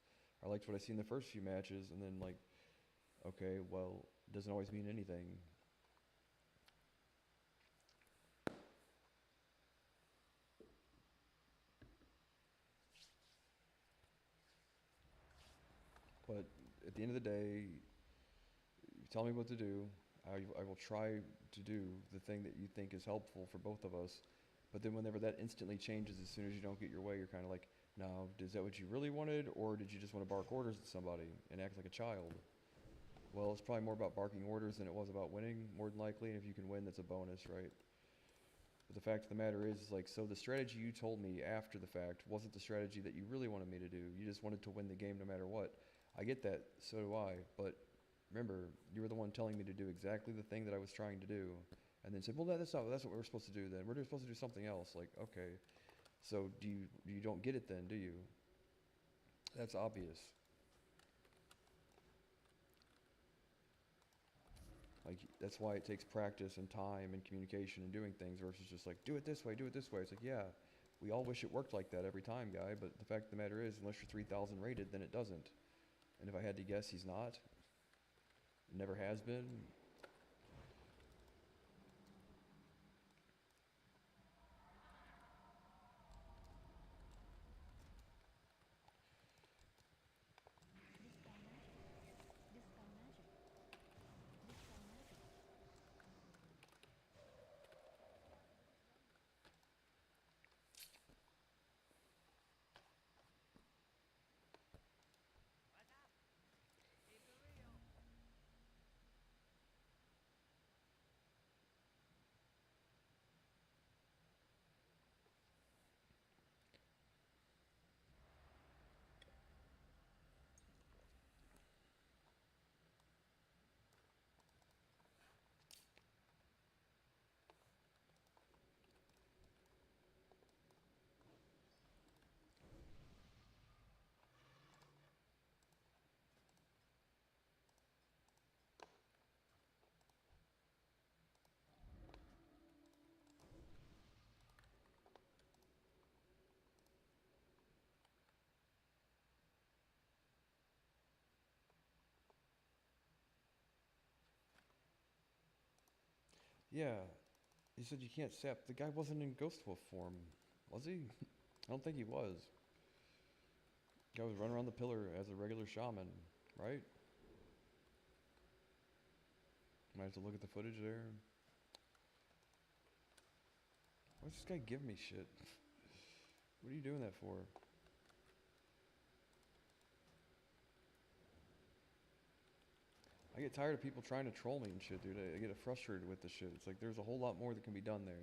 I liked what I see in the first few matches, and then like, okay, well, it doesn't always mean anything. But at the end of the day, you tell me what to do. I will try to do the thing that you think is helpful for both of us. But then whenever that instantly changes, as soon as you don't get your way, you're kind of like, now, is that what you really wanted? Or did you just want to bark orders at somebody and act like a child? Well, it's probably more about barking orders than it was about winning, more than likely. And if you can win, that's a bonus, right? But the fact of the matter is, like, so the strategy you told me after the fact wasn't the strategy that you really wanted me to do. You just wanted to win the game no matter what. I get that, so do I. But remember, you were the one telling me to do exactly the thing that I was trying to do. And then said, well, that's what we're supposed to do then. We're supposed to do something else. Like, okay. So you don't get it then, do you? That's obvious. Like, that's why it takes practice and time and communication and doing things versus just like, do it this way, do it this way. It's like, yeah, we all wish it worked like that every time, guy, but the fact of the matter is, unless you're 3,000 rated, then it doesn't. And if I had to guess, he's not. Never has been. Dispel magic. Dispel magic. Dispel magic. What's up? Keep it real. Yeah, he said you can't sap. The guy wasn't in Ghost Wolf form, was he? I don't think he was. Guy was running around the pillar as a regular shaman, right? Might have to look at the footage there. Why's this guy giving me shit? What are you doing that for? I get tired of people trying to troll me and shit, dude. I get frustrated with the shit. It's like there's a whole lot more that can be done there.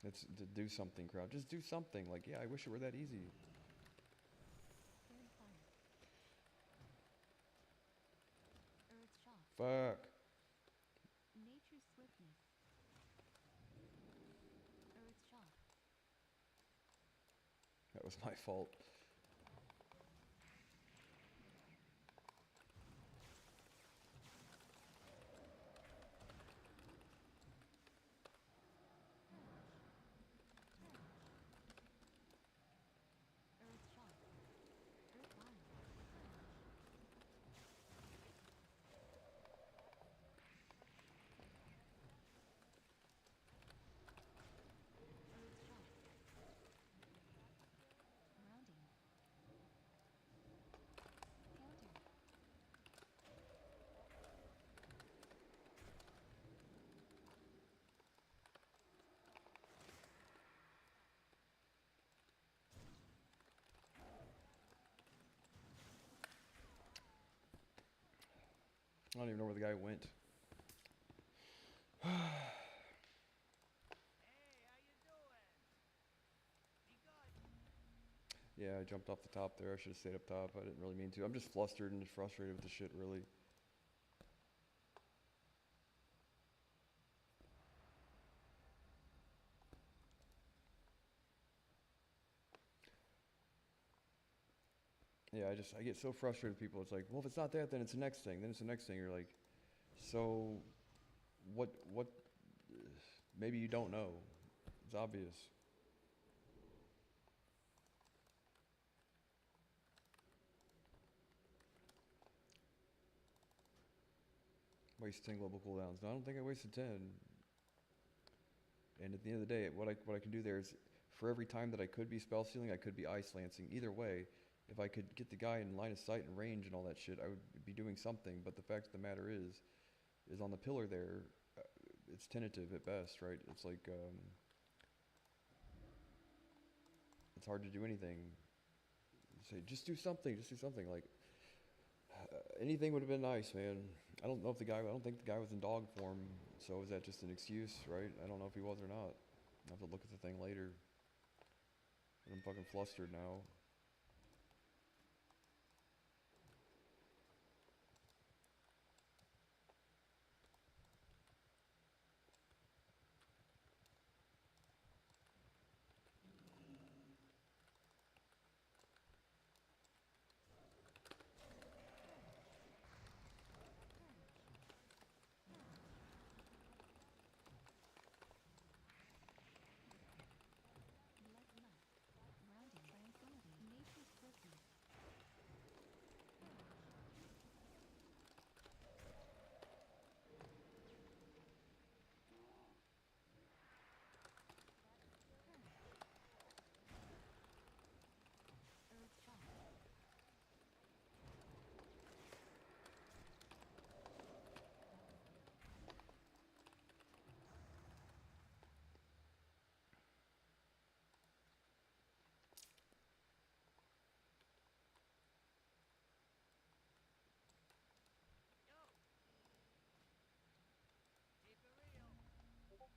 It's to do something, crowd. Just do something. Like, yeah, I wish it were that easy. Fairy fire. Earth shock. Fuck. Nature's swiftness. Earth shock. That was my fault. I don't even know where the guy went. Hey, how you doing? Be good. Yeah, I jumped off the top there. I should have stayed up top. I didn't really mean to. I'm just flustered and just frustrated with the shit, really. Yeah, I get so frustrated with people. It's like, well, if it's not that, then it's the next thing. Then it's the next thing. You're like, so what, maybe you don't know. It's obvious. Waste 10 global cooldowns. No, I don't think I wasted 10. And at the end of the day, what I can do there is, for every time that I could be spell sealing, I could be ice lancing. Either way, if I could get the guy in line of sight and range and all that shit, I would be doing something. But the fact of the matter is on the pillar there, it's tentative at best, right? It's like, it's hard to do anything. Say, just do something, just do something. Like, anything would have been nice, man. I don't think the guy was in dog form, so is that just an excuse, right? I don't know if he was or not. I'll have to look at the thing later. But I'm fucking flustered now. Grounding tranquility. Nature's cookie. Earth shock. Yo. Keep it real.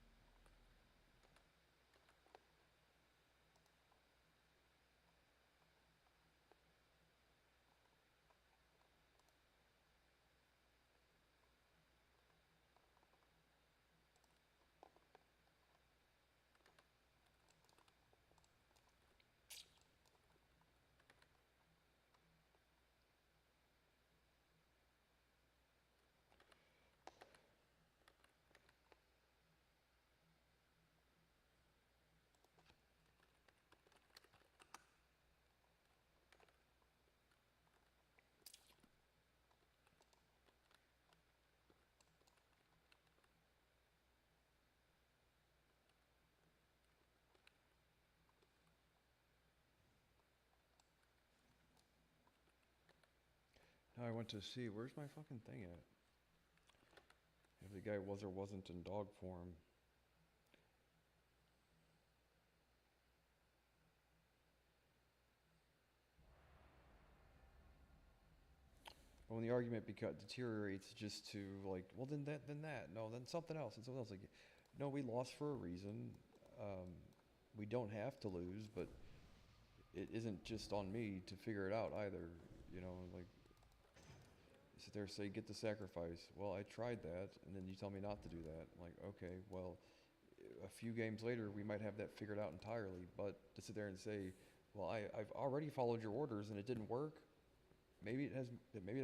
Now I went to see, where's my fucking thing at? If the guy was or wasn't in dog form. But when the argument deteriorates just to like, well then that, no, then something else, and something else. Like, no, we lost for a reason. We don't have to lose, but it isn't just on me to figure it out either. You know, like, sit there and say, get the sacrifice. Well, I tried that, and then you tell me not to do that. I'm like, okay, well, a few games later, we might have that figured out entirely. But to sit there and say, well, I've already followed your orders and it didn't work. Maybe it has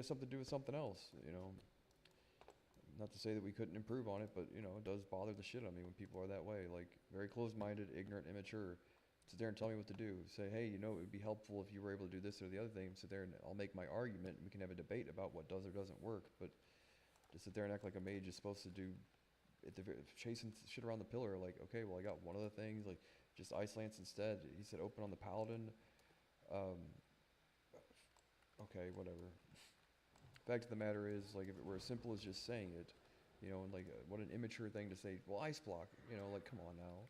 something to do with something else. You know, not to say that we couldn't improve on it, but you know, it does bother the shit out of me when people are that way, like very closed-minded, ignorant, immature. Sit there and tell me what to do. Say, hey, you know, it would be helpful if you were able to do this or the other thing. Sit there and I'll make my argument, and we can have a debate about what does or doesn't work. But to sit there and act like a mage is supposed to do, chasing shit around the pillar, like, okay, well, I got one of the things, like, just Ice Lance instead. He said open on the Paladin. Okay, whatever. Fact of the matter is, like, if it were as simple as just saying it, you know, and like, what an immature thing to say, well, Ice Block, you know, like, come on now.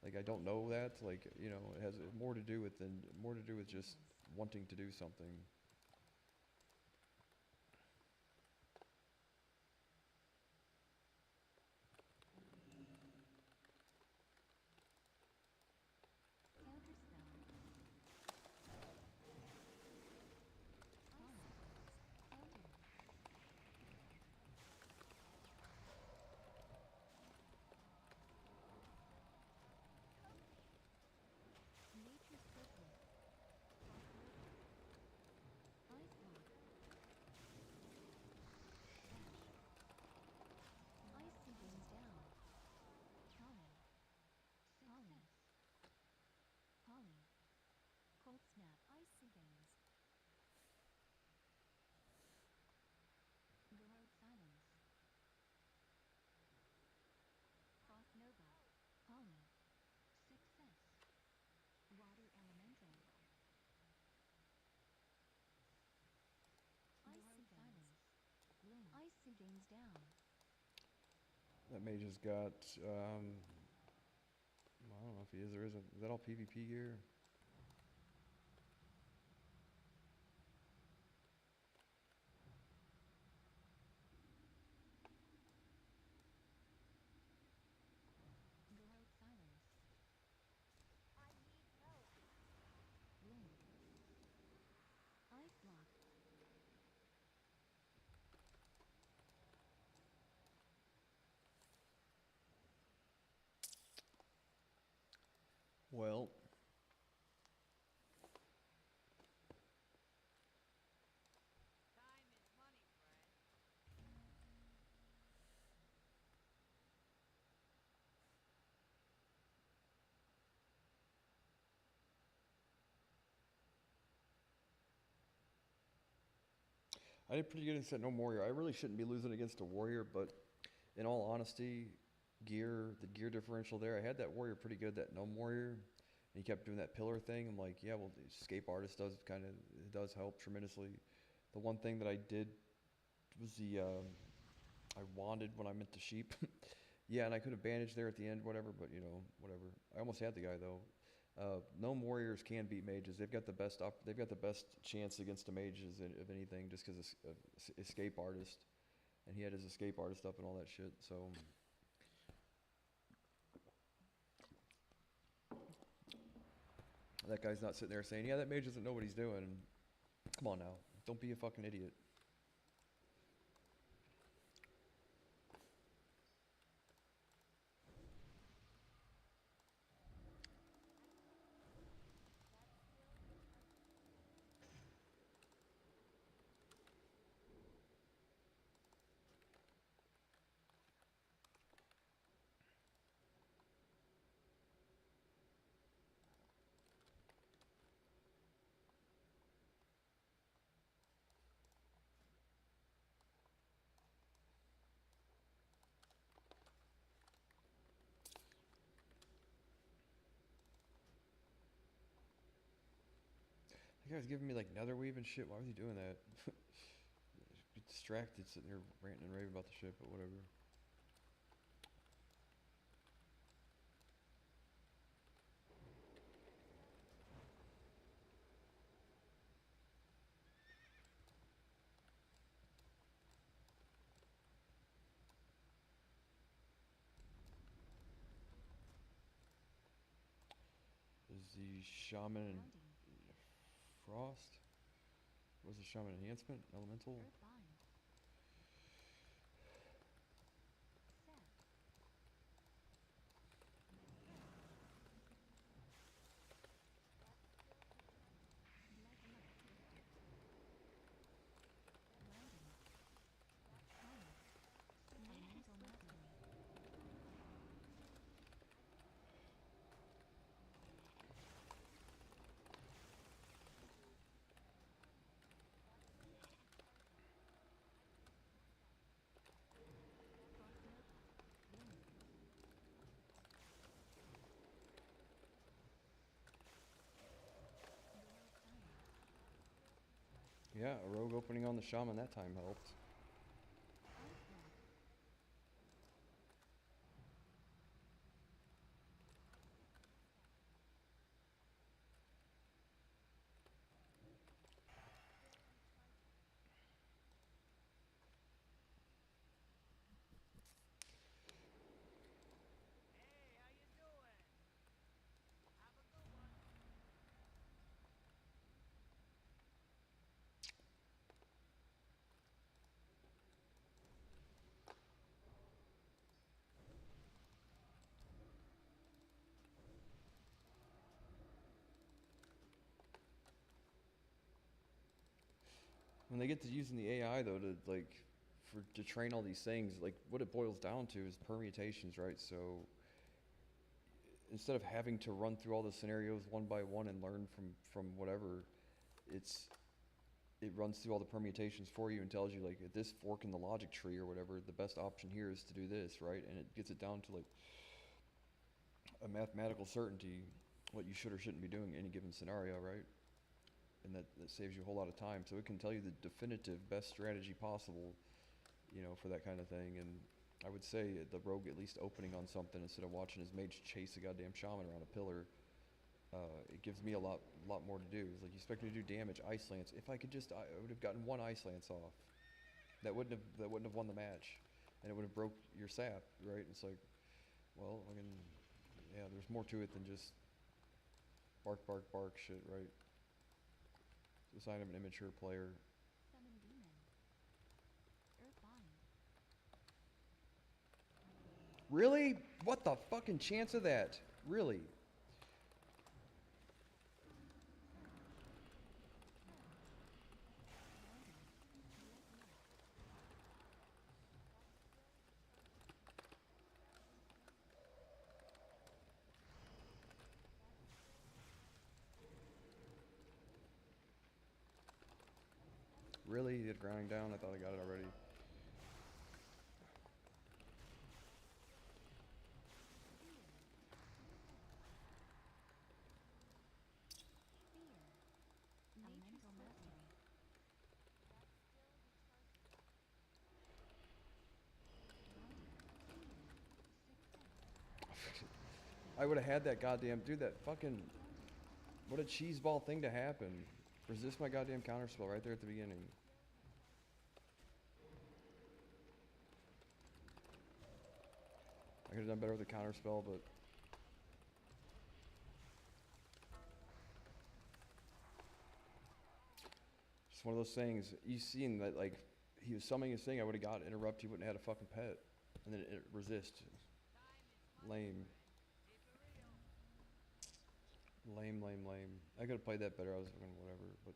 Like, I don't know that, like, you know, it has more to do with just wanting to do something. gains down. That mage has got, I don't know if he is or isn't. Is that all PvP gear? Glowed silence. I need help. Blink. Ice block. Well, Time is money, friend. I did pretty good against that no warrior. I really shouldn't be losing against a warrior, but in all honesty, the gear differential there, I had that warrior pretty good, that gnome warrior, and he kept doing that pillar thing. I'm like, yeah, well, the escape artist it does help tremendously. The one thing that I did was I wanded when I meant to sheep. Yeah, and I could have bandaged there at the end, whatever, but whatever. I almost had the guy though. Gnome warriors can beat mages. They've got the best chance against the mages of anything, just because of escape artist, and he had his escape artist up and all that shit. So that guy's not sitting there saying, "Yeah, that mage doesn't know what he's doing." Come on now, don't be a fucking idiot. The guy's giving me like nether weave and shit. Why was he doing that? Be distracted sitting here ranting and raving about the shit, but whatever. Is the shaman and Grounding. frost? Was the shaman enhancement? Elemental? Earthbind. Set. Blood lust gifted. Grounding. Harness. Elemental mastery. Frost Mage. Blink. Glowed silence. Yeah, a rogue opening on the shaman that time helped. Ice block. Hey, how you doing? Have a good one. When they get to using the AI though to train all these things, like what it boils down to is permutations, right? So instead of having to run through all the scenarios one by one and learn from whatever, it's it runs through all the permutations for you and tells you like at this fork in the logic tree or whatever, the best option here is to do this, right? And it gets it down to like a mathematical certainty what you should or shouldn't be doing in any given scenario, right? And that saves you a whole lot of time. So it can tell you the definitive best strategy possible you know, for that kind of thing. And I would say the rogue at least opening on something instead of watching his mage chase a goddamn shaman around a pillar. It gives me a lot more to do. It's like, you expect me to do damage, Ice Lance. If I could just, I would have gotten one Ice Lance off. That wouldn't have won the match, and it would have broke your sap, right? It's like, well, I mean, yeah, there's more to it than just bark, bark, bark shit, right? It's a sign of an immature player. Summon demon. Earthbind. Really? What the fucking chance of that? Really? Really? You did grounding down? I thought I got it already. Fear. Elemental mastery. I would have had that goddamn, dude, that fucking, what a cheeseball thing to happen. Resist my goddamn counterspell right there at the beginning. I could have done better with the counterspell, but it's one of those things. You seen that, like, he was summoning his thing, I would have got it, interrupt, he wouldn't have had a fucking pet. And then it resist. Lame. Lame, lame, lame. I could have played that better, I was fucking whatever, but.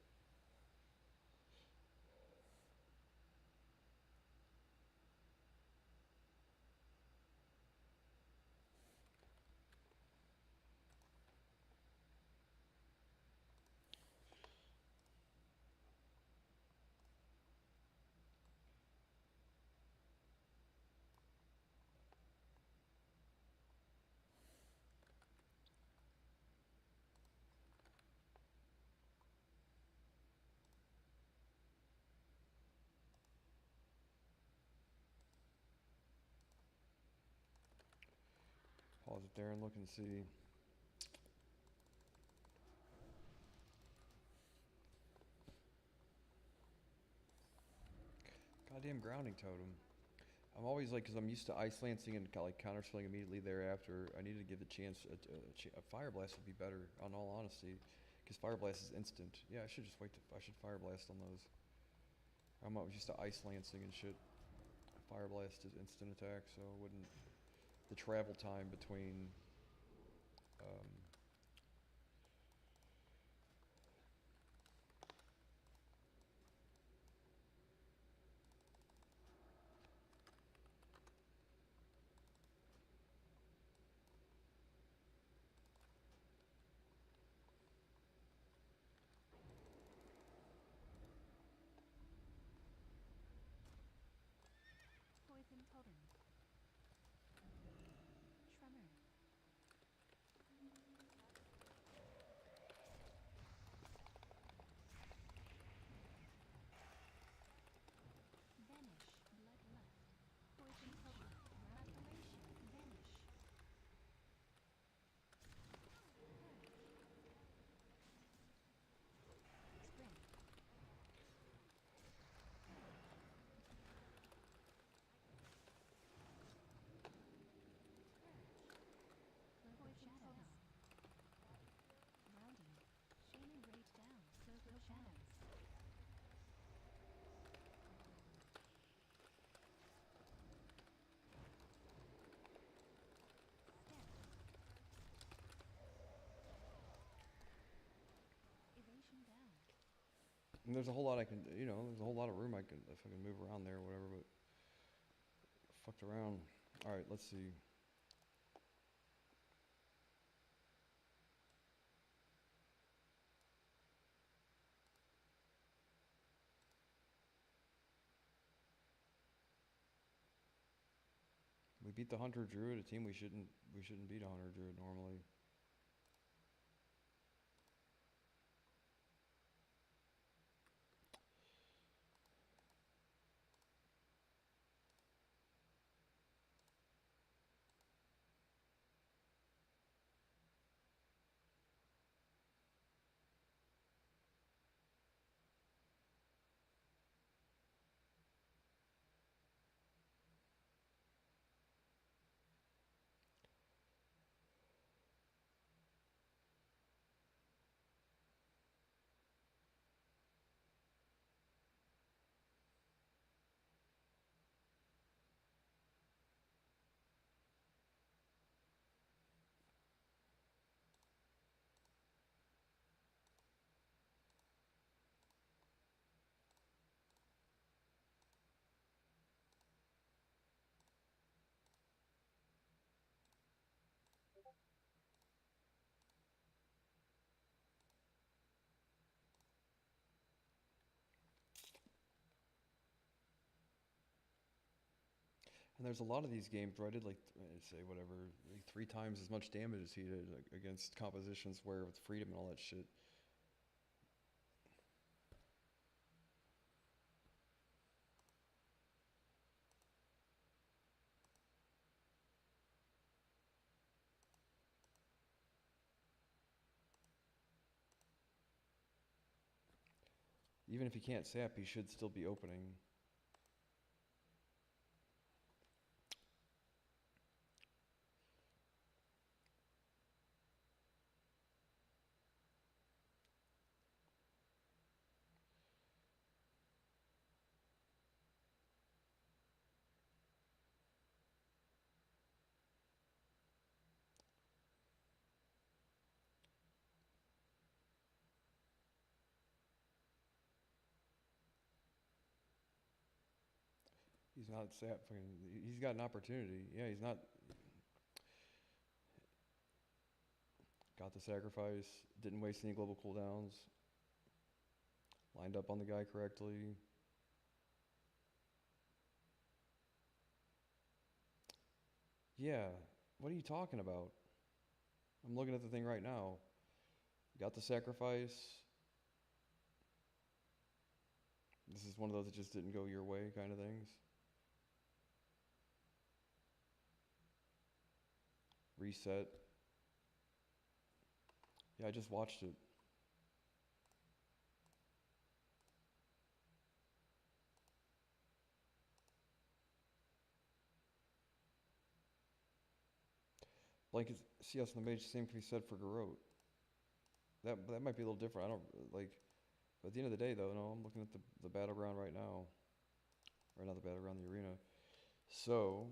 Pause it there and look and see. Goddamn grounding totem. I'm always like, because I'm used to Ice Lancing and like counterspelling immediately thereafter. I need to give the chance. A Fire Blast would be better, on all honesty, because Fire Blast is instant. Yeah, I should just wait. I should Fire Blast on those. I'm always used to Ice Lancing and shit. Fire Blast is instant attack, so it wouldn't. The travel time between. Poison totem. Tremor. Vanish. Bloodlust. Poison totem. Revelation. Vanish. Sprint. Poison shadows. Grounding. Shaman rage down. Social shadows. Step. Evasion down. And there's a whole lot I can, you know, there's a whole lot of room I can, if I can move around there or whatever, but fucked around. All right, let's see. We beat the Hunter Druid, a team we shouldn't beat a Hunter Druid normally. And there's a lot of these games where I did like say whatever, like 3 times as much damage as he did like, against compositions where with freedom and all that shit. Even if he can't sap, he should still be opening. He's not sap. He's got an opportunity. Yeah, he's not. Got the sacrifice. Didn't waste any global cooldowns. Lined up on the guy correctly. Yeah. What are you talking about? I'm looking at the thing right now. Got the sacrifice. This is one of those that just didn't go your way kind of things. Reset. Yeah, I just watched it. Blanket CS on the mage, same can be said for Garrote. That might be a little different. I don't like. But at the end of the day, though, no, I'm looking at the battleground right now, or not the battleground, the arena. So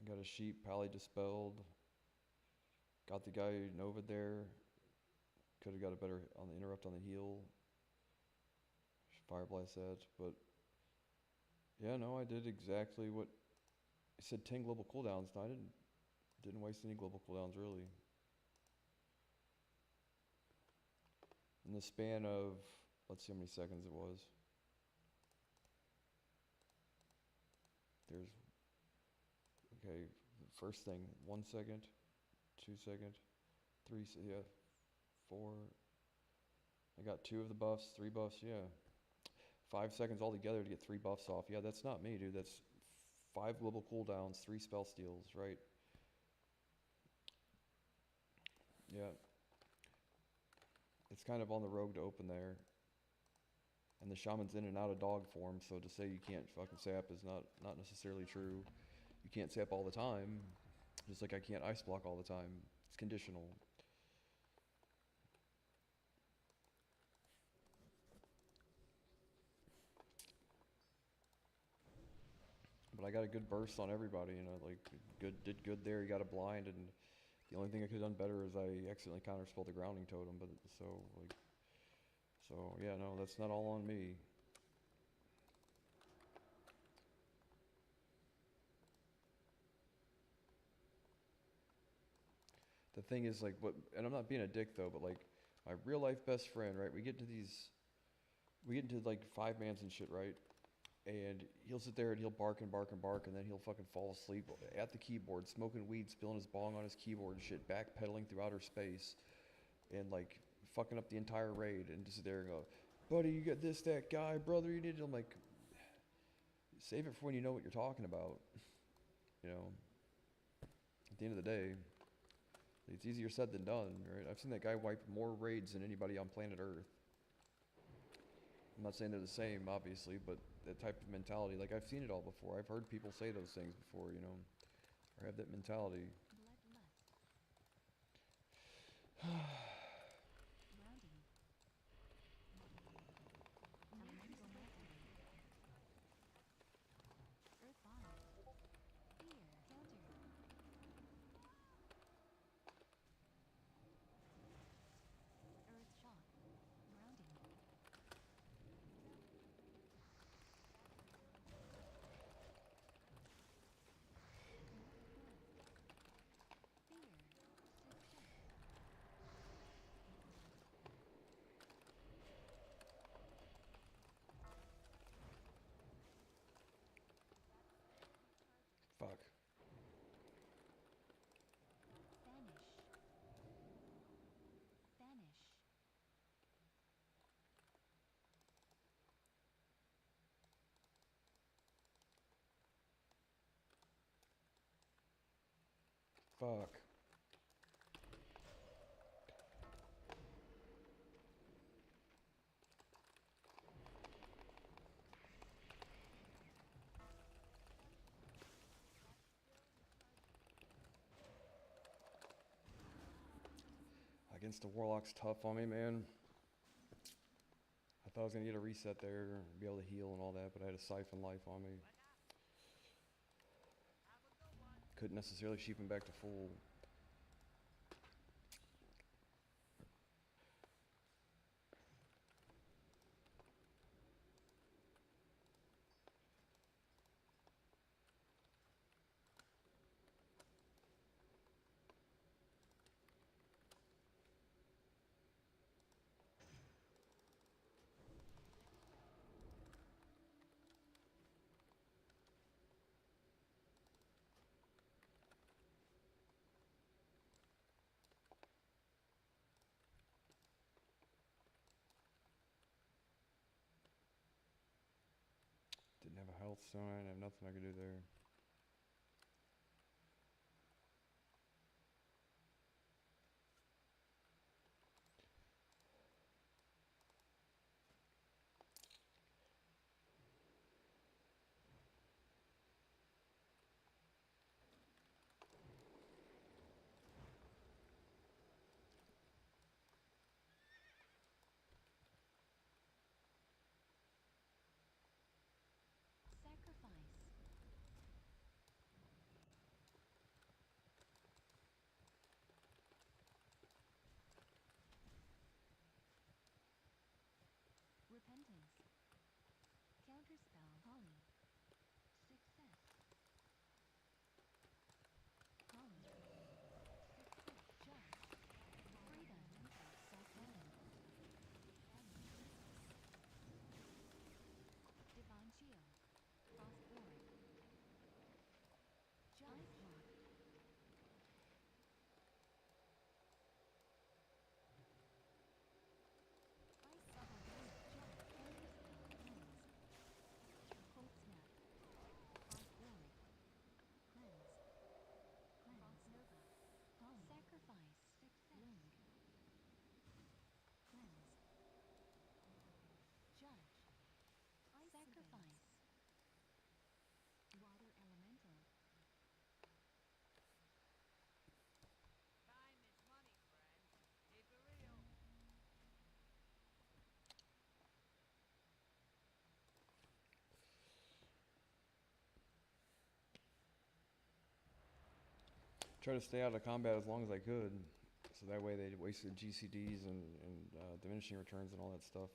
I got a sheep, pally dispelled. Got the guy Nova there. Could have got a better on the interrupt on the heal. Fire blast that, but yeah, no, I did exactly what it said. 10 global cooldowns. No, I didn't waste any global cooldowns really. In the span of, let's see how many seconds it was. There's, okay, first thing, 1 second, 2 second, 3, yeah, 4. I got 2 of the buffs, 3 buffs, yeah. 5 seconds altogether to get 3 buffs off. Yeah, that's not me, dude. That's 5 global cooldowns, 3 spell steals, right? Yeah. It's kind of on the rogue to open there. And the shaman's in and out of dog form, so to say you can't fucking sap is not necessarily true. You can't sap all the time, just like I can't ice block all the time. It's conditional. But I got a good burst on everybody, you know, like did good there. He got a blind, and the only thing I could have done better is I accidentally counterspelled the grounding totem. But so yeah, no, that's not all on me. The thing is, like, and I'm not being a dick though, but like my real life best friend, right? We get into like 5-mans and shit, right? And he'll sit there and he'll bark and bark and bark, and then he'll fucking fall asleep at the keyboard, smoking weed, spilling his bong on his keyboard and shit, backpedaling through outer space, and like fucking up the entire raid, and just sit there and go, buddy, you got this, that guy, brother, you did. I'm like, save it for when you know what you're talking about. You know, at the end of the day, it's easier said than done, right? I've seen that guy wipe more raids than anybody on planet Earth. I'm not saying they're the same, obviously, but that type of mentality, like I've seen it all before. I've heard people say those things before, you know, or have that mentality. Bloodlust. Grounding. Elemental mastery. Earth bond. Fear. Counter. Earth shock. Grounding. Northwest. Fear. Success. Fuck. Against the Warlock's tough on me, man. I thought I was gonna get a reset there, be able to heal and all that, but I had a Siphon Life on me. Have a good one. Couldn't necessarily sheep him back to full. Didn't have a health sign, I have nothing I could do there. Sacrifice. Repentance. Counterspell. Holly. Success. Holly. Success. Judge. Freedom. Self-healing. Divine Shield. Frost Orb. Ice Block. Ice Bubble Blade. Judge. Counterspell. Cleanse. Cold Snap. Frost Orb. Cleanse. Frost Nova. Holly. Sacrifice. Success. Link. Cleanse. Judge. Ice Sacrifice. Water Elemental. Time is money, friend. Keep it real. Try to stay out of combat as long as I could, so that way they wasted GCDs and diminishing returns and all that stuff.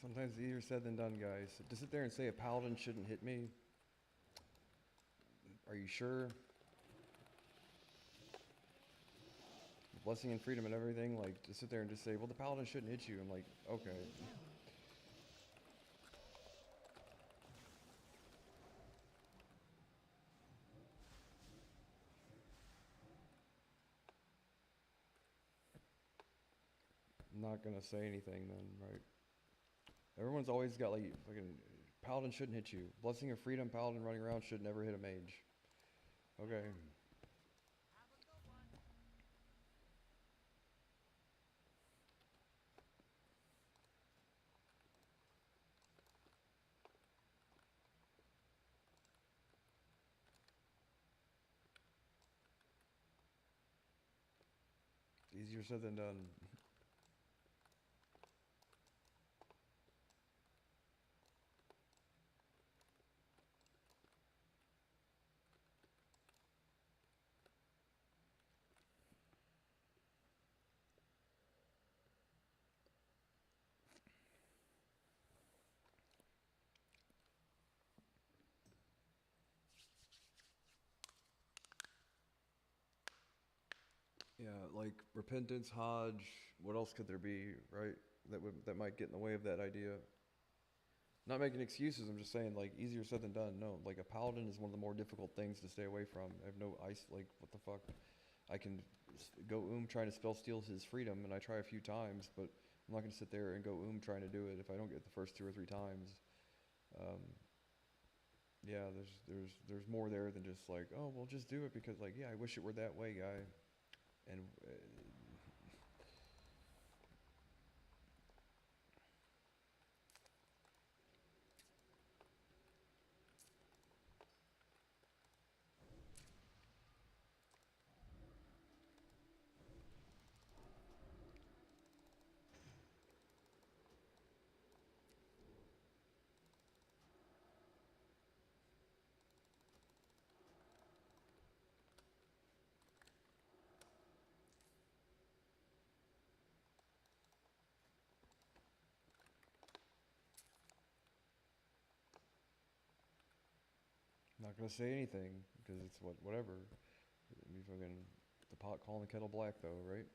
Sometimes easier said than done, guys. To sit there and say a paladin shouldn't hit me. Are you sure? Blessing and freedom and everything, like, to sit there and just say, well, the paladin shouldn't hit you. I'm like, okay. I'm not gonna say anything then, right? Everyone's always got, like, fucking, paladin shouldn't hit you. Blessing of freedom, paladin running around should never hit a mage. Okay. Have a good one. Easier said than done. Yeah, like repentance, Hodge. What else could there be, right? That might get in the way of that idea. Not making excuses. I'm just saying, like, easier said than done. No, like a paladin is one of the more difficult things to stay away from. I have no ice. Like, what the fuck? I can go trying to spell steal his freedom, and I try a few times, but I'm not gonna sit there and go trying to do it if I don't get the first 2 or 3 times. Um, yeah, there's more there than just like, oh, well, just do it because, like, yeah, I wish it were that way, guy. And not gonna say anything because it's whatever. You fucking the pot calling the kettle black though, right?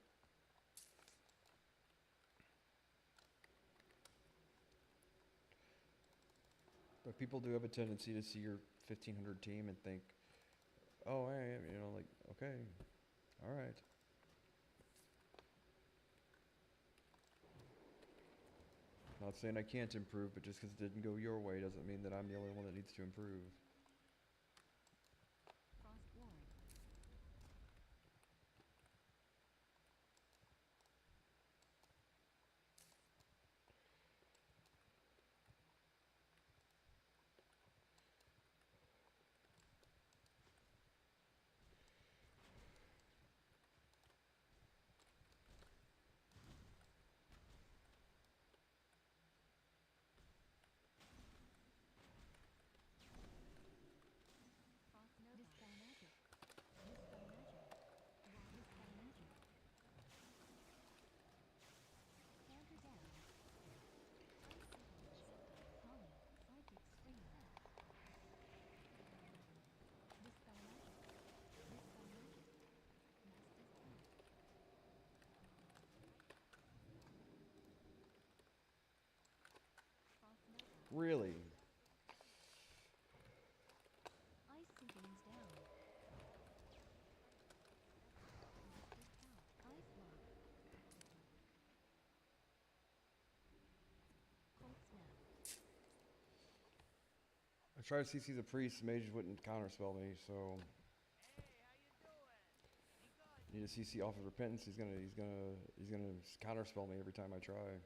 But people do have a tendency to see your 1500 team and think, oh, hey, you know, like, okay, all right. Not saying I can't improve, but just because it didn't go your way doesn't mean that I'm the only one that needs to improve. Frost Ward. Frost Nova. Dispel magic. Dispel magic. Wall dispel magic. Counter down. Ice Sickles. Holly. Psychic Scream. Dispel magic. Dispel magic. Master's Point. Frost Nova. Really? Ice Sinkings down. Master's Pout. Ice Lock. Cold Snap. I tried to CC the priest, mages wouldn't counterspell me, so Hey, how you doing? Any good? need a CC off of repentance. He's gonna counterspell me every time I try.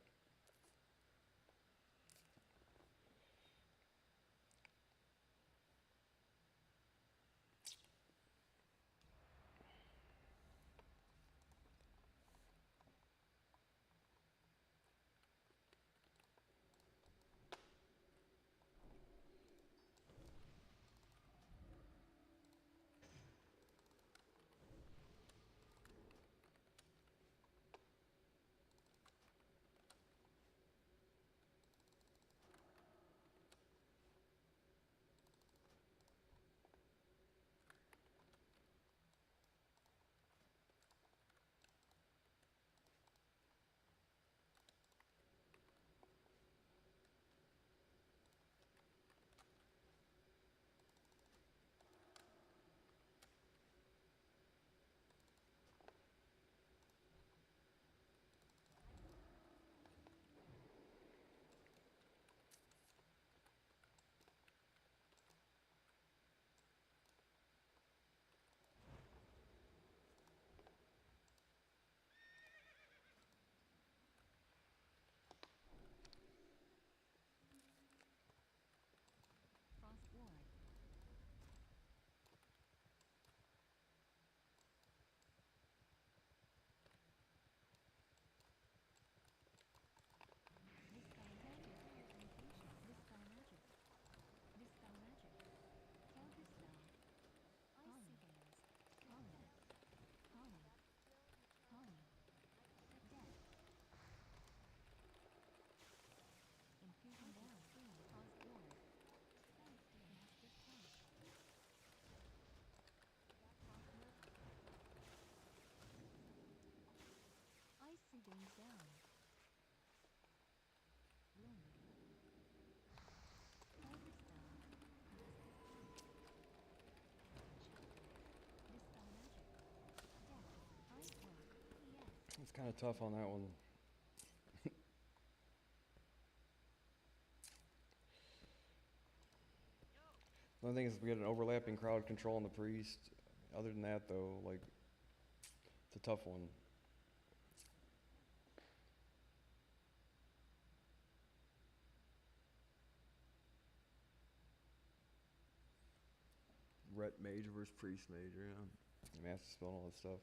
Things down. Blink. Counterspell. Dispel magic. Death. Ice block. Yes. It's kind of tough on that one. The only thing is we get an overlapping crowd control on the priest. Other than that, though, like, it's a tough one. Ret mage versus priest mage, yeah. Master spell and all that stuff.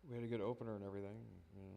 We had a good opener and everything. You know.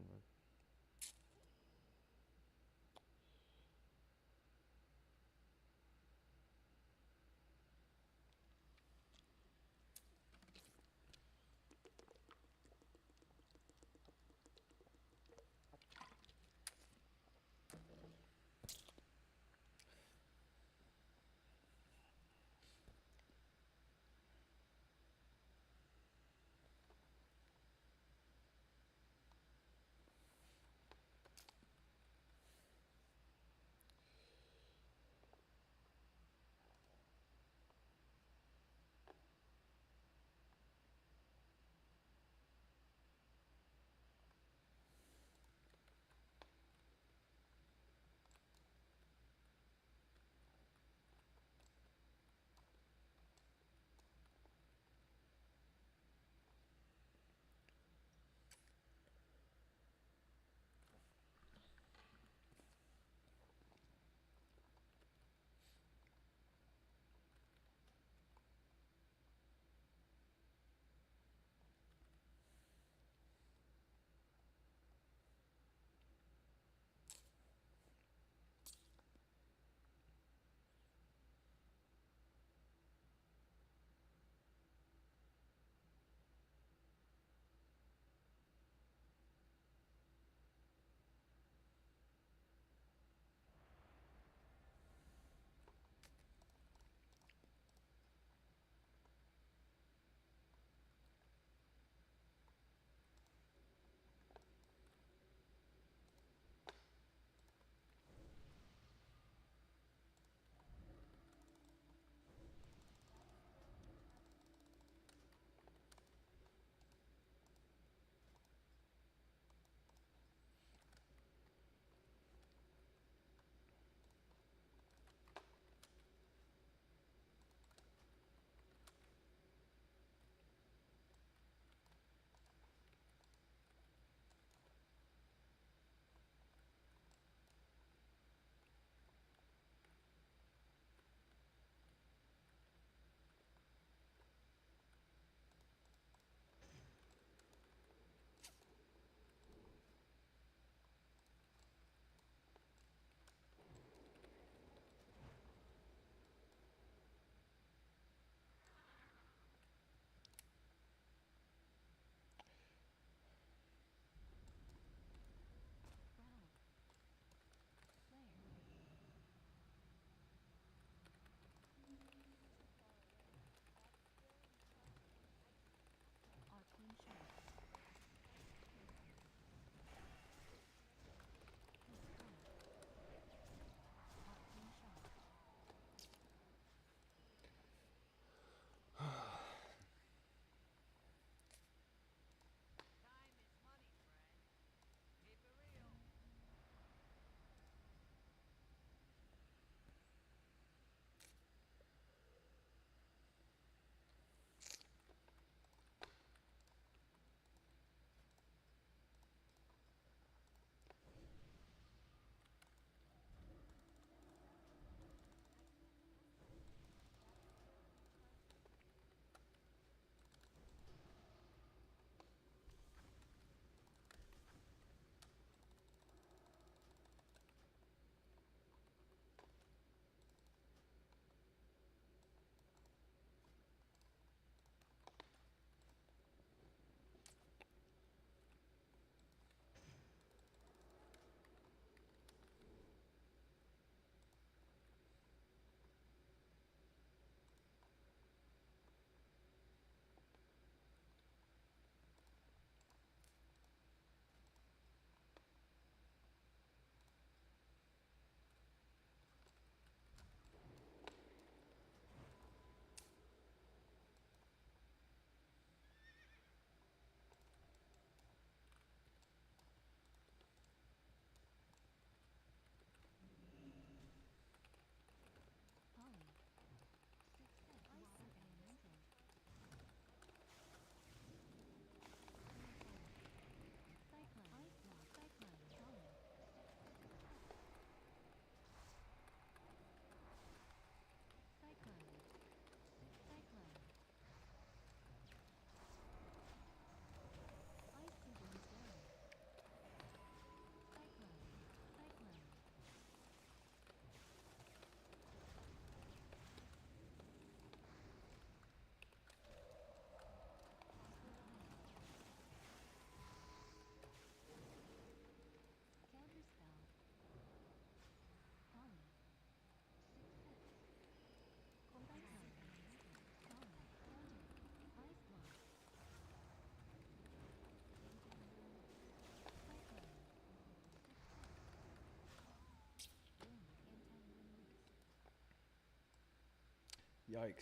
Yikes. Weather.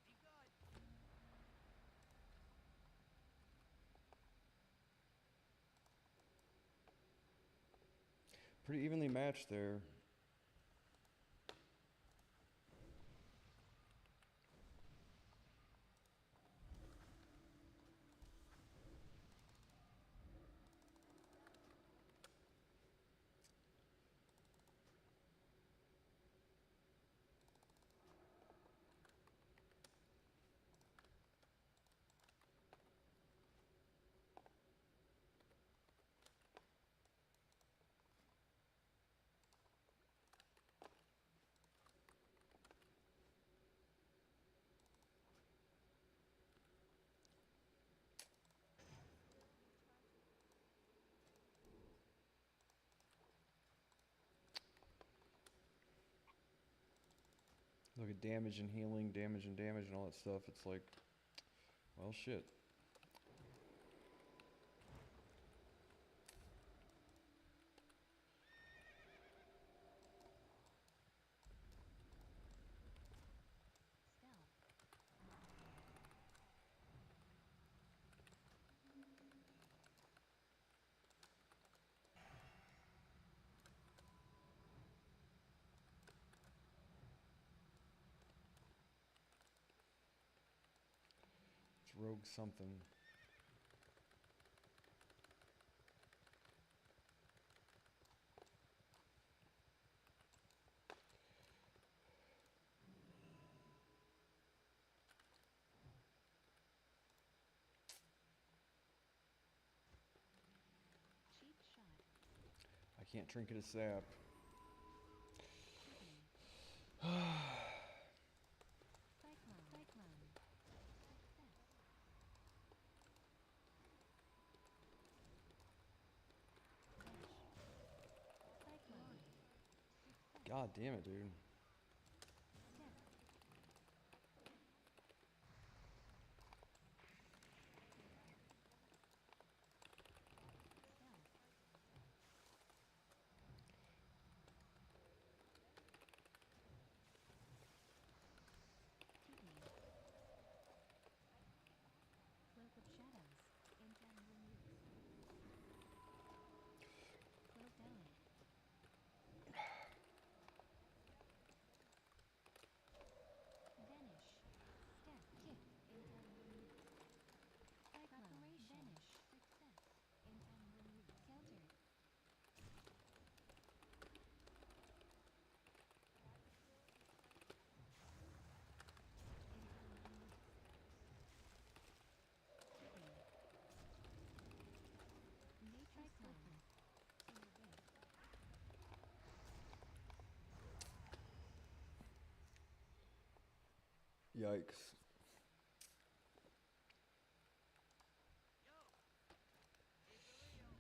Be good. Pretty evenly matched there. Look at damage and healing, damage and all that stuff. It's like, well, shit. Stealth. It's rogue something. Cheap shot. I can't trinket a sap. Kidney. Cyclone. Cyclone. Success. Vanish. Cyclone. Success. God damn it, dude. Step. Stealth. Kidney. Cloak of Shadows. Intent removed. Close down. Vanish. Step. Kick. Intent removed. Cyclone. Vanish. Success. Intent removed. Counter. Intent removed. Kidney. Matrix Cyclone. Senior base. Yikes. Yo. Keep it real.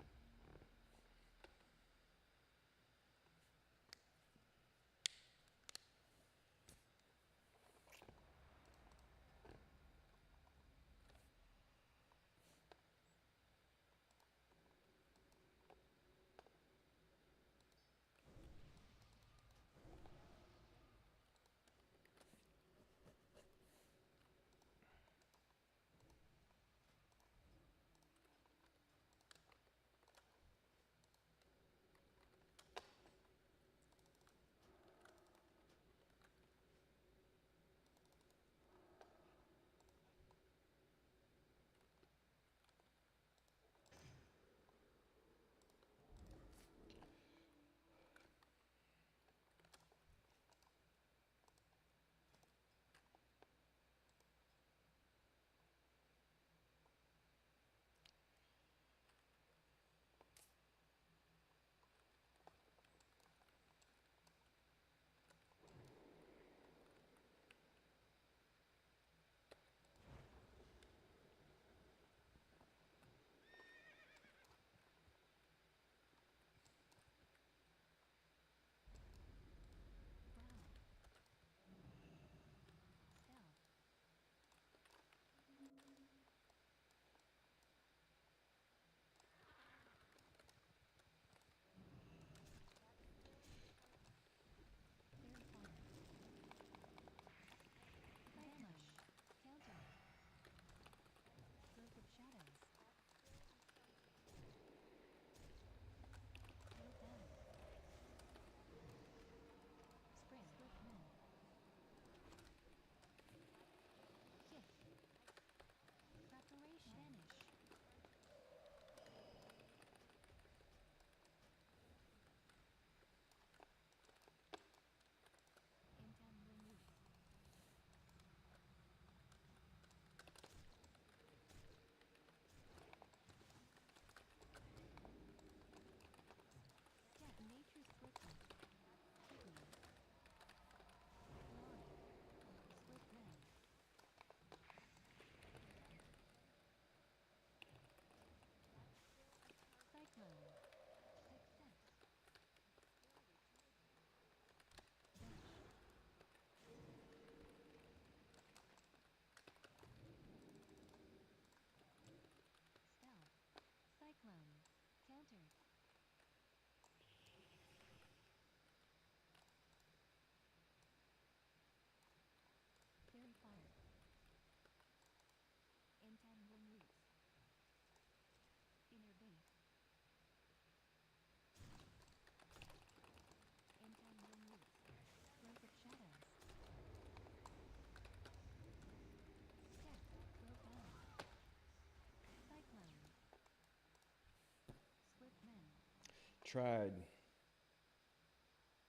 tried.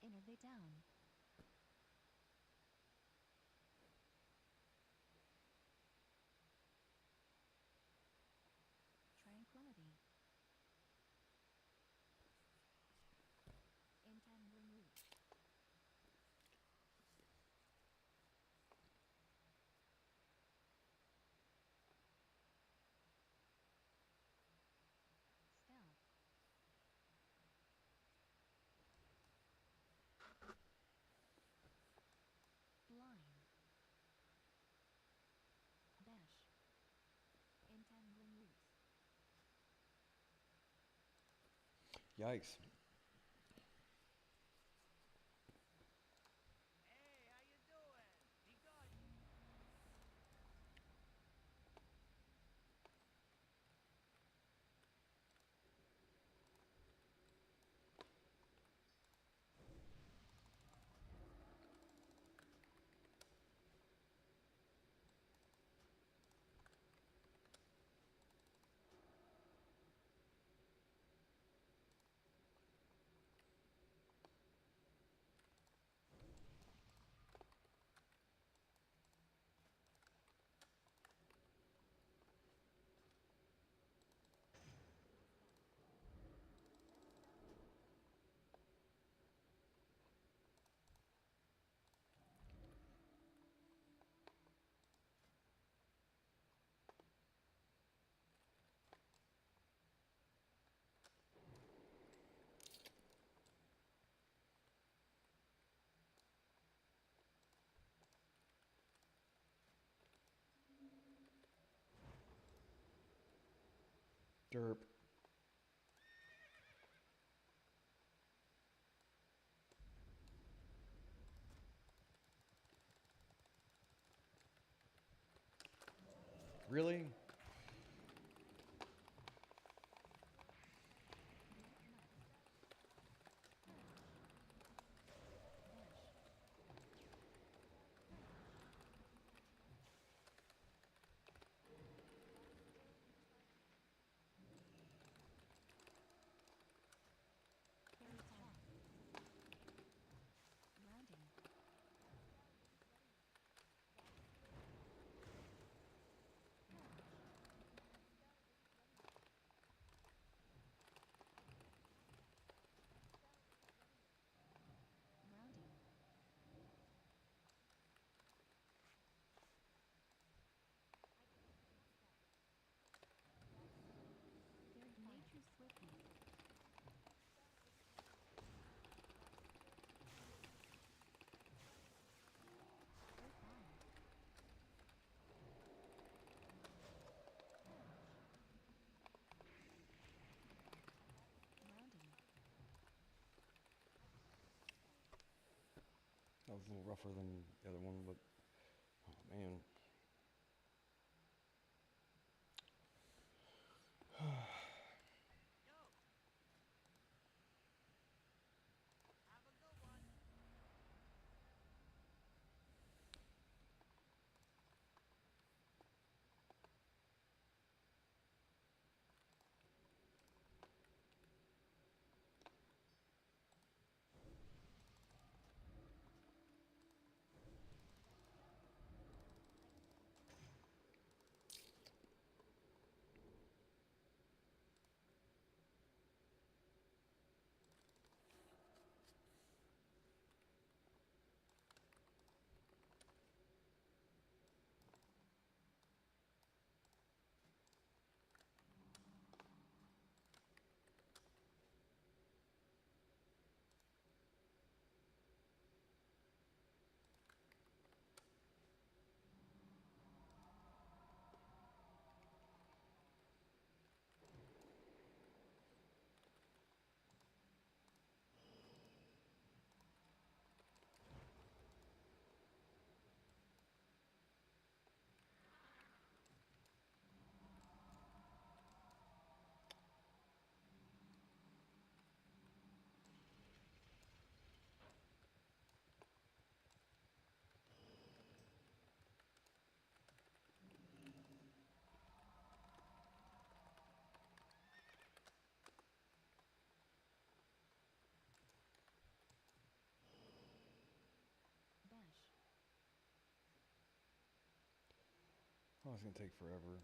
Innervate down. Tranquility. Entangling roots. Stealth. Blind. Dash. Entangling roots. Yikes. Hey, how you doing? Be good. Derp. Really? Black Knight. Crash. Dash. Fairy Tale. Grounding. Crash. Grounding. Their nature's swiftness. Earthbound. Crash. Grounding. That was a little rougher than the other one, but oh man. Yo, have a good one. Oh, it's gonna take forever.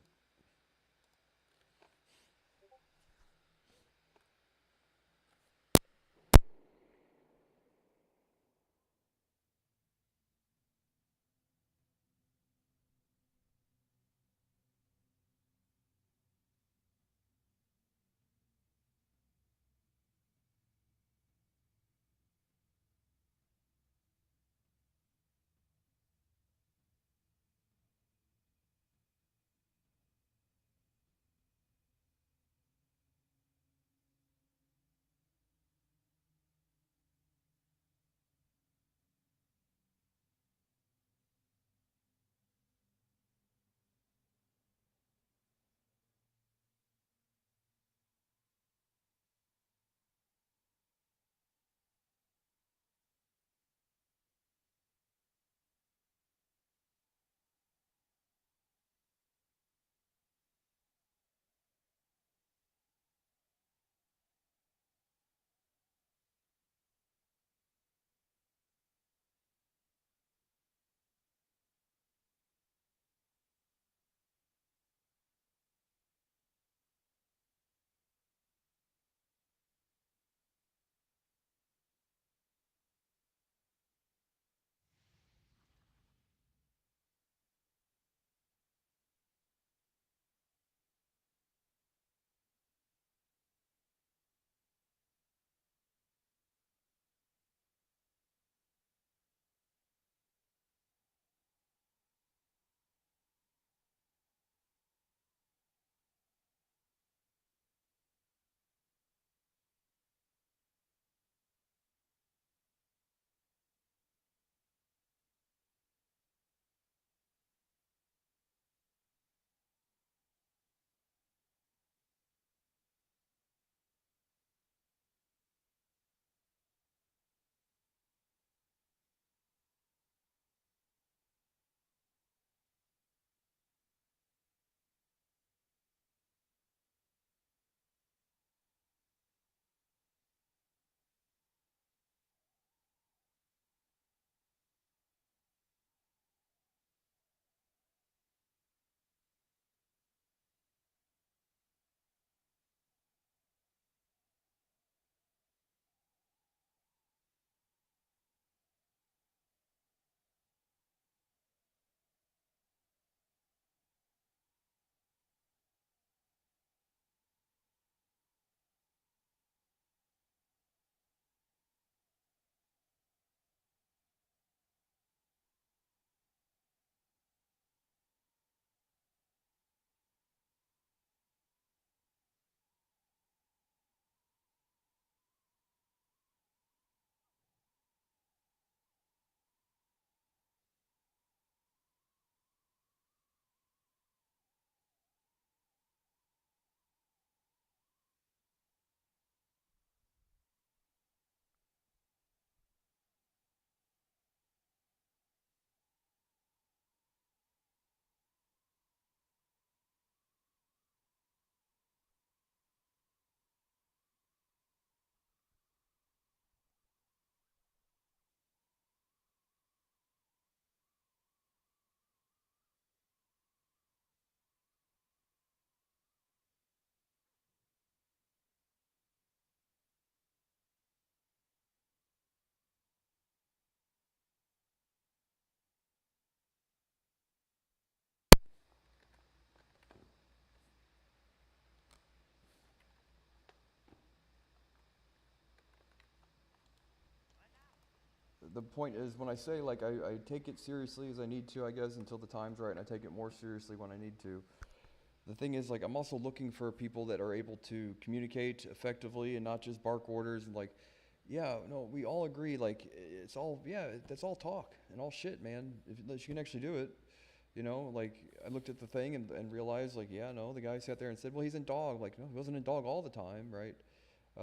The point is, when I say like I take it seriously as I need to, I guess, until the time's right, and I take it more seriously when I need to. The thing is, like, I'm also looking for people that are able to communicate effectively and not just bark orders and like, yeah, no, we all agree, like, it's all, yeah, that's all talk and all shit, man. If unless you can actually do it, you know, like, I looked at the thing and realized, like, yeah, no, the guy sat there and said, well, he's in dog. Like, no, he wasn't in dog all the time, right?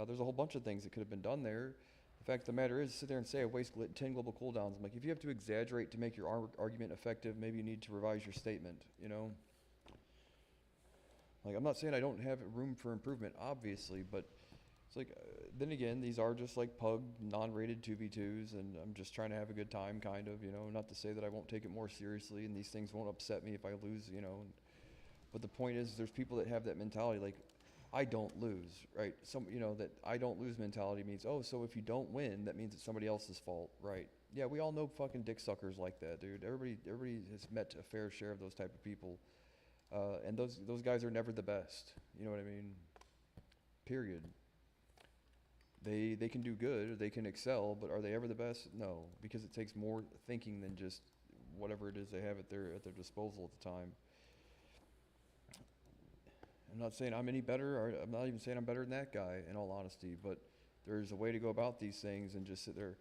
There's a whole bunch of things that could have been done there. The fact of the matter is, sit there and say I waste 10 global cooldowns. I'm like, if you have to exaggerate to make your argument effective, maybe you need to revise your statement, you know? Like, I'm not saying I don't have room for improvement, obviously, but it's like then again, these are just like pug non-rated 2v2s, and I'm just trying to have a good time, kind of, you know. Not to say that I won't take it more seriously, and these things won't upset me if I lose, you know. But the point is, there's people that have that mentality, like, I don't lose, right? Some, you know, that I don't lose mentality means, oh, so if you don't win, that means it's somebody else's fault, right? Yeah, we all know fucking dick suckers like that, dude. Everybody has met a fair share of those type of people, and those guys are never the best. You know what I mean? Period. They can do good, or they can excel, but are they ever the best? No, because it takes more thinking than just whatever it is they have at their disposal at the time. I'm not saying I'm any better, or I'm not even saying I'm better than that guy, in all honesty, but there's a way to go about these things and just sit there.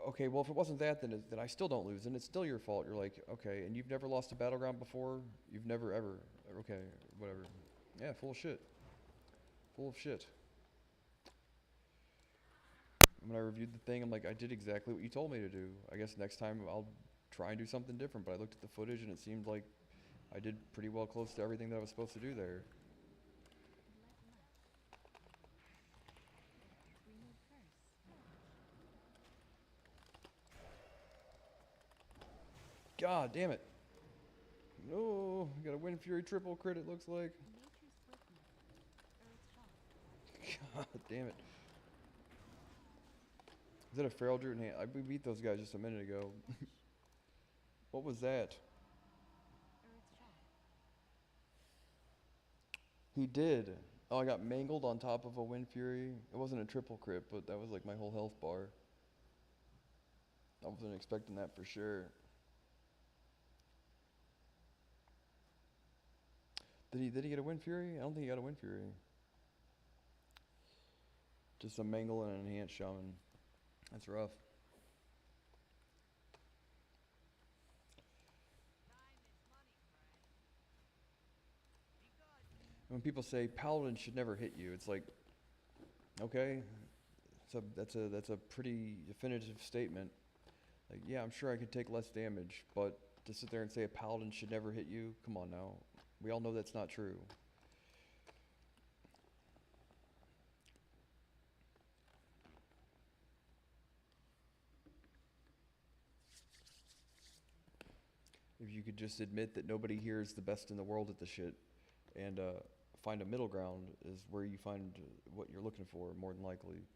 Okay, well, if it wasn't that, then I still don't lose, and it's still your fault. You're like, okay, and you've never lost a battleground before? You've never, ever. Okay, whatever. Yeah, full of shit. Full of shit. When I reviewed the thing, I'm like, I did exactly what you told me to do. I guess next time I'll try and do something different, but I looked at the footage, and it seemed like I did pretty well close to everything that I was supposed to do there. Remove curse. God damn it. No, I got a Wind Fury triple crit, it looks like. Nature's swiftness. Earth's shock. God damn it. Is that a feral druid hand? We beat those guys just a minute ago. What was that? Earth's shock. He did. Oh, I got mangled on top of a Wind Fury. It wasn't a triple crit, but that was like my whole health bar. I wasn't expecting that for sure. Did he get a Wind Fury? I don't think he got a Wind Fury. Just a mangle and an enhanced shaman. That's rough. Time is money, friend. Be good. When people say paladin should never hit you, it's like, okay, that's a pretty definitive statement. Like, yeah, I'm sure I could take less damage, but to sit there and say a paladin should never hit you, come on now. We all know that's not true. If you could just admit that nobody here is the best in the world at the shit, and find a middle ground is where you find what you're looking for, more than likely,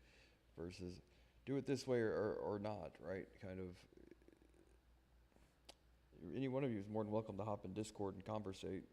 versus do it this way or not, right? Kind of. Any one of you is more than welcome to hop in Discord and conversate.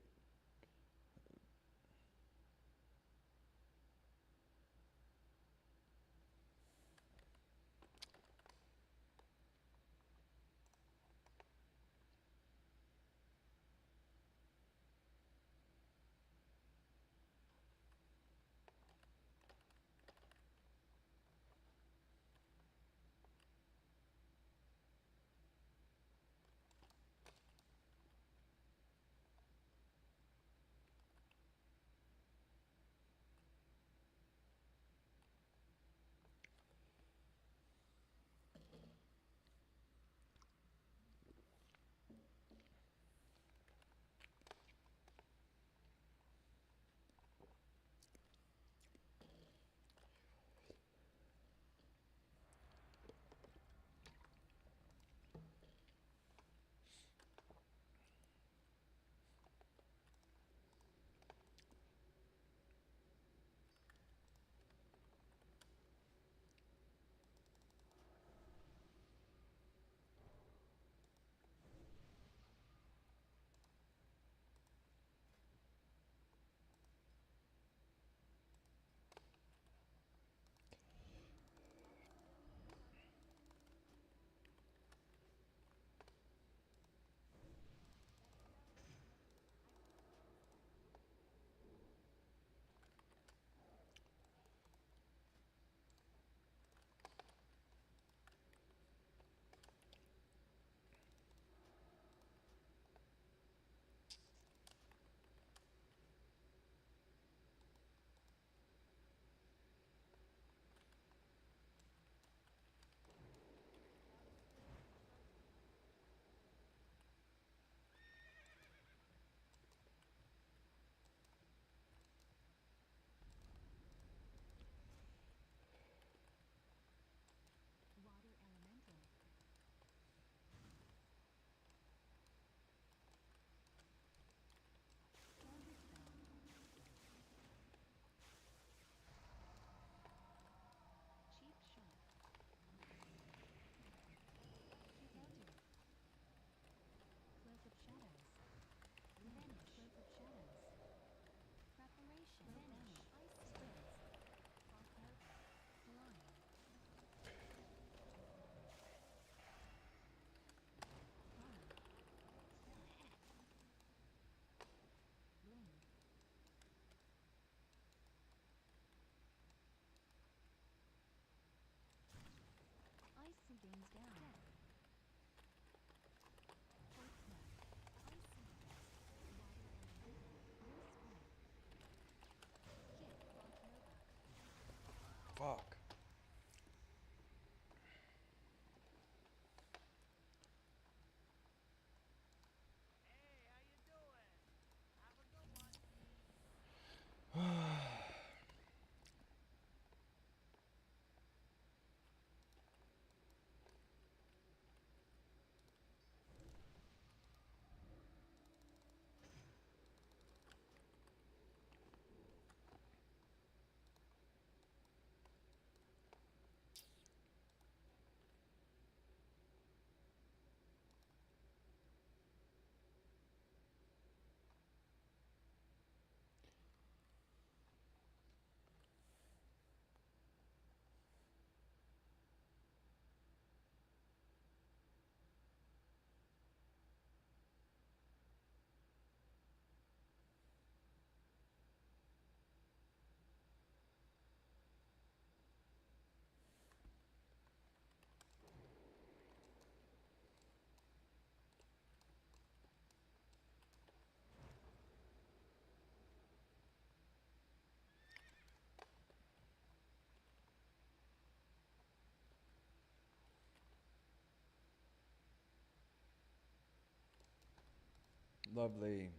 Lovely.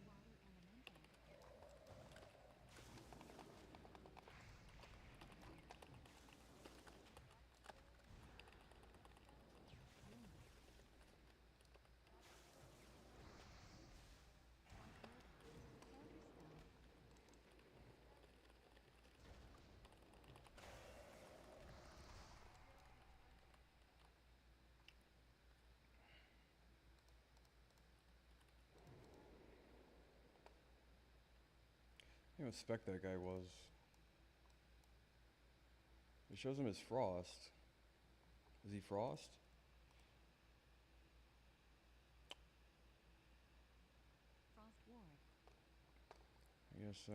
Water elemental. Wind. Frost Nova. Counter spell. I don't know what spec that guy was. It shows him as Frost. Is he Frost? Frost ward. I guess so.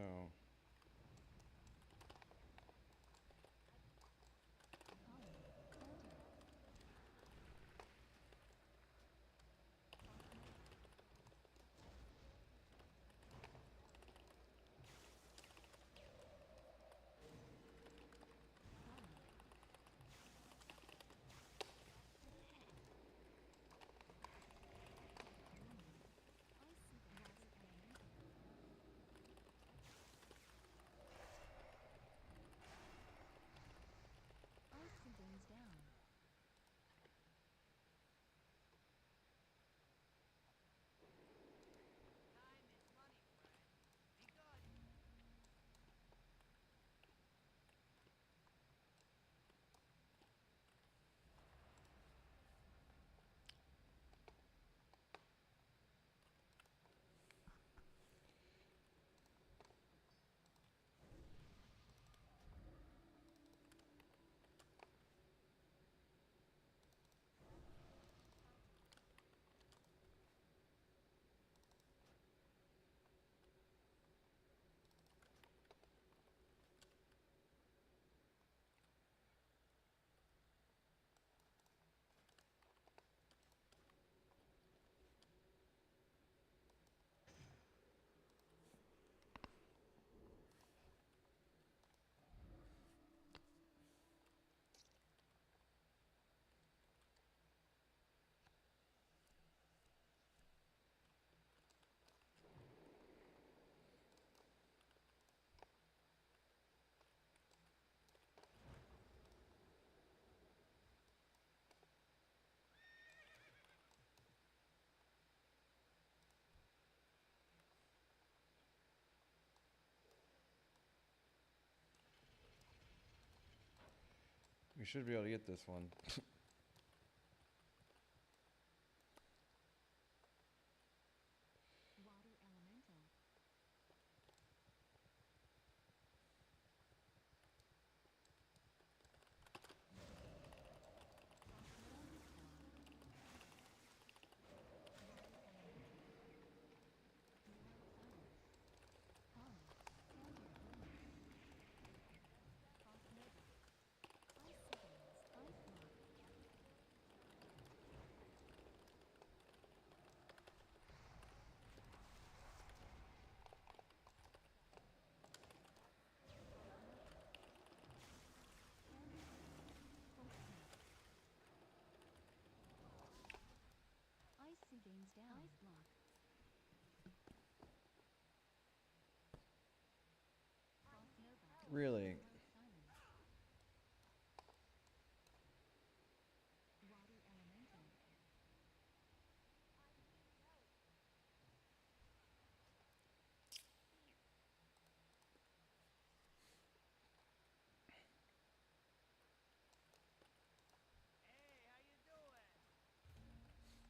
Hollow. Counter. Frost Nova. Hollow. Wind. Ice water elemental. Ice contains down. Time is money, friend. Be good. We should be able to get this one. Water elemental. Frost Nova spell. Water elemental. Dual fire. Hollow. Counter. Wind. Frost Nova. Ice seconds. Ice block. Frost Nova. Counter spell. Cold snap. Ice gains down. Ice block. Frost Nova. Really? Wild silence. Water elemental. Hey, how you doing?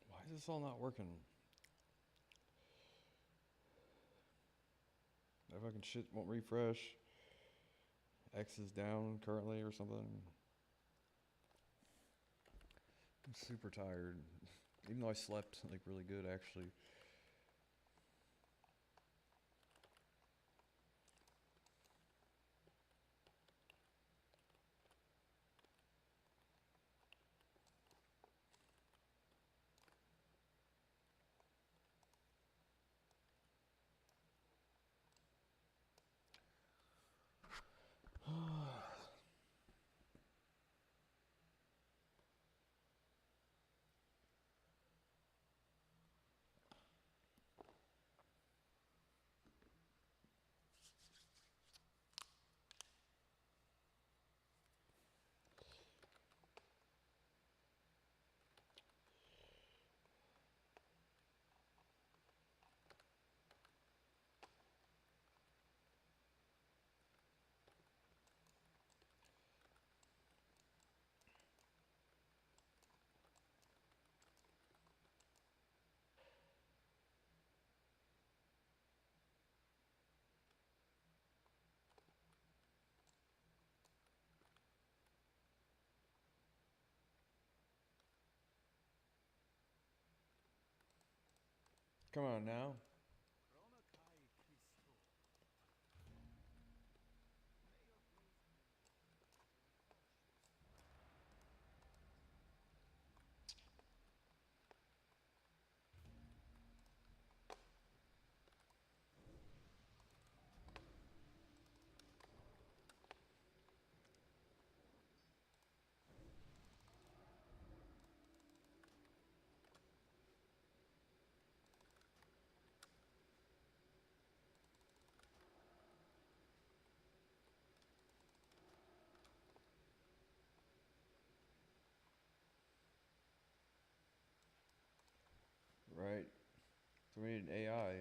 Why is this all not working? That fucking shit won't refresh. X is down currently or something. I'm super tired. Even though I slept like really good actually. Come on now. Chronokai Christo. May your grace be cautious. Right. So we need an AI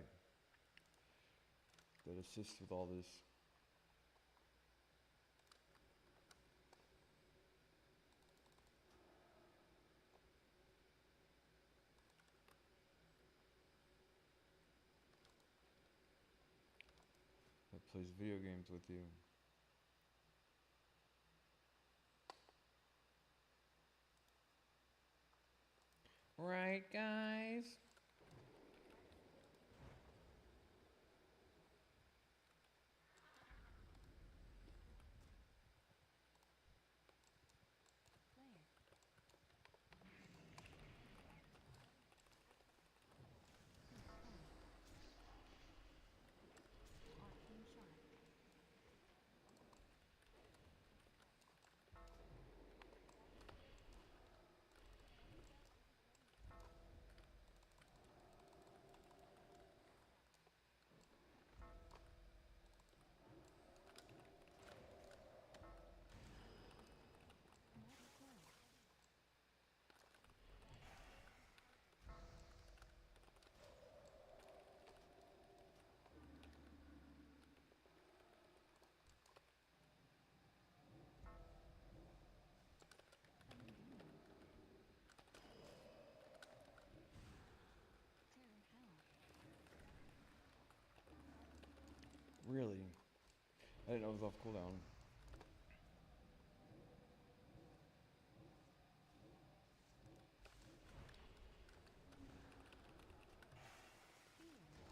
that assists with all this. That plays video games with you. Right, guys? Player. Confirmed. Arcane shot. Mortal blow. Undoing. Terror hell. Really? I didn't know it was off cooldown. Healer.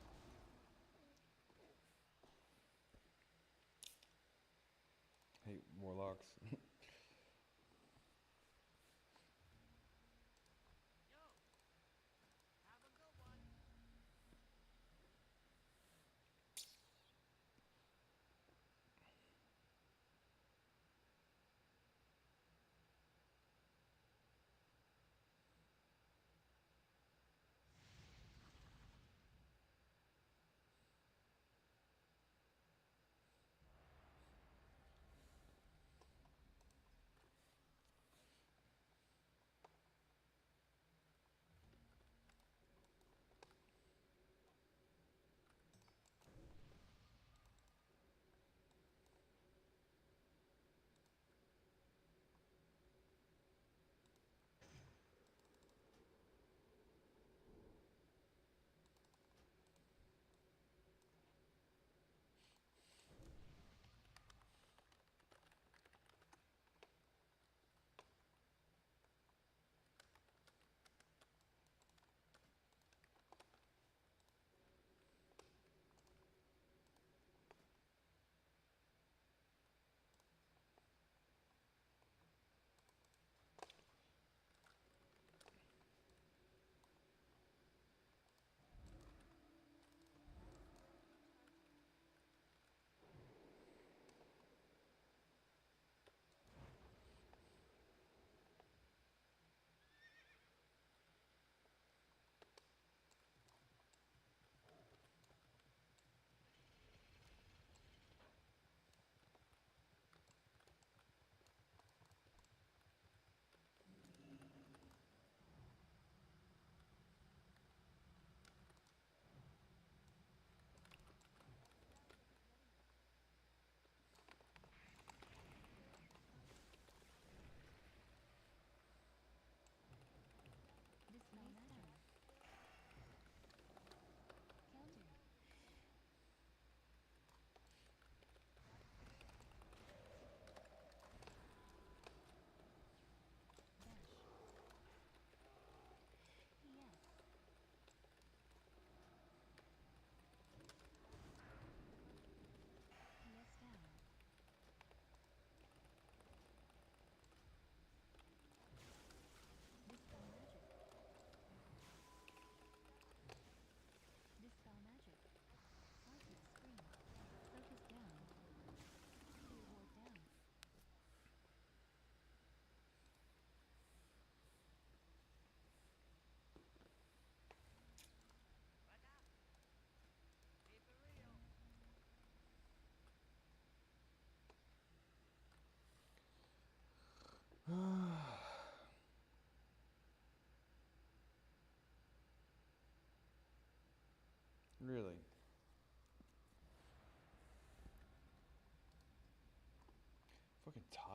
Hate warlocks. Yo, have a good one.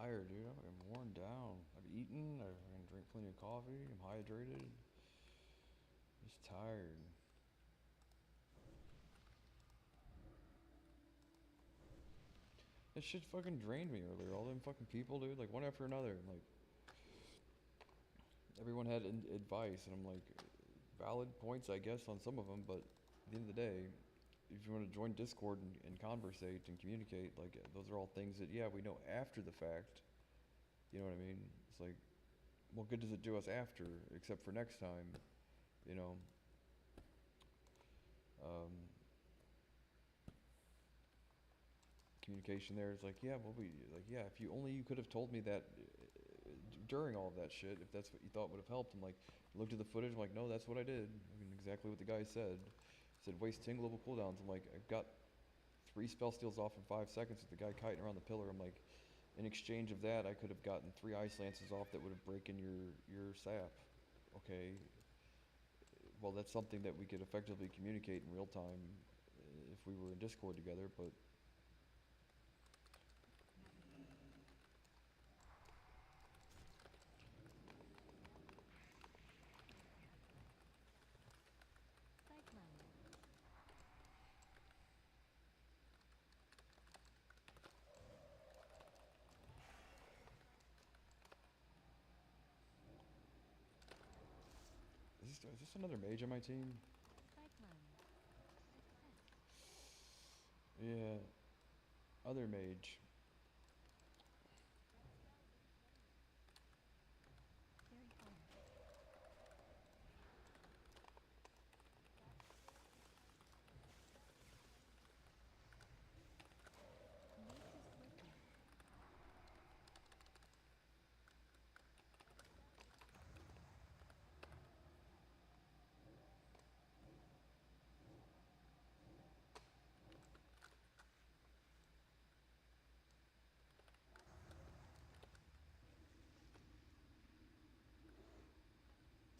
tired, dude. I'm worn down. I've eaten. I fucking drink plenty of coffee. I'm hydrated. Just tired. That shit fucking drained me earlier. All them fucking people, dude. Like one after another. And, like everyone had advice, and I'm like, valid points, I guess, on some of them. But at the end of the day, if you want to join Discord and conversate and communicate, like those are all things that yeah we know after the fact. You know what I mean? It's like, what good does it do us after, except for next time? You know. Um, Communication there is like, yeah, well, if you only you could have told me that during all of that shit, if that's what you thought would have helped. I'm like, looked at the footage, I'm like, no, that's what I did. I mean, exactly what the guy said. Said waste 10 global cooldowns. I'm like, I've got 3 spell steals off in 5 seconds with the guy kiting around the pillar. I'm like, in exchange of that, I could have gotten 3 ice lances off that would have broken your sap. Okay, well, that's something that we could effectively communicate in real time if we were in Discord together, but Cyclone. is this another mage on my team? Cyclone. Success. Yeah, other mage. Fairy fire. Nature's flicker.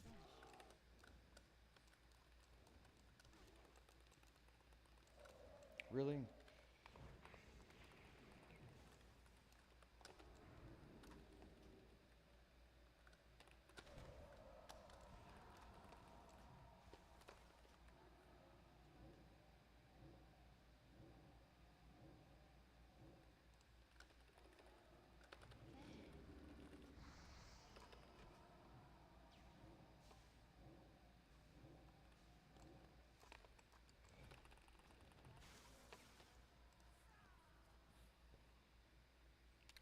Dash. Really? Canter.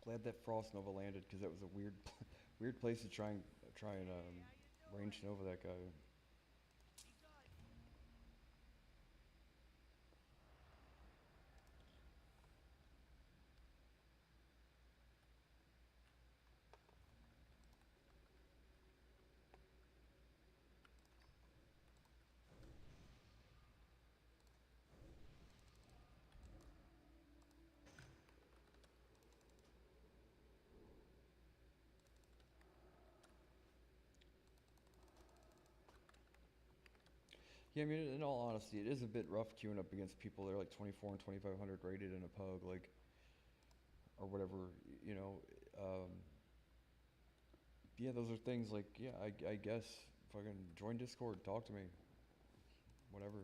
Glad that Frost Nova landed because that was a weird, weird place to try and range Nova that guy. He does. Yeah, I mean, in all honesty, it is a bit rough queuing up against people that are like 24 and 2500 rated in a pug, like, or whatever, you know. Um, yeah, those are things like, yeah, I guess, fucking join Discord, talk to me, whatever.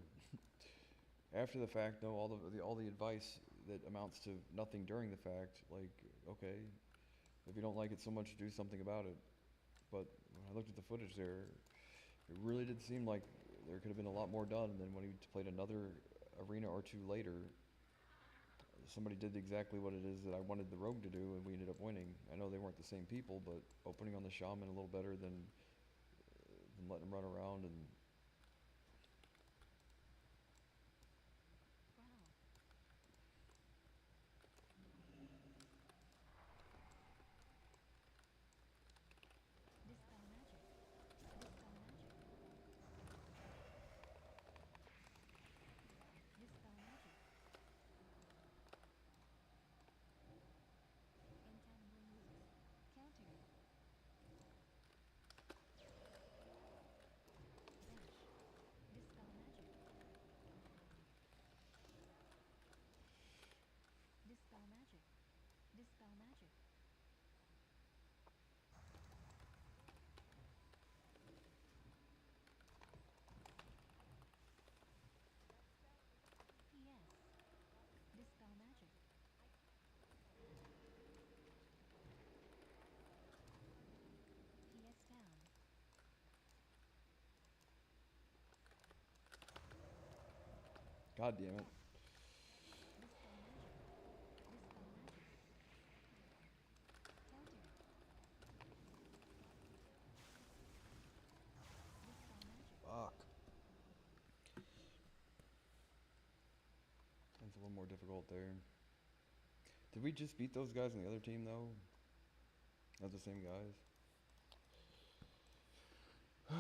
After the fact, no, all the advice that amounts to nothing during the fact, like, okay, if you don't like it so much, do something about it. But when I looked at the footage there, it really did seem like there could have been a lot more done. And then when he played another arena or two later, somebody did exactly what it is that I wanted the rogue to do, and we ended up winning. I know they weren't the same people, but opening on the shaman a little better than letting him run around and Growl. Dispel magic. Dispel magic. Dispel magic. Entangling roots. Counter. Dash. God damn it. Dispel magic. Dispel magic. Counter. Dispel magic. Fuck. That's a little more difficult there. Did we just beat those guys on the other team though? Not the same guys. Yo,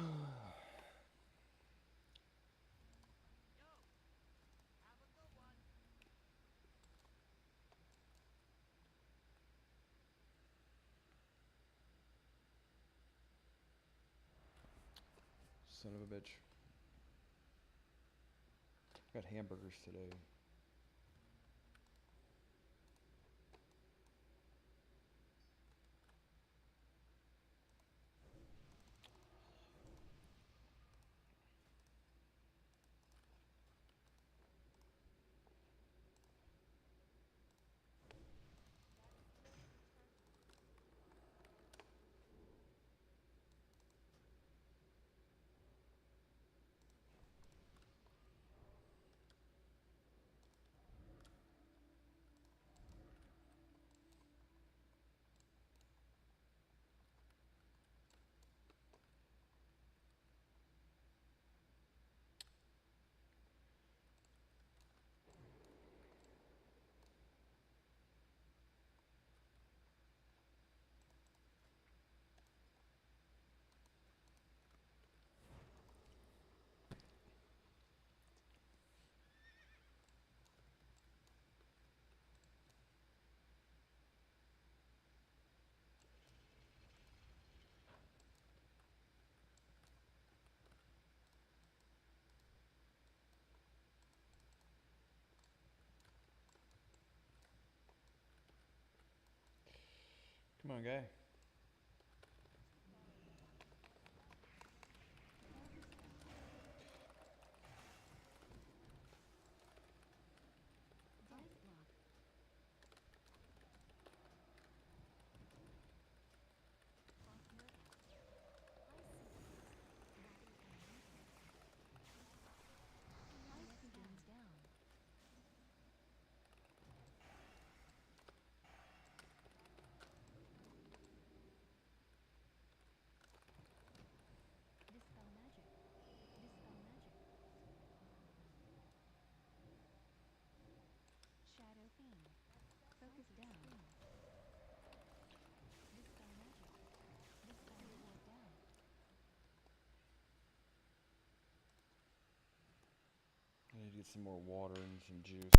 have a good one. Son of a bitch. Got hamburgers today. Come on, guy. Counter spell. Ice block. Frost Mage. Ice sealer. Battle unlimited. Ice beams down. Dispel magic. Dispel magic. Shadow fiend. Focus down. Dispel magic. Dispel ward down. I need to get some more water and some juice.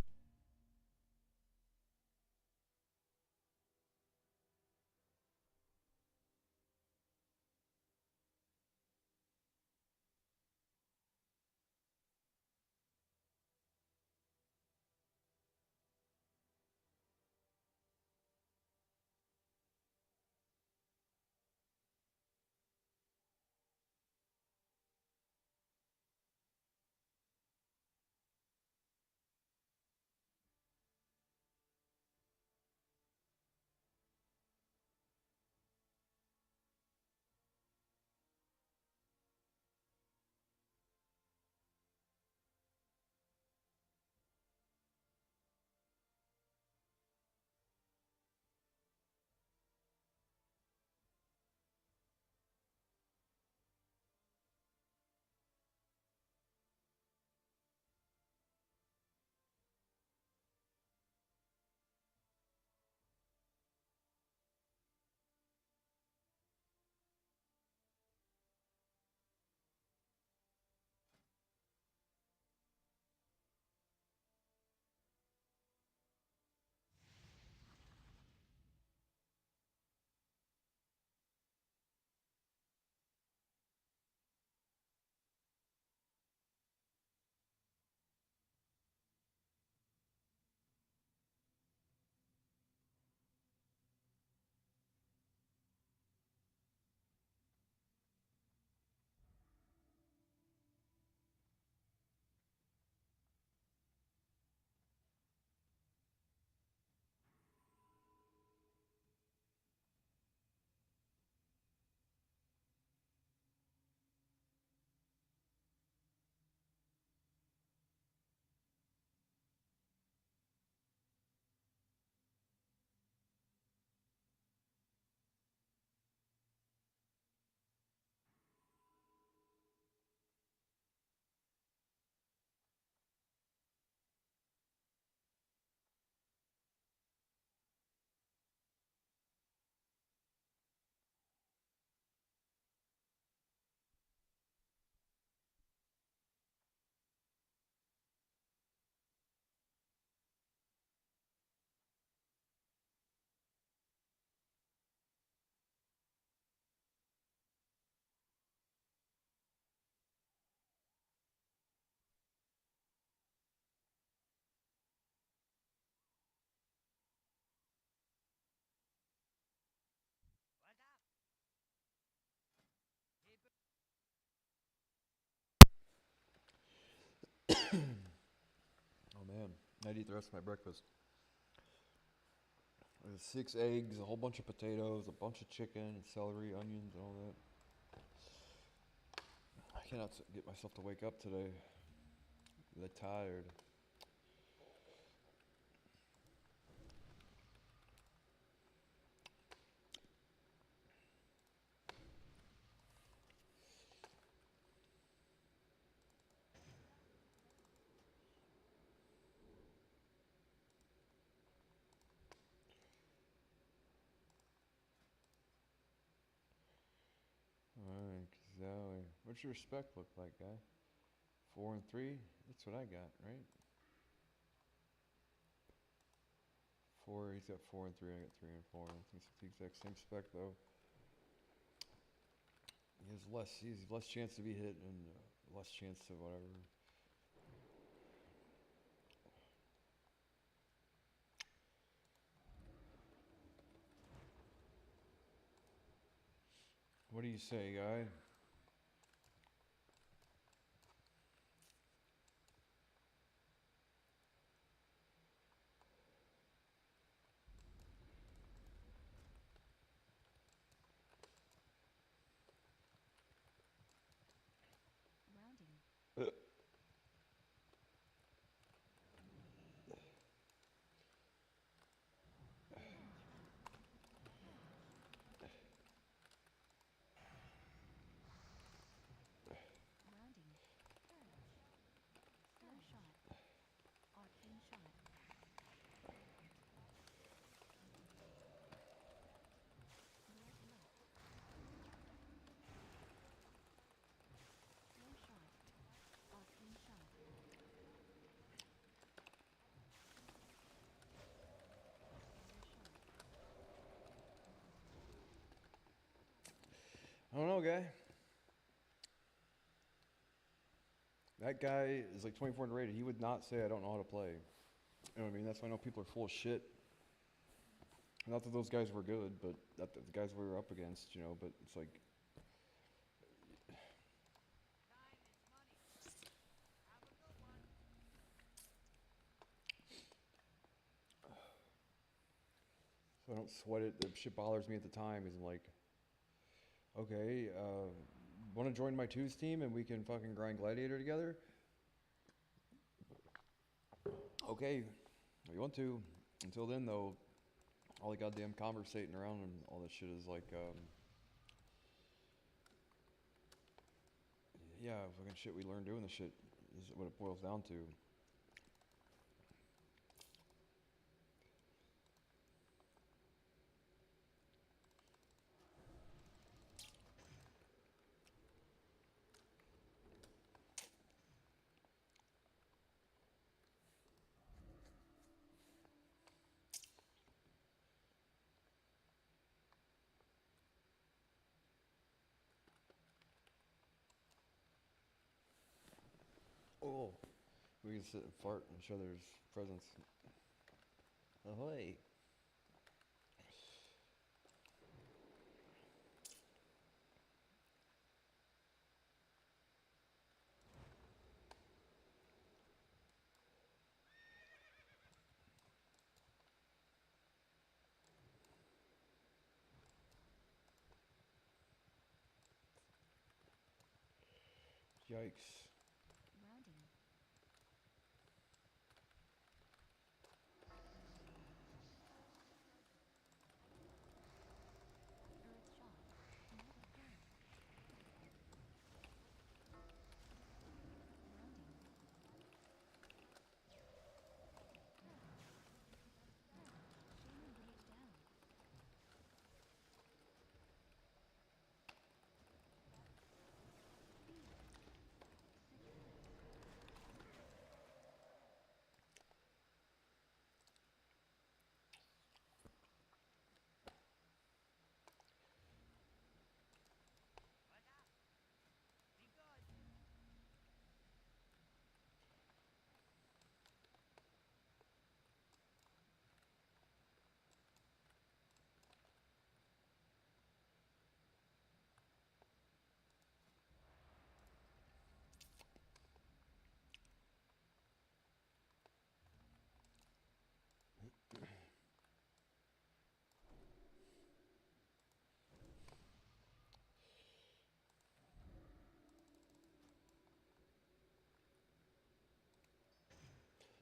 I'd eat the rest of my breakfast. There's 6 eggs, a whole bunch of potatoes, a bunch of chicken, and celery, onions, and all that. I cannot get myself to wake up today. I'm tired. Alright, Zoe. What's your respect look like, guy? 4 and 3? That's what I got, right? 4, he's got 4 and 3, I got 3 and 4. I think it's the exact same spec though. He has less chance to be hit and less chance to whatever. What do you say, guy? Rounding. Rounding. Slow shot. Arcane shot. Blood left. Slow shot. Arcane shot. Fire shot. I don't know, guy. That guy is like 24 and rated. He would not say I don't know how to play. You know what I mean? That's why I know people are full of shit. Not that those guys were good, but that the guys we were up against, you know, but it's like Time is money. Have a good one. so I don't sweat it. The shit bothers me at the time is I'm like, okay, want to join my twos team and we can fucking grind Gladiator together? Okay, we want to. Until then, though, all the goddamn conversating around and all that shit is like, yeah, fucking shit we learned doing this shit is what it boils down to. Oh, we can sit and fart in each other's presence. Ahoy. Yikes. Rounding. Earth shot. Mega kill. Rounding. Shaman blade down. Speed.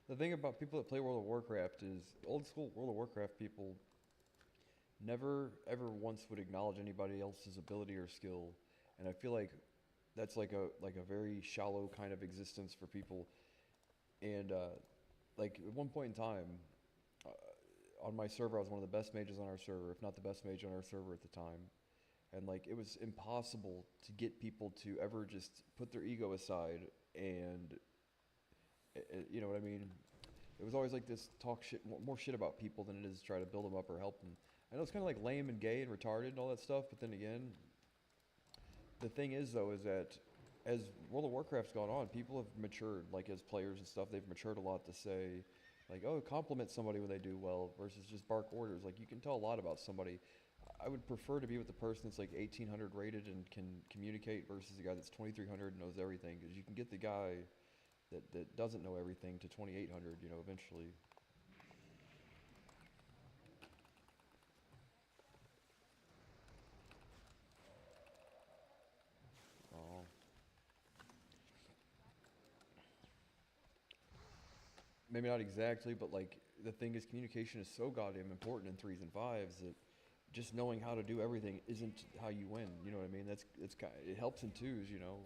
The thing about people that play World of Warcraft is old school World of Warcraft people never ever once would acknowledge anybody else's ability or skill, and I feel like that's like a very shallow kind of existence for people. And like at one point in time, on my server, I was one of the best mages on our server, if not the best mage on our server at the time. And like it was impossible to get people to ever just put their ego aside and you know what I mean. It was always like this talk shit, more shit about people than it is try to build them up or help them. I know it's kind of like lame and gay and retarded and all that stuff, but then again, the thing is though is that as World of Warcraft's gone on, people have matured. Like as players and stuff, they've matured a lot to say, like, oh, compliment somebody when they do well versus just bark orders. Like you can tell a lot about somebody. I would prefer to be with the person that's like 1800 rated and can communicate versus the guy that's 2300 and knows everything. Because you can get the guy that doesn't know everything to 2800, you know, eventually. Oh. Maybe not exactly, but like the thing is, communication is so goddamn important in threes and fives that just knowing how to do everything isn't how you win. You know what I mean? It helps in twos. You know,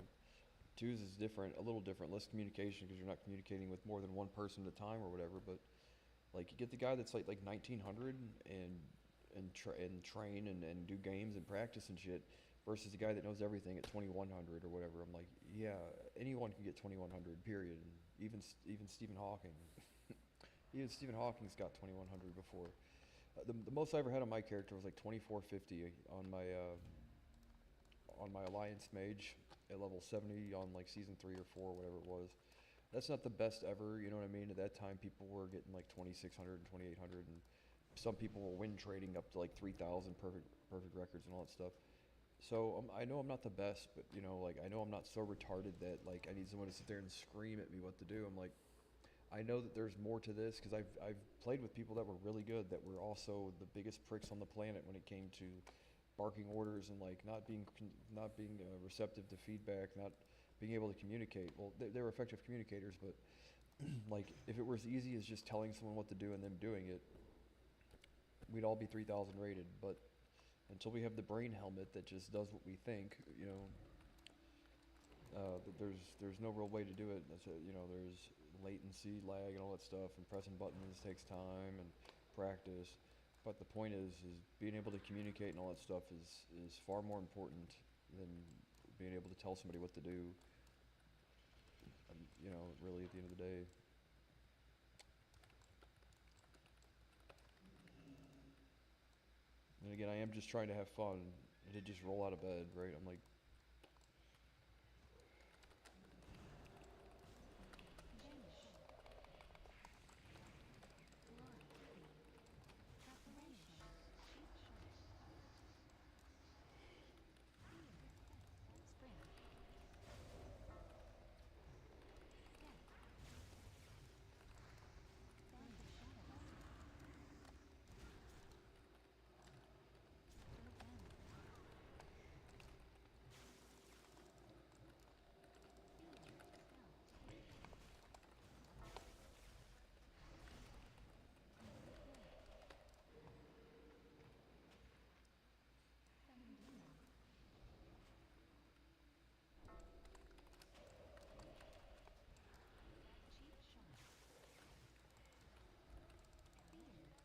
twos is different, a little different, less communication because you're not communicating with more than one person at a time or whatever. But like you get the guy that's like 1900 and train and do games and practice and shit versus the guy that knows everything at 2100 or whatever. I'm like, yeah, anyone can get 2100. Period. And even Stephen Hawking, even Stephen Hawking's got 2100 before. The most I ever had on my character was like 2450 on my Alliance Mage at level 70 on like season 3 or 4, whatever it was. That's not the best ever, you know what I mean? At that time, people were getting like 2600 and 2800, and some people were win trading up to like 3000 perfect records and all that stuff. So I know I'm not the best, but you know, like I know I'm not so retarded that like I need someone to sit there and scream at me what to do. I'm like, I know that there's more to this because I've played with people that were really good that were also the biggest pricks on the planet when it came to barking orders and like not being receptive to feedback, not being able to communicate. Well, they were effective communicators, but like if it was as easy as just telling someone what to do and them doing it, we'd all be 3000 rated. But until we have the brain helmet that just does what we think, you know, there's no real way to do it. You know, there's latency, lag, and all that stuff, and pressing buttons takes time and practice. But the point is being able to communicate and all that stuff is far more important than being able to tell somebody what to do. You know, really, at the end of the day. And again, I am just trying to have fun and to just roll out of bed, right? I'm like, Vanish. Loyalty. Preparation. Cheap shot. Fear. Sprint. Step. Band of shadows. Organic. Fear. Scout. Unprepared. Summon demon. Cheap shot. Fear. Counter. Kick. Step. Fear.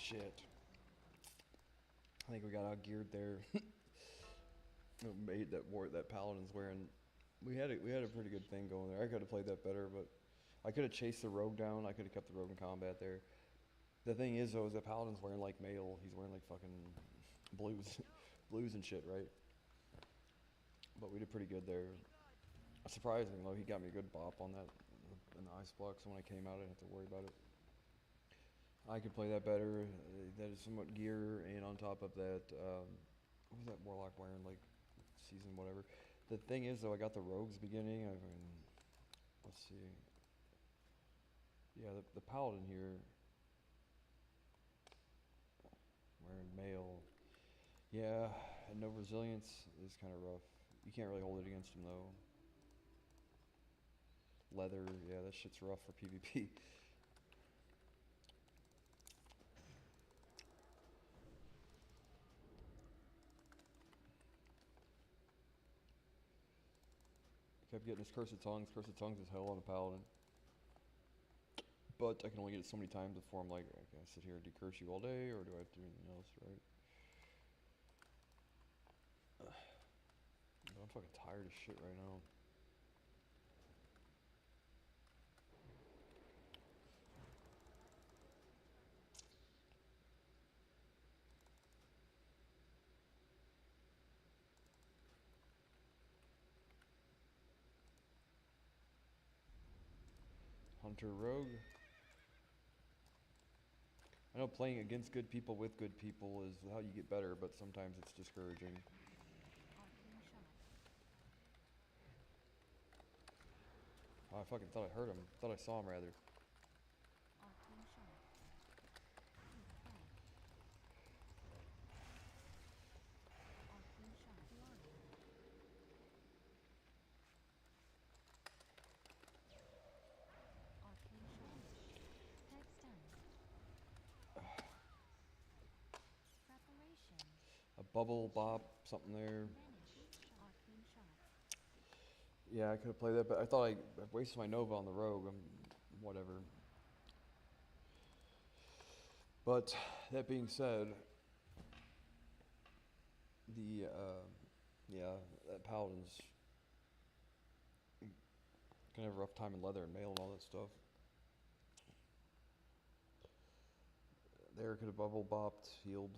shit. I think we got outgeared there. Made that paladin's wearing. We had a pretty good thing going there. I could have played that better, but I could have chased the rogue down. I could have kept the rogue in combat there. The thing is though, is that paladin's wearing like mail. He's wearing like fucking blues, blues and shit, right? But we did pretty good there. Surprising though, he got me a good bop on that in the ice block. So when I came out, I didn't have to worry about it. I could play that better. That is somewhat gear, and on top of that, what was that warlock wearing? Like season whatever. The thing is though, I got the rogues beginning. I mean, let's see. Yeah, the paladin here. Male. Yeah, and no resilience is kind of rough. You can't really hold it against him though. Leather, yeah, that shit's rough for PvP. Kept getting his Curse of Tongues. Curse of Tongues is hell on a paladin. But I can only get it so many times before I'm like, can I sit here and decurse you all day, or do I have to do anything else, right? But I'm fucking tired as shit right now. Hunter Rogue. I know playing against good people with good people is how you get better, but sometimes it's discouraging. Arcane shot. Oh, I fucking thought I heard him. Thought I saw him rather. Arcane shot. Deep fog. Arcane shot. Blinding. Arcane shot. Peg stun. Preparation. A bubble bop, something there. Vanish. Arcane shot. Yeah, I could have played that, but I thought I wasted my Nova on the Rogue. Whatever. But that being said, yeah, that Paladin's gonna have a rough time in leather and mail and all that stuff. There could have bubble bopped, healed.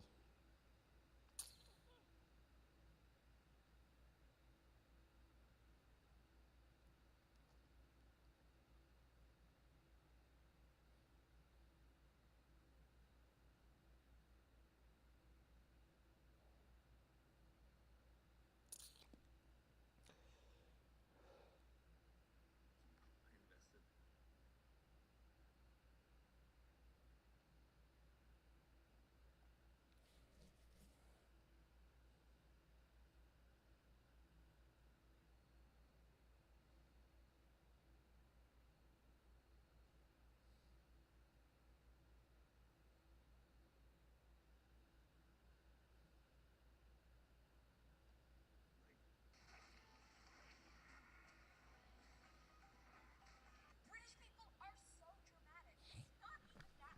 British people are so dramatic. Not even that.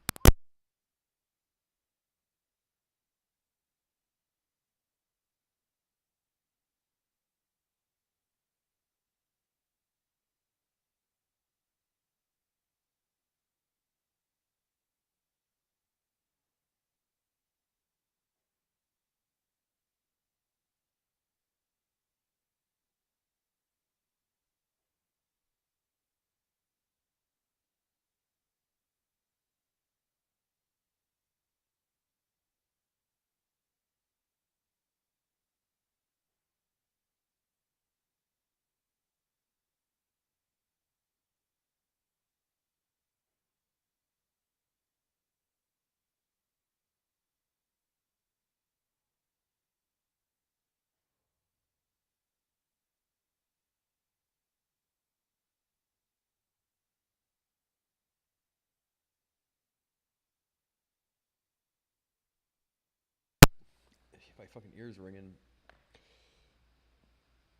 My fucking ears ringing.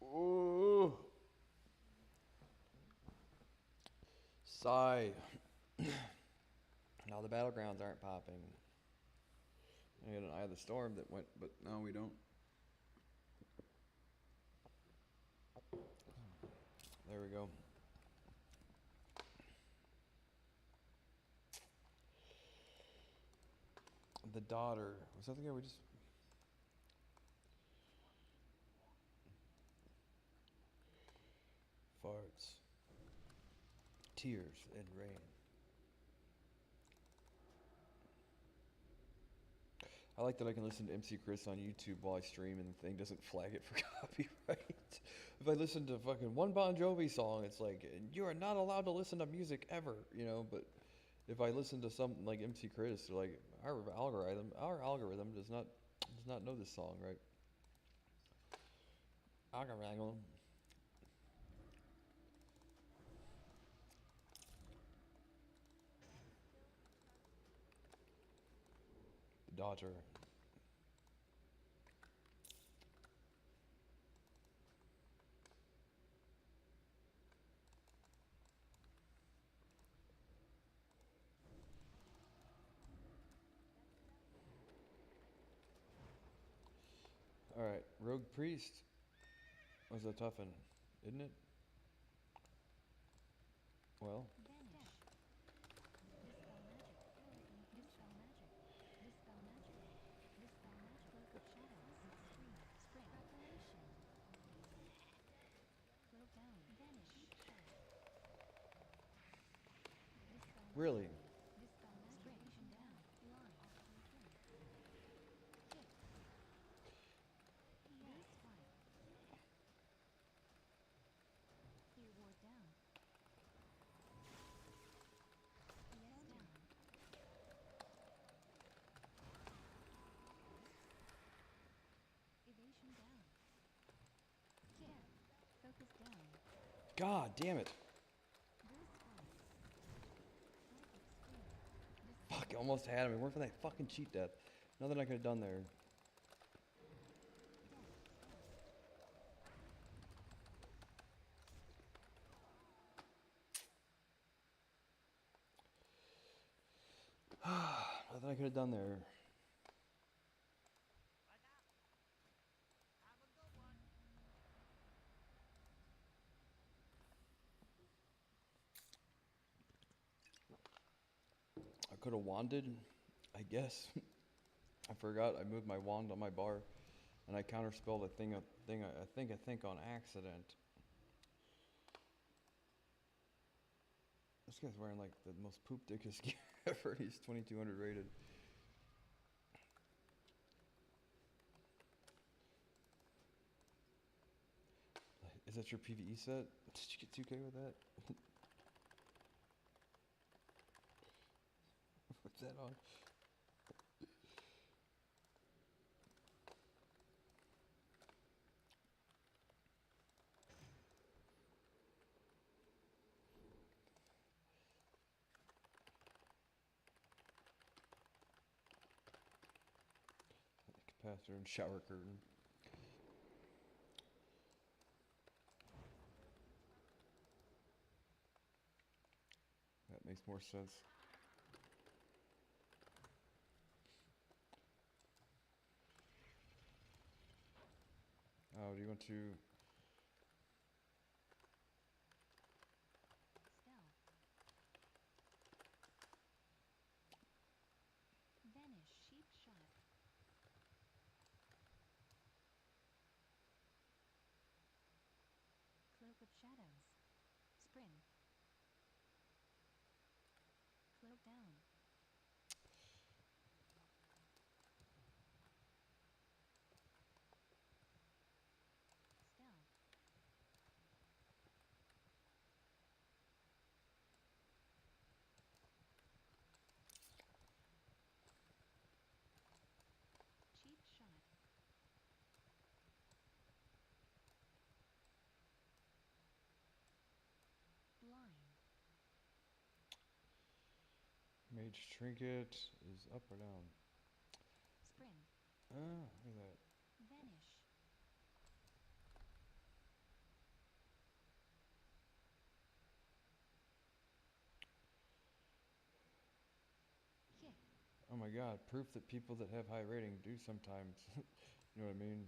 Ooh. Sigh. Now the battlegrounds aren't popping. I had an Eye of the Storm that went, but no, we don't. There we go. The daughter. Was that the guy we just... Farts. Tears and rain. I like that I can listen to MC Chris on YouTube while I stream and the thing doesn't flag it for copyright. If I listen to fucking one Bon Jovi song, it's like, you are not allowed to listen to music ever, you know, but if I listen to something like MC Chris, they're like our algorithm does not know this song, right? Algorithm. Dodger. All right, Rogue Priest was a tough one, isn't it? Well, Vanish. Dispel magic. Dispel magic. Dispel magic. Dispel magic. Cloak of shadows. Scream. Spring. Preparation. Cloak down. Vanish. Deep shot. Dispel really, magic. Dispel magic. Spring down. Blind. Kick. Base swipe. Clear ward down. Yes down. Evasion down. Kick. Focus down. God damn it! Base swipe. Swipe of spear. Dispel Fuck, magic. almost had him. It weren't for that fucking cheat death. Nothing I could have done there. Death. Nothing I could have done there. Like that. Have a good one. I could have wanded, I guess. I forgot I moved my wand on my bar, and I counterspelled a thing. I think on accident. This guy's wearing like the most poop dickest gear ever. He's 2200 rated. Is that your PvE set? Did you get 2K with that? What's that on? Capacitor and shower curtain. That makes more sense. Oh, do you want to? Stealth. Vanish. Sheep shot. Cloak of shadows. Spring. Cloak down. Stealth. Cheap shot. Blind. Mage trinket is up or down? Spring. Ah, look at that. Vanish. Kick. Oh my god, proof that people that have high rating do sometimes. You know what I mean?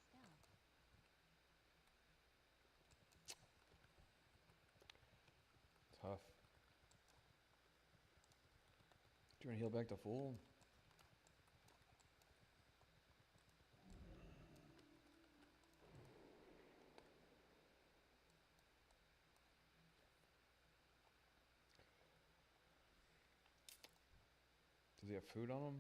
Stealth. Tough. Do you want to heal back to full? Does he have food on him?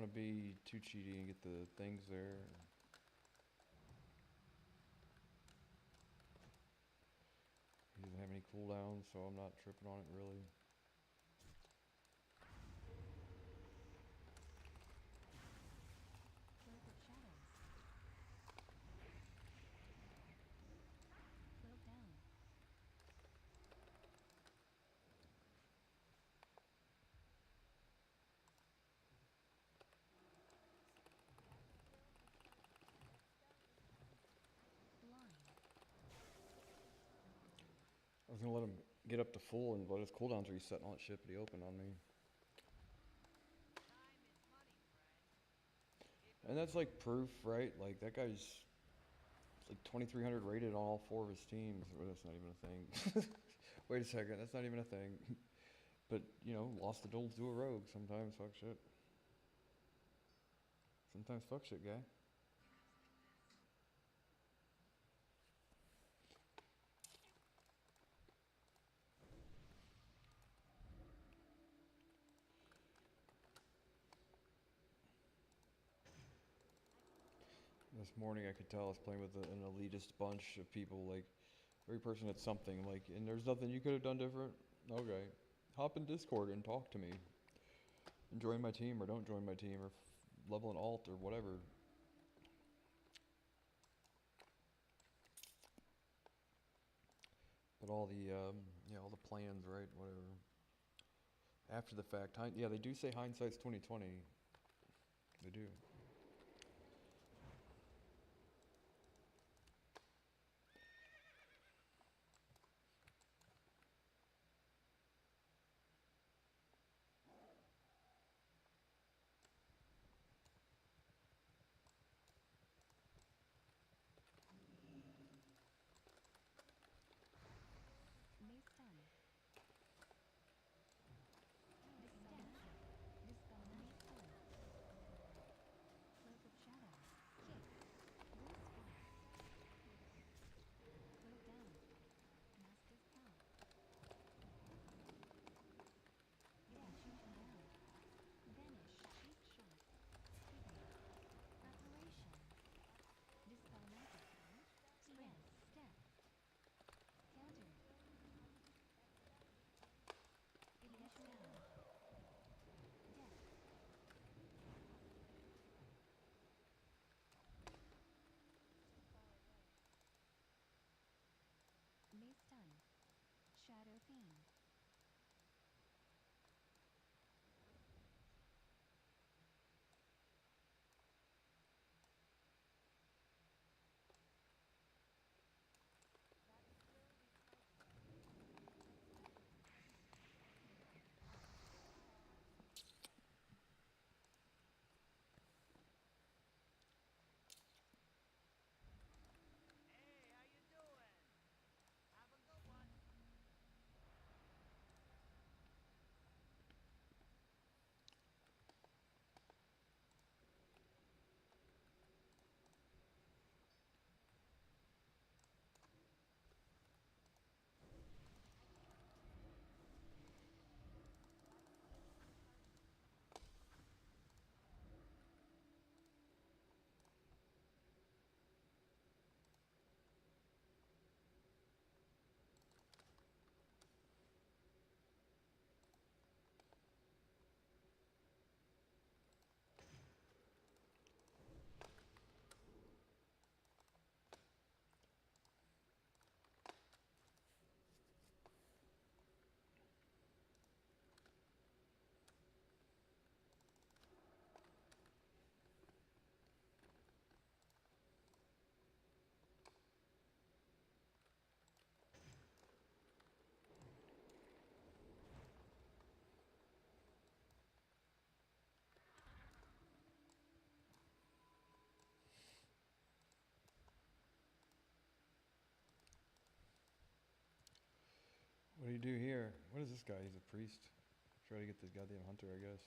want to be too cheaty and get the things there. He doesn't have any cooldowns, so I'm not tripping on it really. Cloak of shadows. Cloak down. Blind. I was gonna let him get up to full and let his cooldowns reset and all that shit, but he opened on me. Time is money, friend. And that's like proof, right? Like that guy's like 2300 rated on all 4 of his teams. Well, that's not even a thing. Wait a second, that's not even a thing. But, you know, lost the duel to a rogue. Sometimes fuck shit. Sometimes fuck shit, guy. This morning I could tell I was playing with an elitist bunch of people, like every person had something, like, and there's nothing you could have done different. Okay, hop in Discord and talk to me. And join my team or don't join my team or level an alt or whatever. But all the yeah, all the plans, right? Whatever. After the fact, yeah, they do say hindsight's 2020. They do. May stun. Dispel magic. Dispel magic. Stun. Cloak of shadows. Kick. Blue spark. Cloak down. Master's power. Enchanting down. Vanish. Cheap shot. Skipping. Preparation. Dispel magic. TS. Step. Counter. It gets down. Death. May stun. Shadow Fiend. Hey, how you doing? Have a good one. What do you do here? What is this guy? He's a priest. Try to get this goddamn hunter, I guess.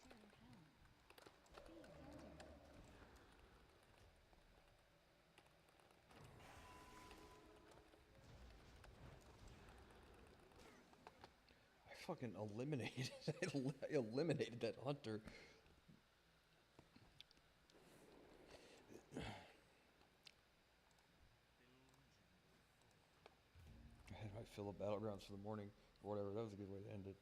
Terror Hound. Fear. fucking eliminated. I eliminated that hunter. I had my fill of battlegrounds for the morning or whatever. That was a good way to end it.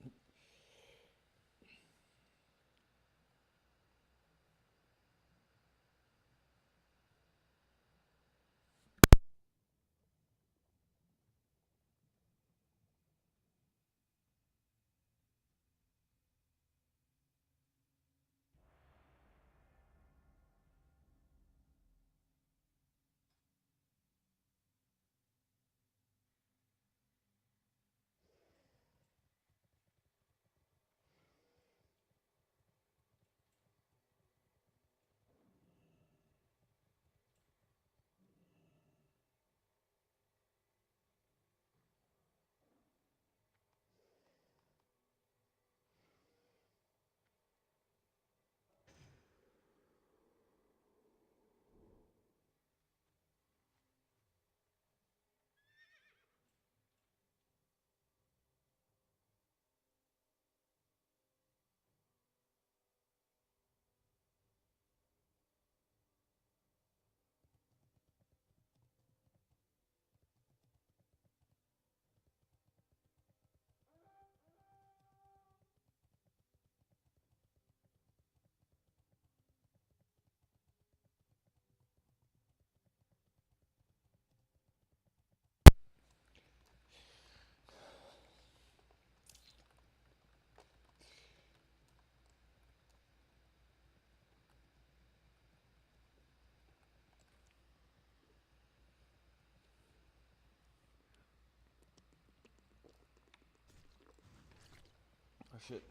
Oh shit.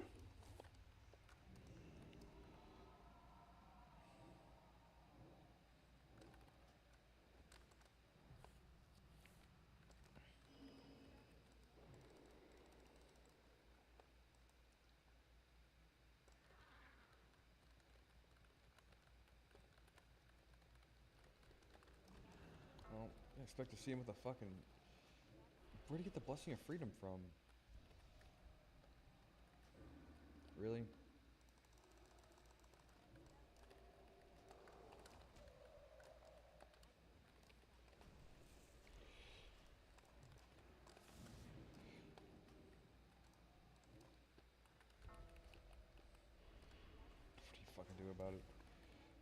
Well, I expect to see him with a fucking. Where'd he get the blessing of freedom from? Really? What do you fucking do about it?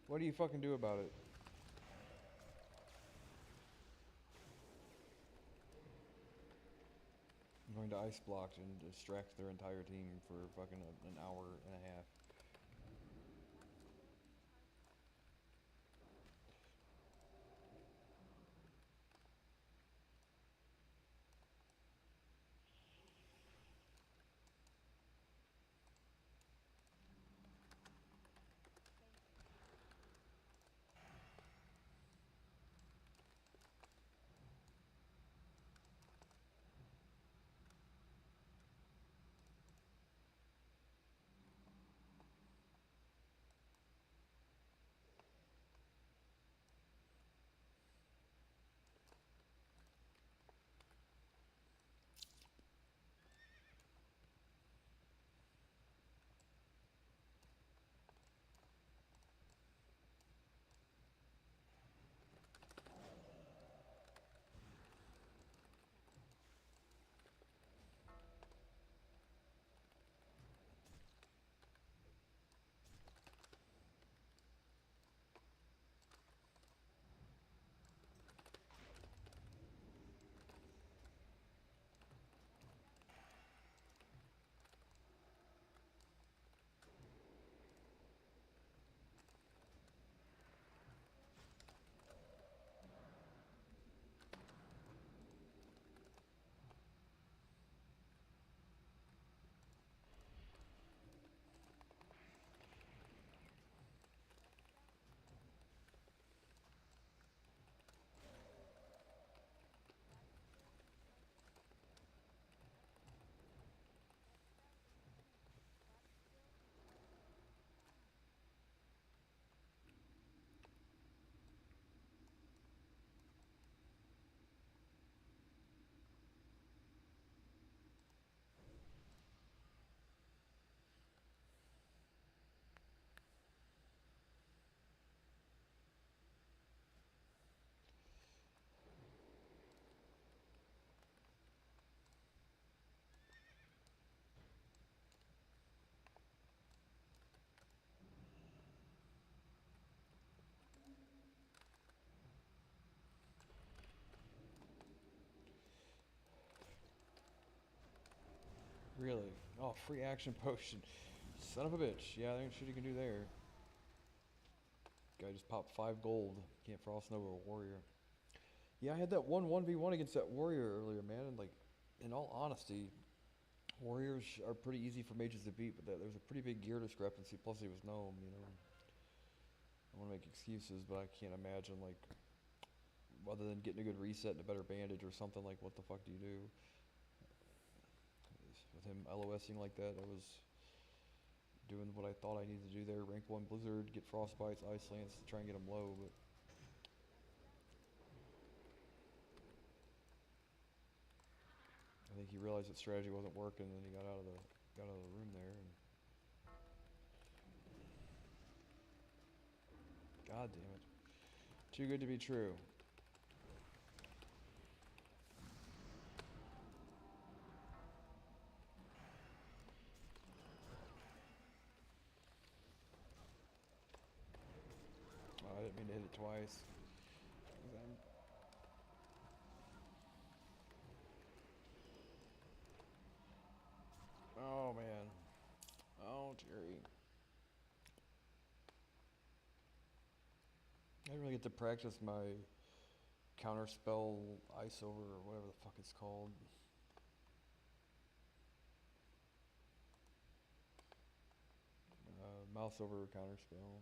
What do you fucking do about it? I'm going to ice block and distract their entire team for fucking an hour and a half. Really? Oh, free action potion. Son of a bitch. Yeah, there ain't shit you can do there. Guy just popped 5 gold. Can't frost over a warrior. Yeah, I had that 1v1 against that warrior earlier, man. And like, in all honesty, warriors are pretty easy for mages to beat, but there's a pretty big gear discrepancy. Plus, he was gnome, you know. I want to make excuses, but I can't imagine, like, other than getting a good reset and a better bandage or something, like, what the fuck do you do? With him LOSing like that, I was doing what I thought I needed to do there. Rank 1 Blizzard, get Frostbites, Ice Lance to try and get him low, but I think he realized that strategy wasn't working, and then he got out of the room there. And God damn it, too good to be true. Oh, I didn't mean to hit it twice. Oh man. Oh Jerry. I didn't really get to practice my counter spell ice over or whatever the fuck it's called. Mouse over counter spell.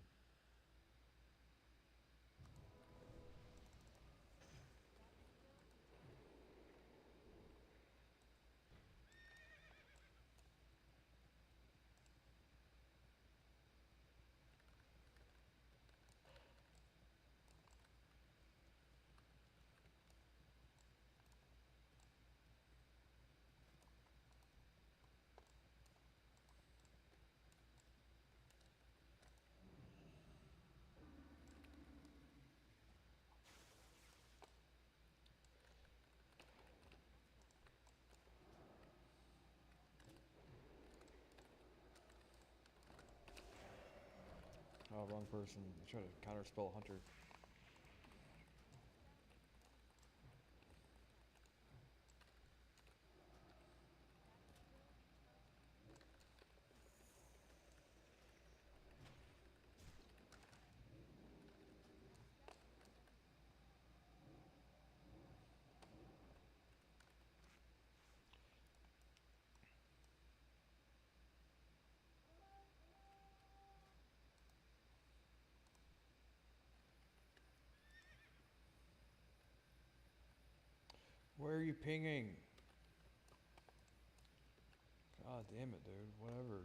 Oh, wrong person. I tried to counter spell Hunter. Where are you pinging? God damn it, dude. Whatever.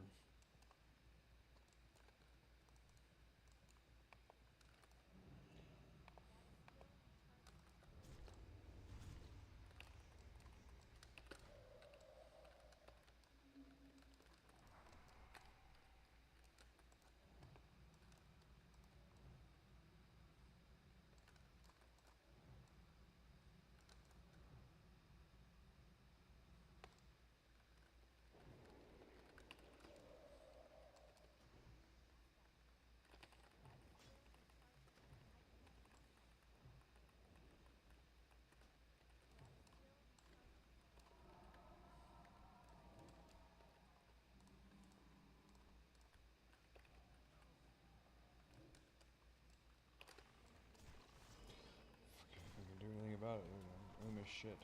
I can do anything about it, dude. I'm as shit.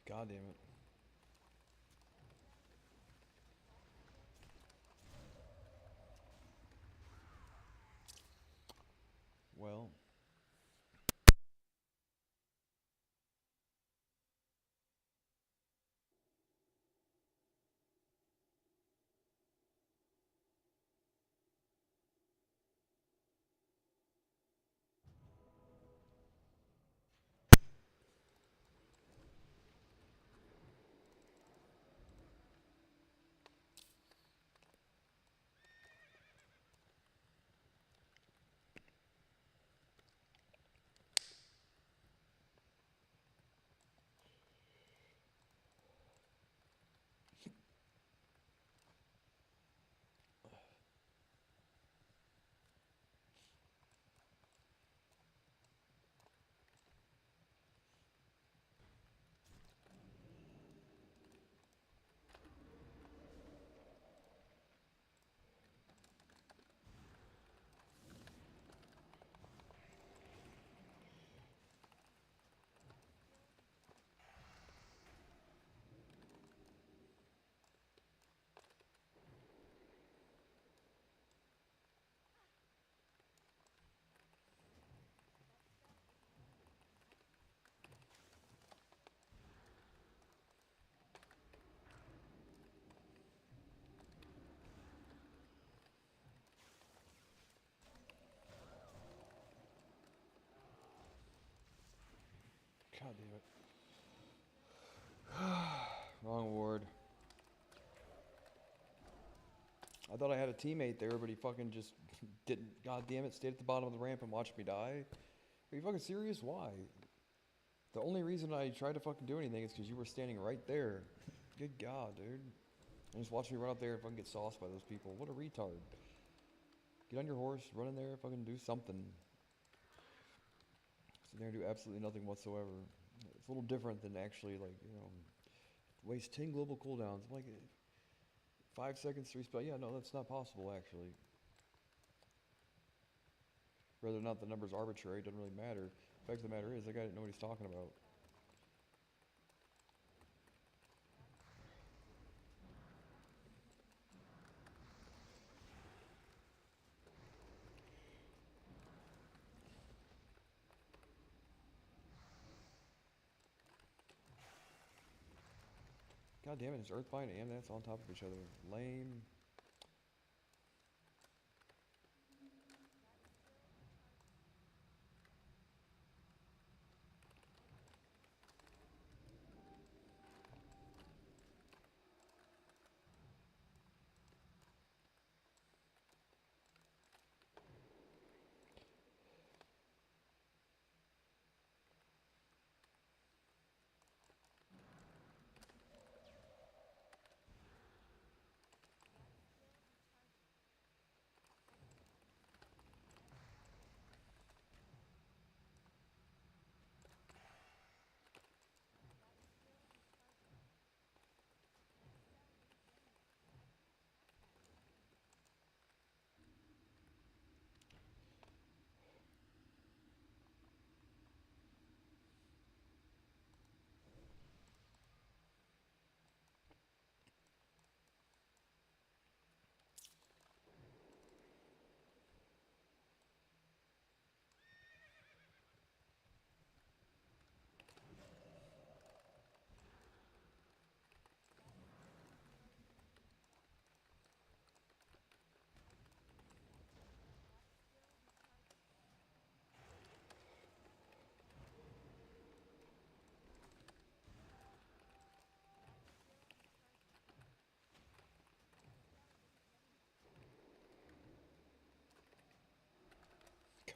God damn it. Well. God damn it. Wrong ward. I thought I had a teammate there, but he fucking just didn't. God damn it, stayed at the bottom of the ramp and watched me die. Are you fucking serious? Why? The only reason I tried to fucking do anything is because you were standing right there. Good God, dude. And just watch me run up there and fucking get sauced by those people. What a retard. Get on your horse, run in there, fucking do something. Sit there and do absolutely nothing whatsoever. It's a little different than actually, like, you know, waste 10 global cooldowns. I'm like, 5 seconds to respell. Yeah, no, that's not possible, actually. Whether or not the number's arbitrary doesn't really matter. The fact of the matter is, that guy didn't know what he's talking about. God damn it, it's Earthbind and that's on top of each other. Lame.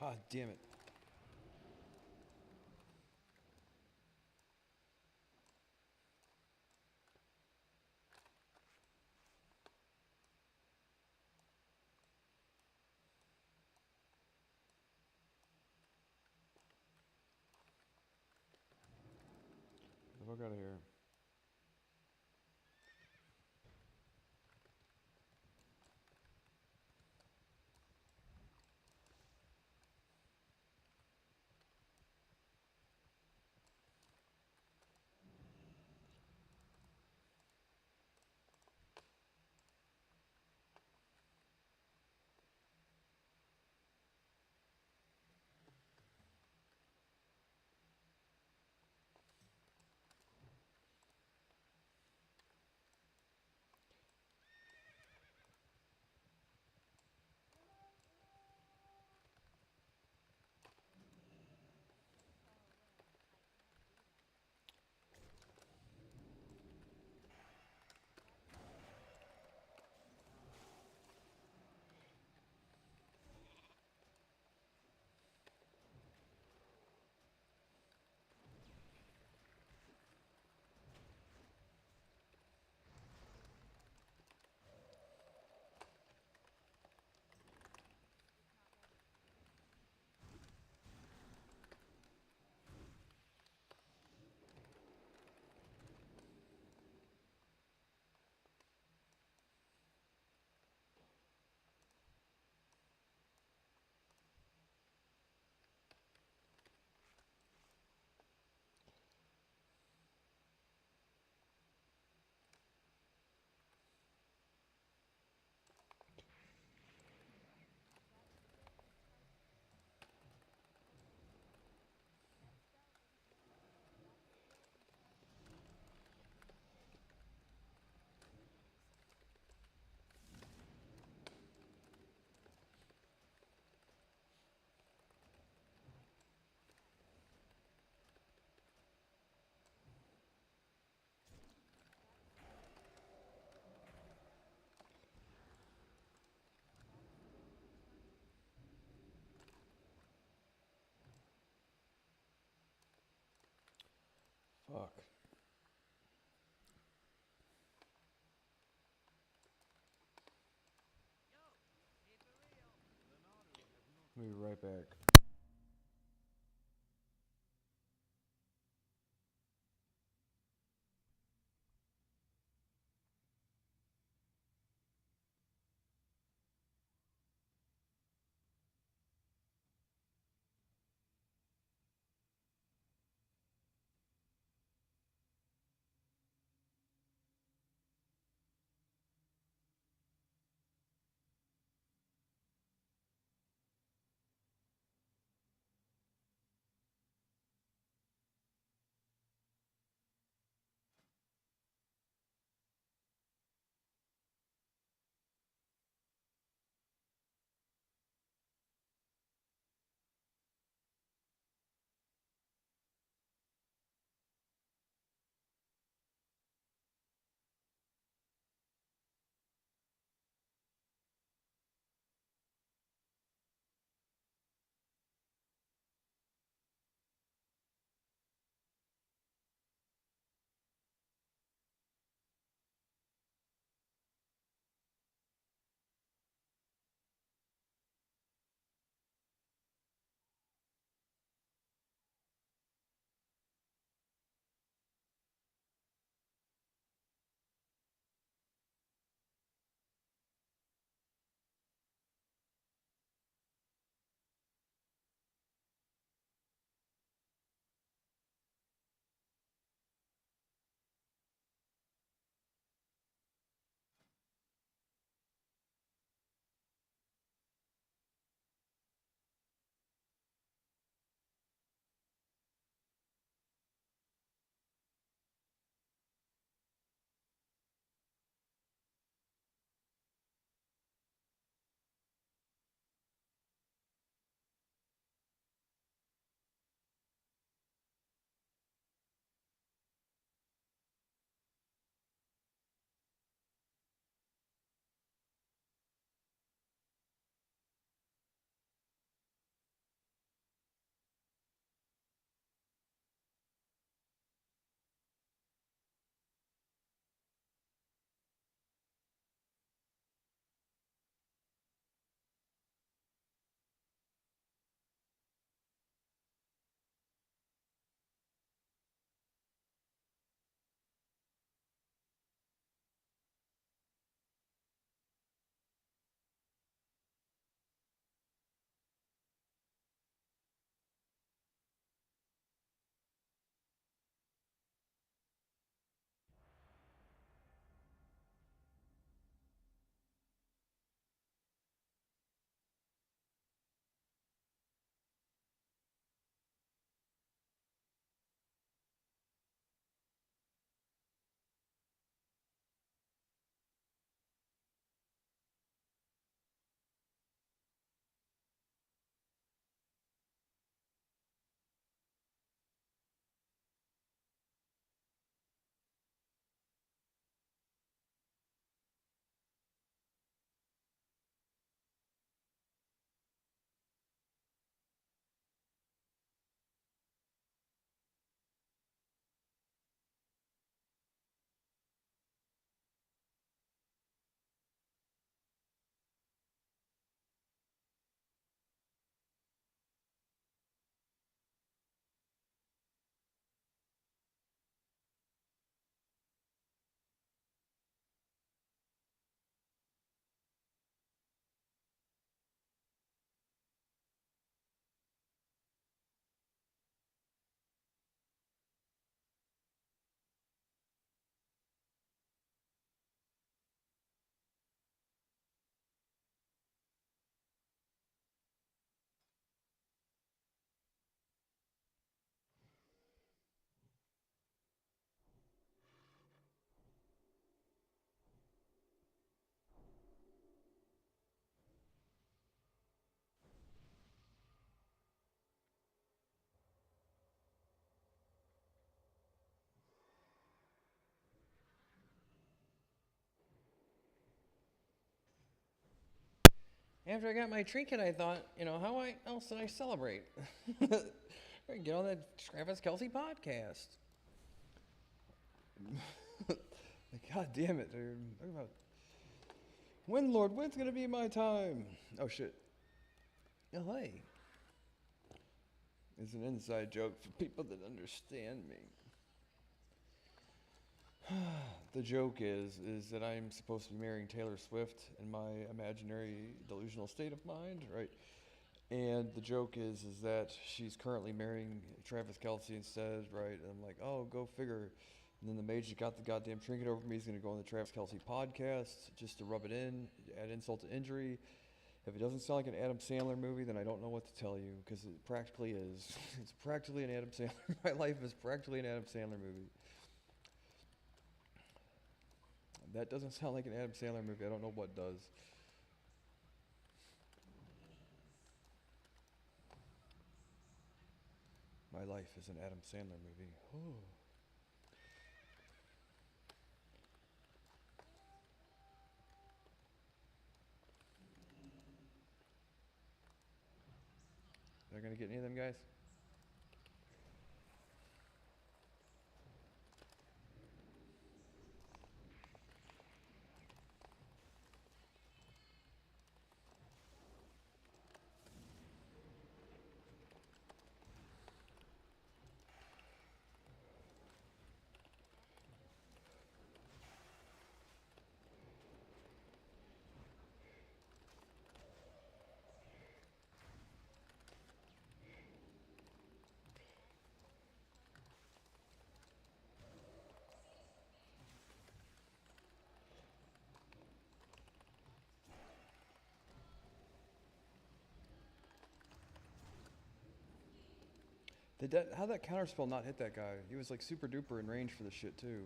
God damn it. Get the fuck out of here. Fuck. Yo, keep it real. I'll be right back. After I got my trinket, I thought, how else did I celebrate? Get on that Travis Kelsey podcast. Like, God damn it, dude. Talk about when, Lord, when's gonna be my time? Oh shit. Oh, hey. It's an inside joke for people that understand me. The joke is that I'm supposed to be marrying Taylor Swift in my imaginary delusional state of mind, right? And the joke is that she's currently marrying Travis Kelce instead, right? And I'm like, oh, go figure. And then the mage that got the goddamn trinket over me is going to go on the Travis Kelce podcast just to rub it in, add insult to injury. If it doesn't sound like an Adam Sandler movie, then I don't know what to tell you, because it practically is. It's practically an Adam Sandler. My life is practically an Adam Sandler movie. That doesn't sound like an Adam Sandler movie. I don't know what does. My life is an Adam Sandler movie. Oh. They're going to get any of them guys? How'd that counterspell not hit that guy? He was like super duper in range for the shit too.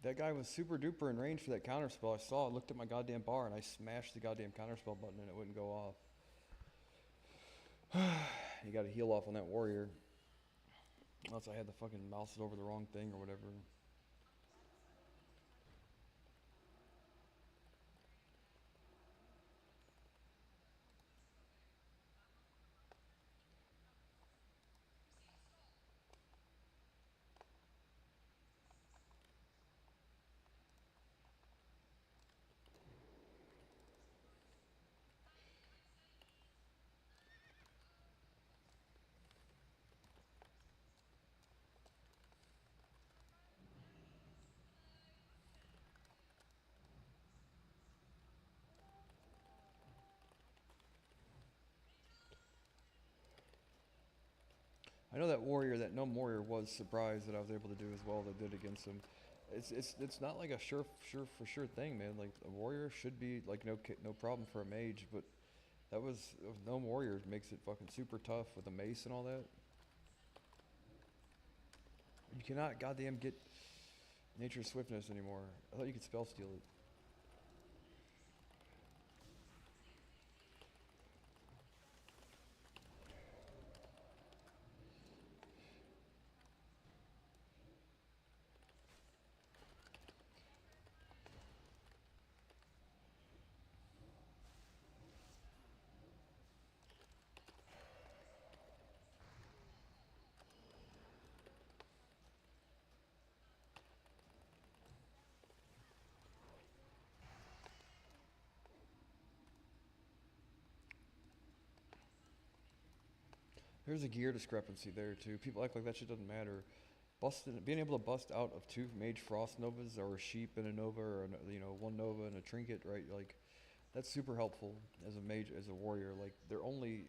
That guy was super duper in range for that counterspell. I saw it, looked at my goddamn bar, and I smashed the goddamn counterspell button and it wouldn't go off. You gotta heal off on that warrior. Unless I had the fucking mouse over the wrong thing or whatever. I know that warrior, that gnome warrior, was surprised that I was able to do as well as I did against him. It's not like a sure thing, man. Like a warrior should be like no problem for a mage, but that was gnome warrior makes it fucking super tough with a mace and all that. You cannot goddamn get nature's swiftness anymore. I thought you could spell steal it. There's a gear discrepancy there too. People act like that shit doesn't matter. Being able to bust out of 2 mage frost novas, or a sheep and a nova, or one nova and a trinket, right? Like that's super helpful as a mage, as a warrior. Like they're only,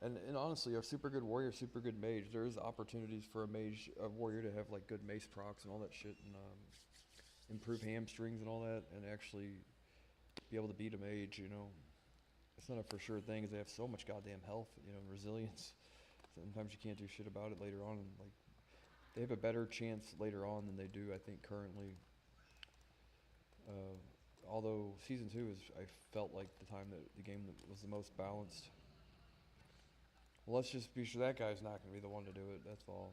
and honestly, a super good warrior, super good mage. There is opportunities for a warrior to have like good mace procs and all that shit, and improve hamstrings and all that, and actually be able to beat a mage. It's not a for sure thing, 'cause they have so much goddamn health, and resilience. Sometimes you can't do shit about it later on, and like they have a better chance later on than they do, I think, currently. Although season 2 is, I felt like the time that the game that was the most balanced. Well, let's just be sure that guy's not going to be the one to do it. That's all.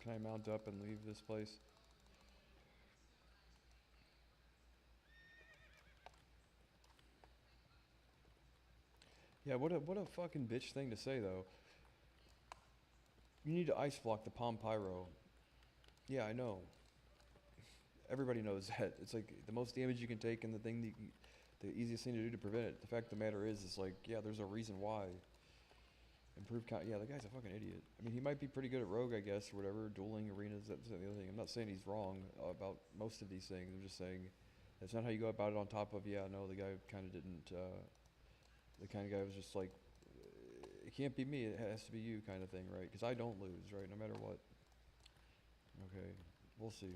Can I mount up and leave this place? Yeah, what a fucking bitch thing to say though. You need to ice block the Palm Pyro. Yeah, I know. Everybody knows that. It's like the most damage you can take and the thing that the easiest thing to do to prevent it. The fact of the matter is like, yeah, there's a reason why. Improved count. Yeah, the guy's a fucking idiot. I mean, he might be pretty good at rogue, I guess, or whatever. Dueling arenas, that's the other thing. I'm not saying he's wrong about most of these things. I'm just saying that's not how you go about it. On top of, yeah, no, the guy kind of didn't. The kind of guy was just like, it can't be me. It has to be you, kind of thing, right? Because I don't lose, right? No matter what. Okay, we'll see.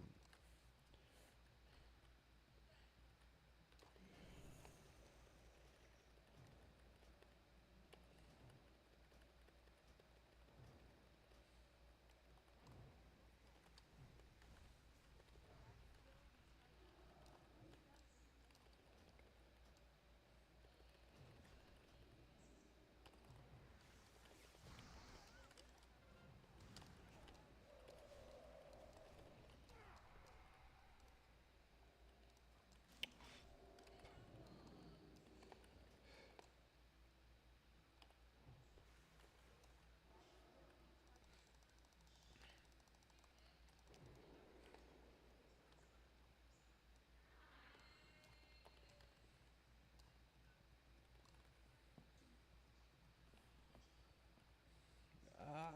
Ah.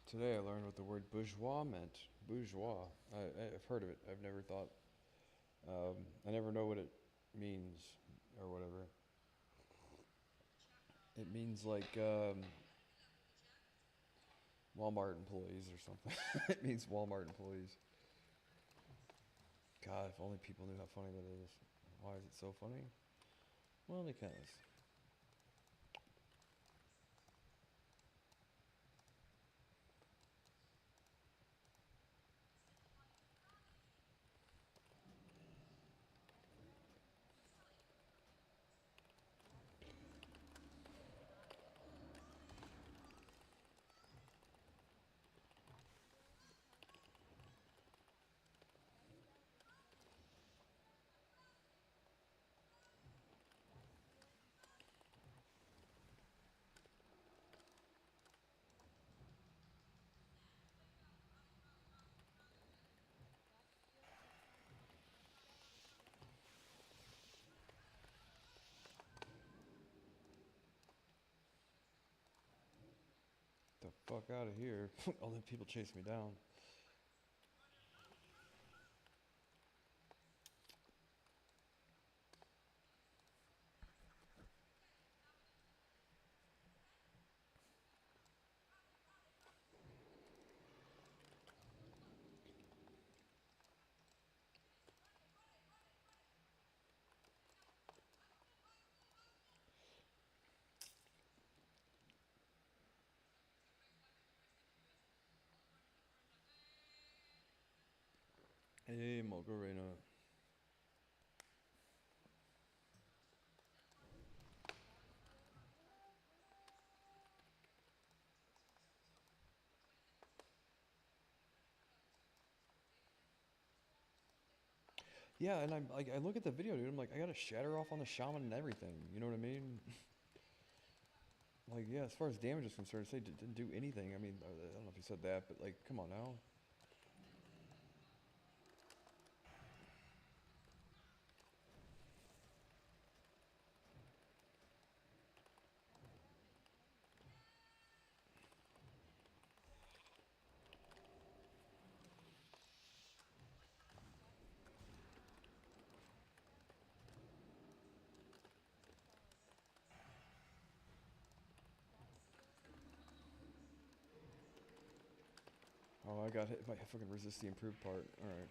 Today I learned what the word bourgeois meant. Bourgeois. I've heard of it. I've never thought. I never know what it means or whatever. It means like Walmart employees or something. It means Walmart employees. God, if only people knew how funny that is. Why is it so funny? Well, because. The fuck out of here. All the people chase me down. Hey, Macarena. Yeah, and I'm like, I look at the video, dude. I'm like, I got to shatter off on the shaman and everything. You know what I mean? Like, yeah, as far as damage is concerned, say didn't do anything. I mean, I don't know if you said that, but like, come on now. Oh, I got hit by fucking resist the improved part. Alright.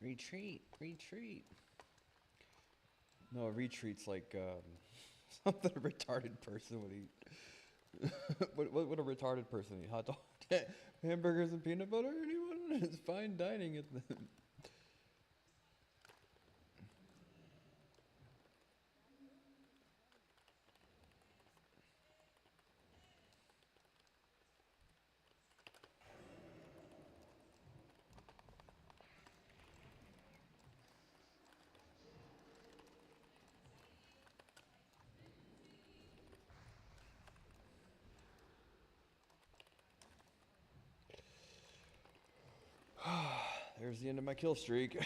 Retreat, retreat. No, a retreat's like something a retarded person would eat. What would a retarded person eat? Hot dog, hamburgers and peanut butter? Anyone? It's fine dining at the. There's the end of my kill streak.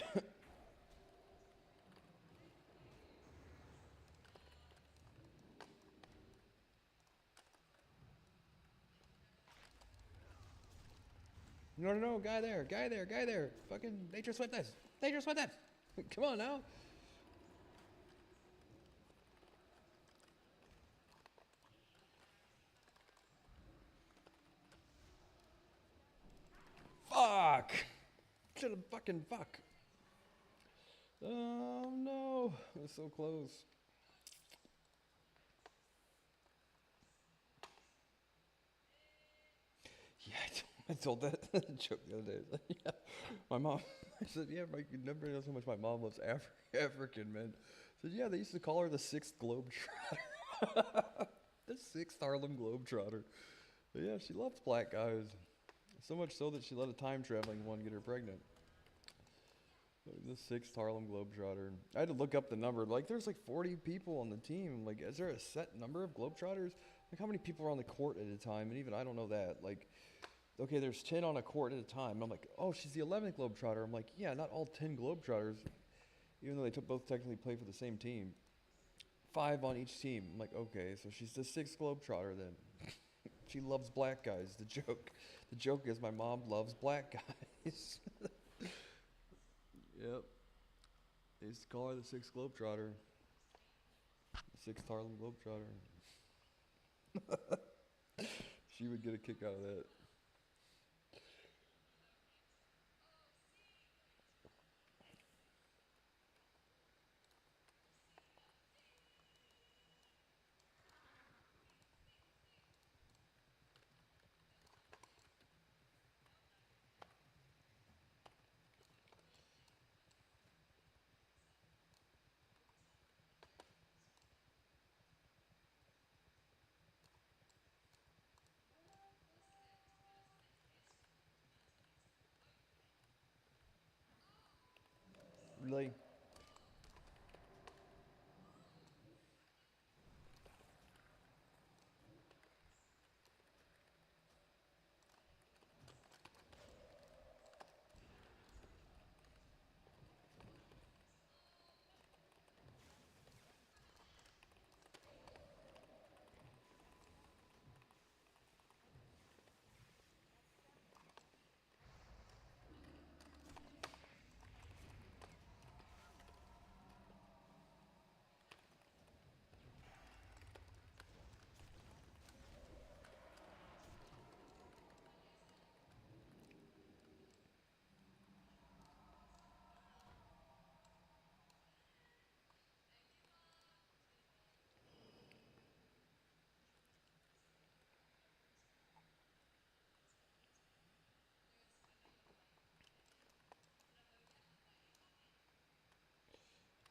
No, no, no, guy there, guy there, guy there. Fucking nature sweat this. Nature sweat that. Come on now. Fuck. Should have fucking fuck. Oh no. It was so close. Yeah, I told that joke the other day. I was like, yeah, my mom. I said, yeah, Mike, you never knows how much my mom loves African men. I said, yeah, they used to call her the sixth Globetrotter. The sixth Harlem Globetrotter. But yeah, she loves black guys. So much so that she let a time traveling one get her pregnant. The sixth Harlem Globetrotter. I had to look up the number. Like, there's like 40 people on the team. Like, is there a set number of Globetrotters? Like, how many people are on the court at a time? And even I don't know that. Like, okay, there's 10 on a court at a time. And I'm like, oh, she's the 11th Globetrotter. I'm like, yeah, not all 10 Globetrotters, even though they both technically play for the same team. 5 on each team. I'm like, okay, so she's the sixth Globetrotter then. She loves black guys. The joke is my mom loves black guys. Yep. They used to call her the sixth Globetrotter. The sixth Harlem Globetrotter. She would get a kick out of that. Really?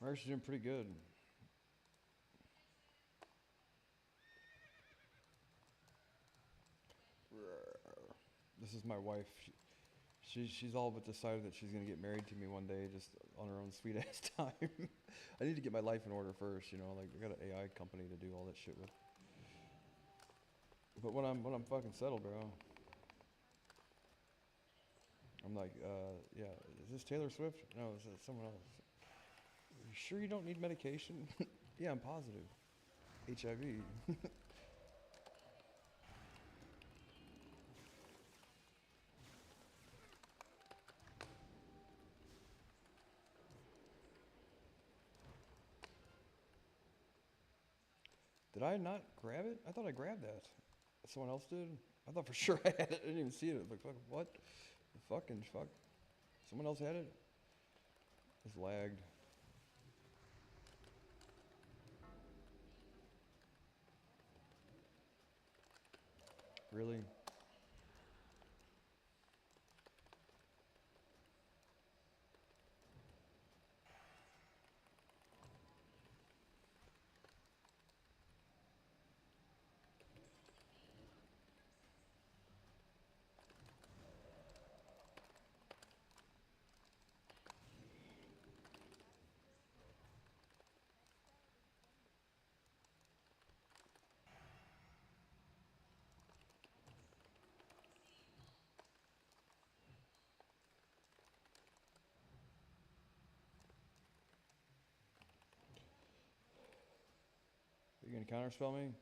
I'm actually doing pretty good. This is my wife. She's all but decided that she's gonna get married to me one day, just on her own sweet ass time. I need to get my life in order first, you know. Like I got an AI company to do all that shit with. But when I'm fucking settled, bro, I'm like, yeah, is this Taylor Swift? No, is it someone else? You sure you don't need medication? Yeah, I'm positive. HIV. Did I not grab it? I thought I grabbed that. Someone else did? I thought for sure I had it. I didn't even see it. I was like, fuck, what? The fucking fuck. Someone else had it? It's lagged. Really? Are you gonna counterspell me?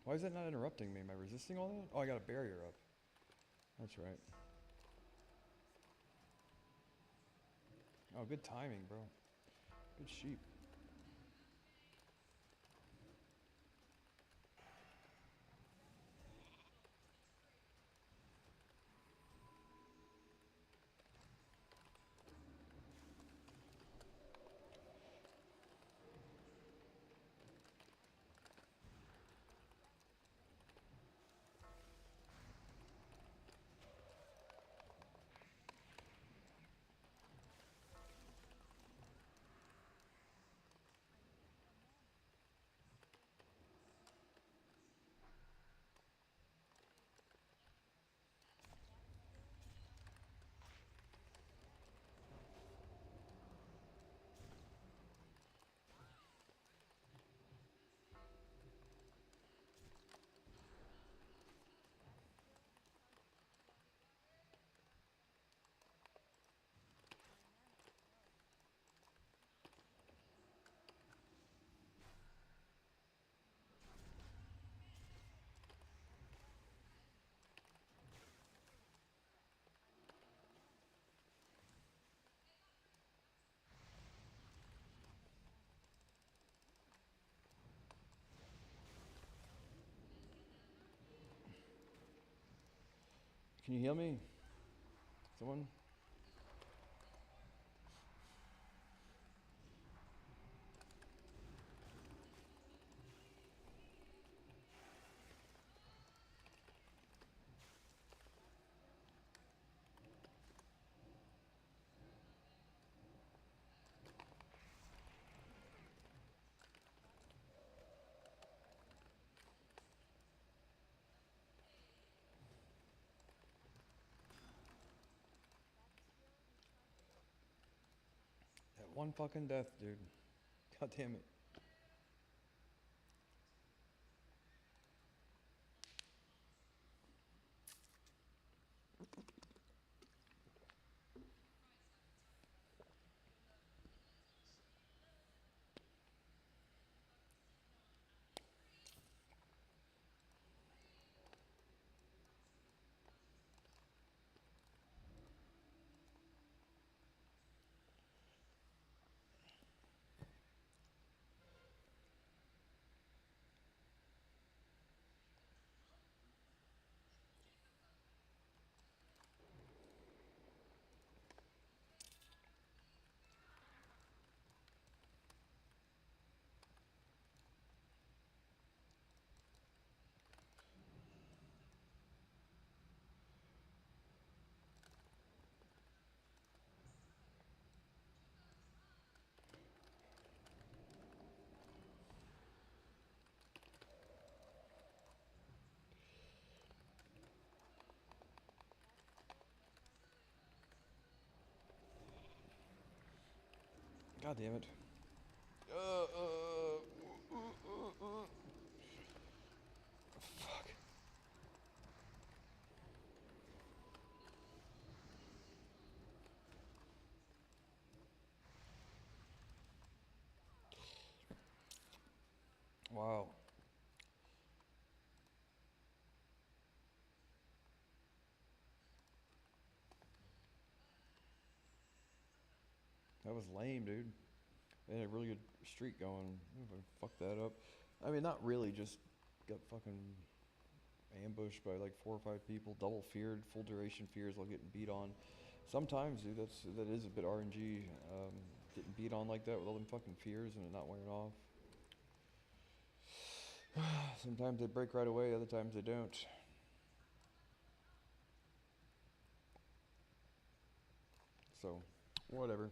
Why is that not interrupting me? Am I resisting all that? Oh, I got a barrier up. That's right. Oh, good timing, bro. Good sheep. Can you heal me? Someone? That one fucking death, dude. God damn it. God damn it. Fuck. Wow. That was lame, dude. They had a really good streak going. If I fucked that up. I mean, not really, just got fucking ambushed by like 4 or 5 people, double feared, full duration fears while getting beat on. Sometimes, dude, that is a bit RNG. Getting beat on like that with all them fucking fears and it not wearing off. Sometimes they break right away, other times they don't. So, whatever.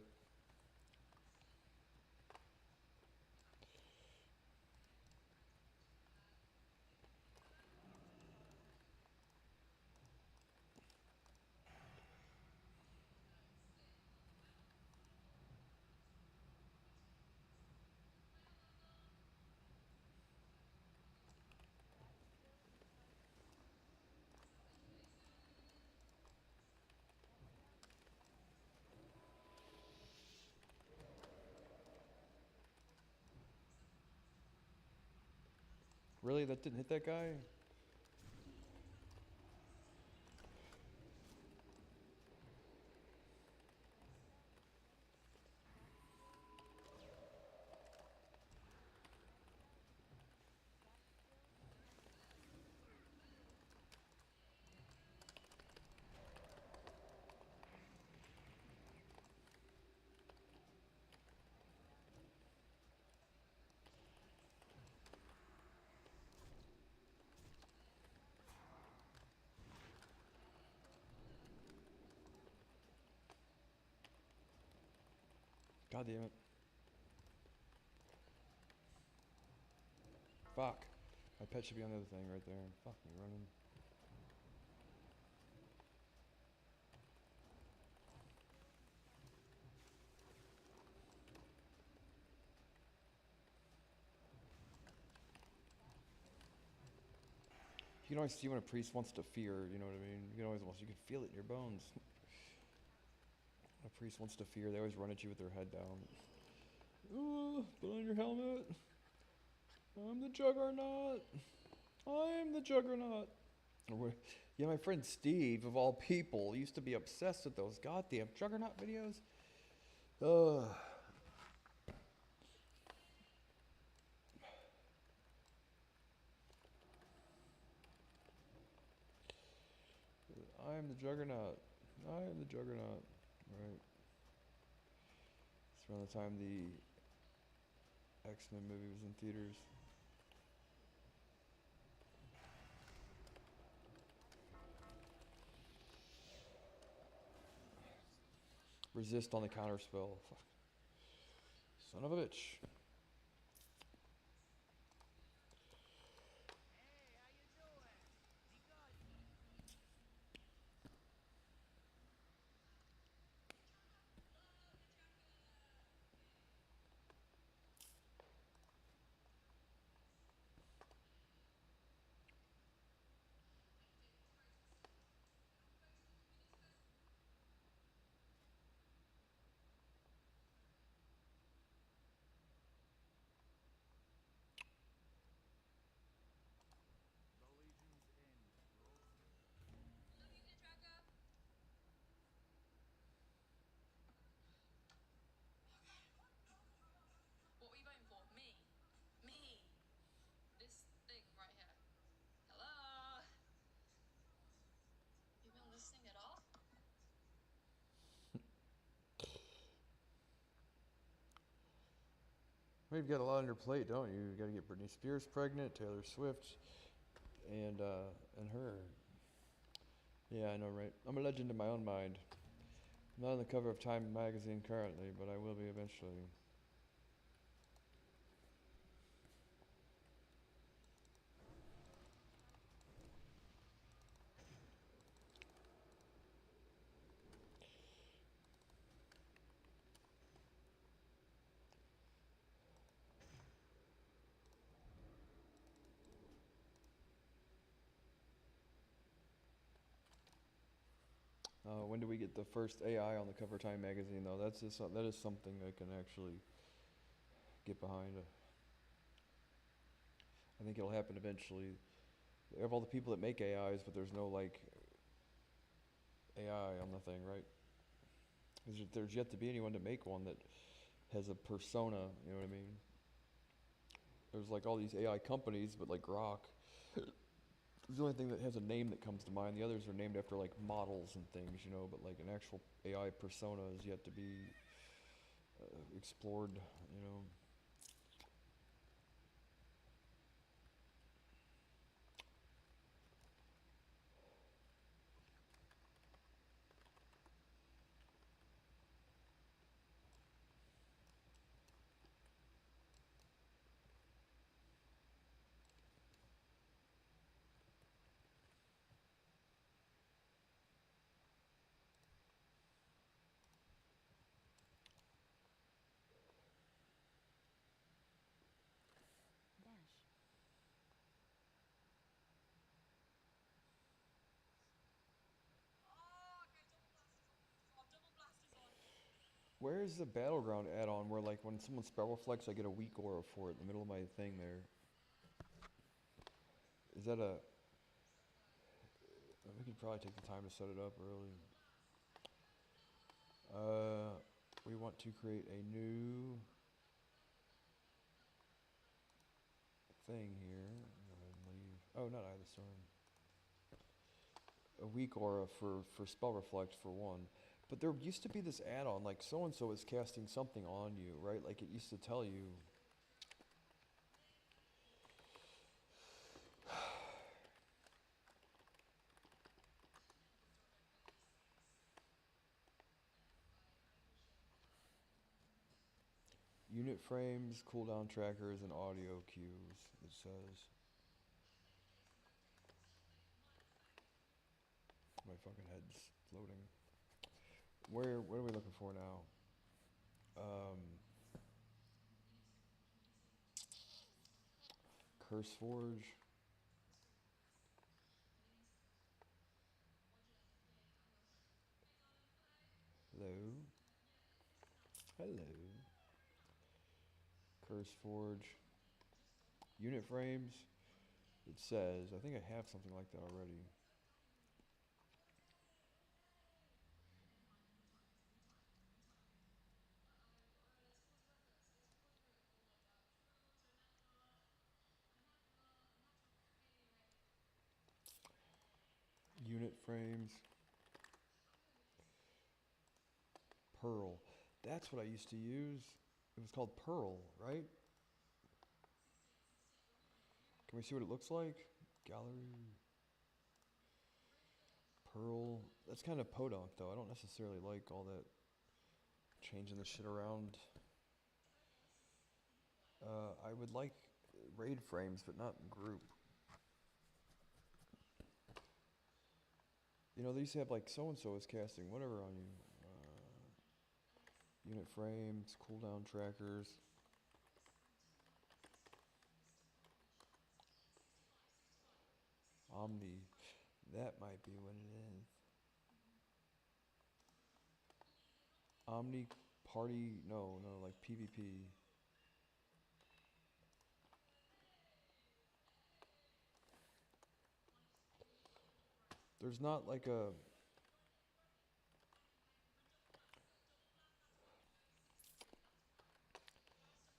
Really? That didn't hit that guy? God damn it. Fuck. My pet should be on the other thing right there. Fuck me running. You can always see when a priest wants to fear, you know what I mean? You can feel it in your bones. A priest wants to fear, they always run at you with their head down. Put on your helmet. I'm the Juggernaut. I'm the Juggernaut. Yeah, my friend Steve, of all people, used to be obsessed with those goddamn Juggernaut videos. Ugh. I am the Juggernaut. I am the Juggernaut. Right. It's around the time the X-Men movie was in theaters. Resist on the counter spell. Son of a bitch. Hey, how you doing? Be good. The Legion's in. What were you voting for? Me. Me. This thing right here. Hello? You been listening at all? Well, you've got a lot on your plate, don't you? You got to get Britney Spears pregnant, Taylor Swift, and her. Yeah, I know, right? I'm a legend in my own mind. I'm not on the cover of Time magazine currently, but I will be eventually. When do we get the first AI on the cover of Time magazine, though? That's just that is something I can actually get behind. I think it'll happen eventually. They have all the people that make AIs, but there's no like AI on the thing, right? There's yet to be anyone to make one that has a persona. You know what I mean? There's like all these AI companies, but like Grok is the only thing that has a name that comes to mind. The others are named after like models and things, you know. But like an actual AI persona is yet to be explored, you know. Dash. Oh, okay, double blasters on. Where's the battleground add-on where like when someone spell reflects, I get a weak aura for it in the middle of my thing there? Is that a? We could probably take the time to set it up early. We want to create a new thing here. Go ahead and leave. Oh, not Eye of the Storm. A weak aura for spell reflect for one. But there used to be this add-on, like so and so is casting something on you, right? Like it used to tell you. Unit frames, cooldown trackers, and audio cues. It says. My fucking head's floating. What are we looking for now? Curse Forge. Hello. Hello. Curse Forge. Unit frames. It says, I think I have something like that already. Unit frames. Pearl. That's what I used to use. It was called Pearl, right? Can we see what it looks like? Gallery. Pearl. That's kind of podunk though. I don't necessarily like all that changing the shit around. I would like raid frames, but not group. You know, they used to have like so and so is casting whatever on you. Unit frames, cooldown trackers. Omni. That might be what it is. Omni party. No, like PVP. There's not like a.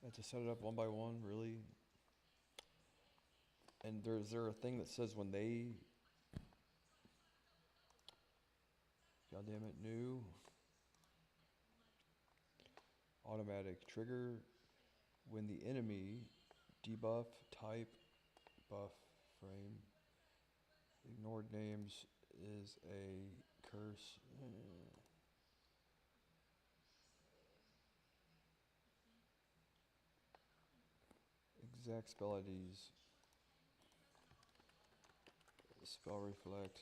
I have to set it up one by one, really. And is there a thing that says when they. God damn it, new. Automatic trigger when the enemy debuff type buff frame ignored names is a curse. Exact spell IDs. Spell reflect.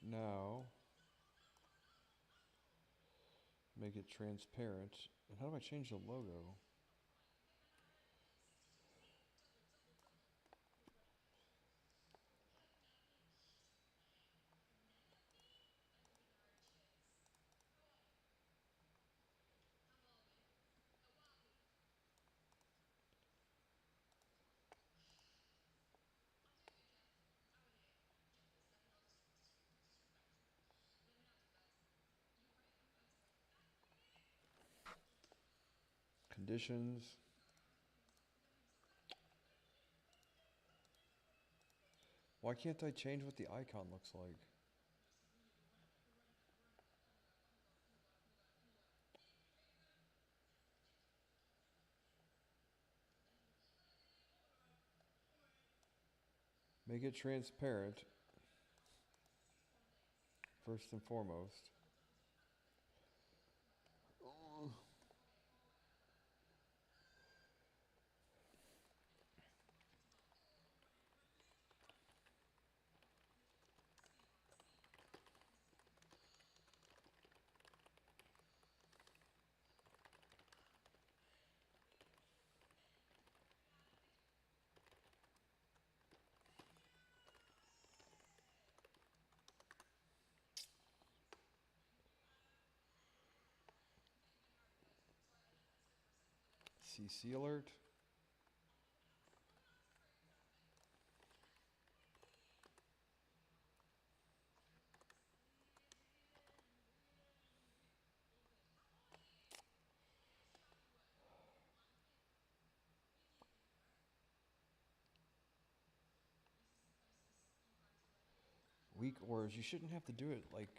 Now Make it transparent. And how do I change the logo? Conditions. Why can't I change what the icon looks like? Make it transparent, first and foremost. CC alert. Weak auras. You shouldn't have to do it like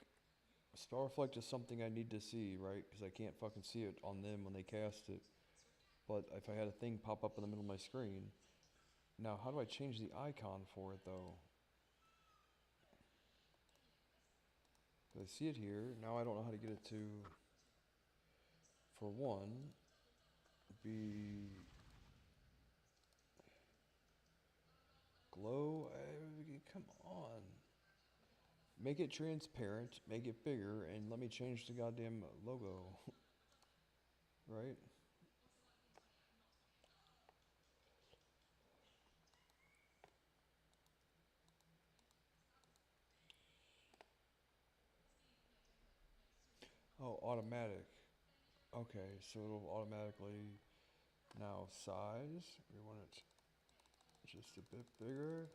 Starflex is something I need to see, right? Because I can't fucking see it on them when they cast it. But if I had a thing pop up in the middle of my screen, now how do I change the icon for it though? I see it here. Now I don't know how to get it to, for one, be glow. Come on. Make it transparent, make it bigger, and let me change the goddamn logo. Right? Oh, automatic. Okay, so it'll automatically now size. We want it just a bit bigger.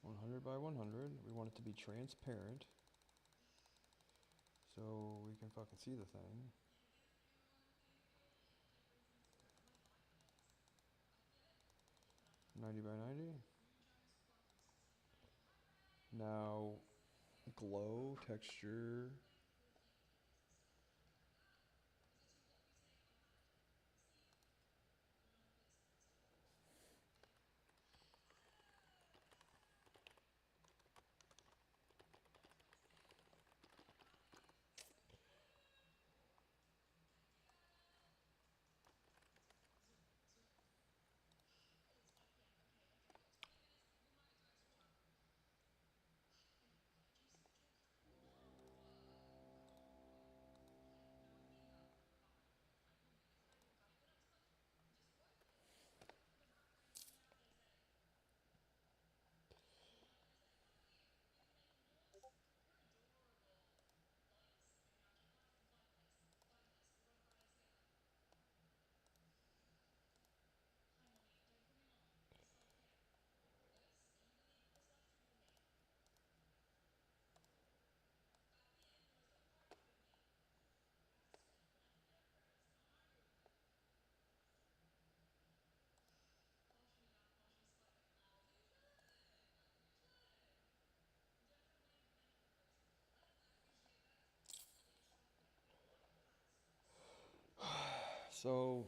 100 by 100. We want it to be transparent. So we can fucking see the thing. '90 by 90. Now glow texture. So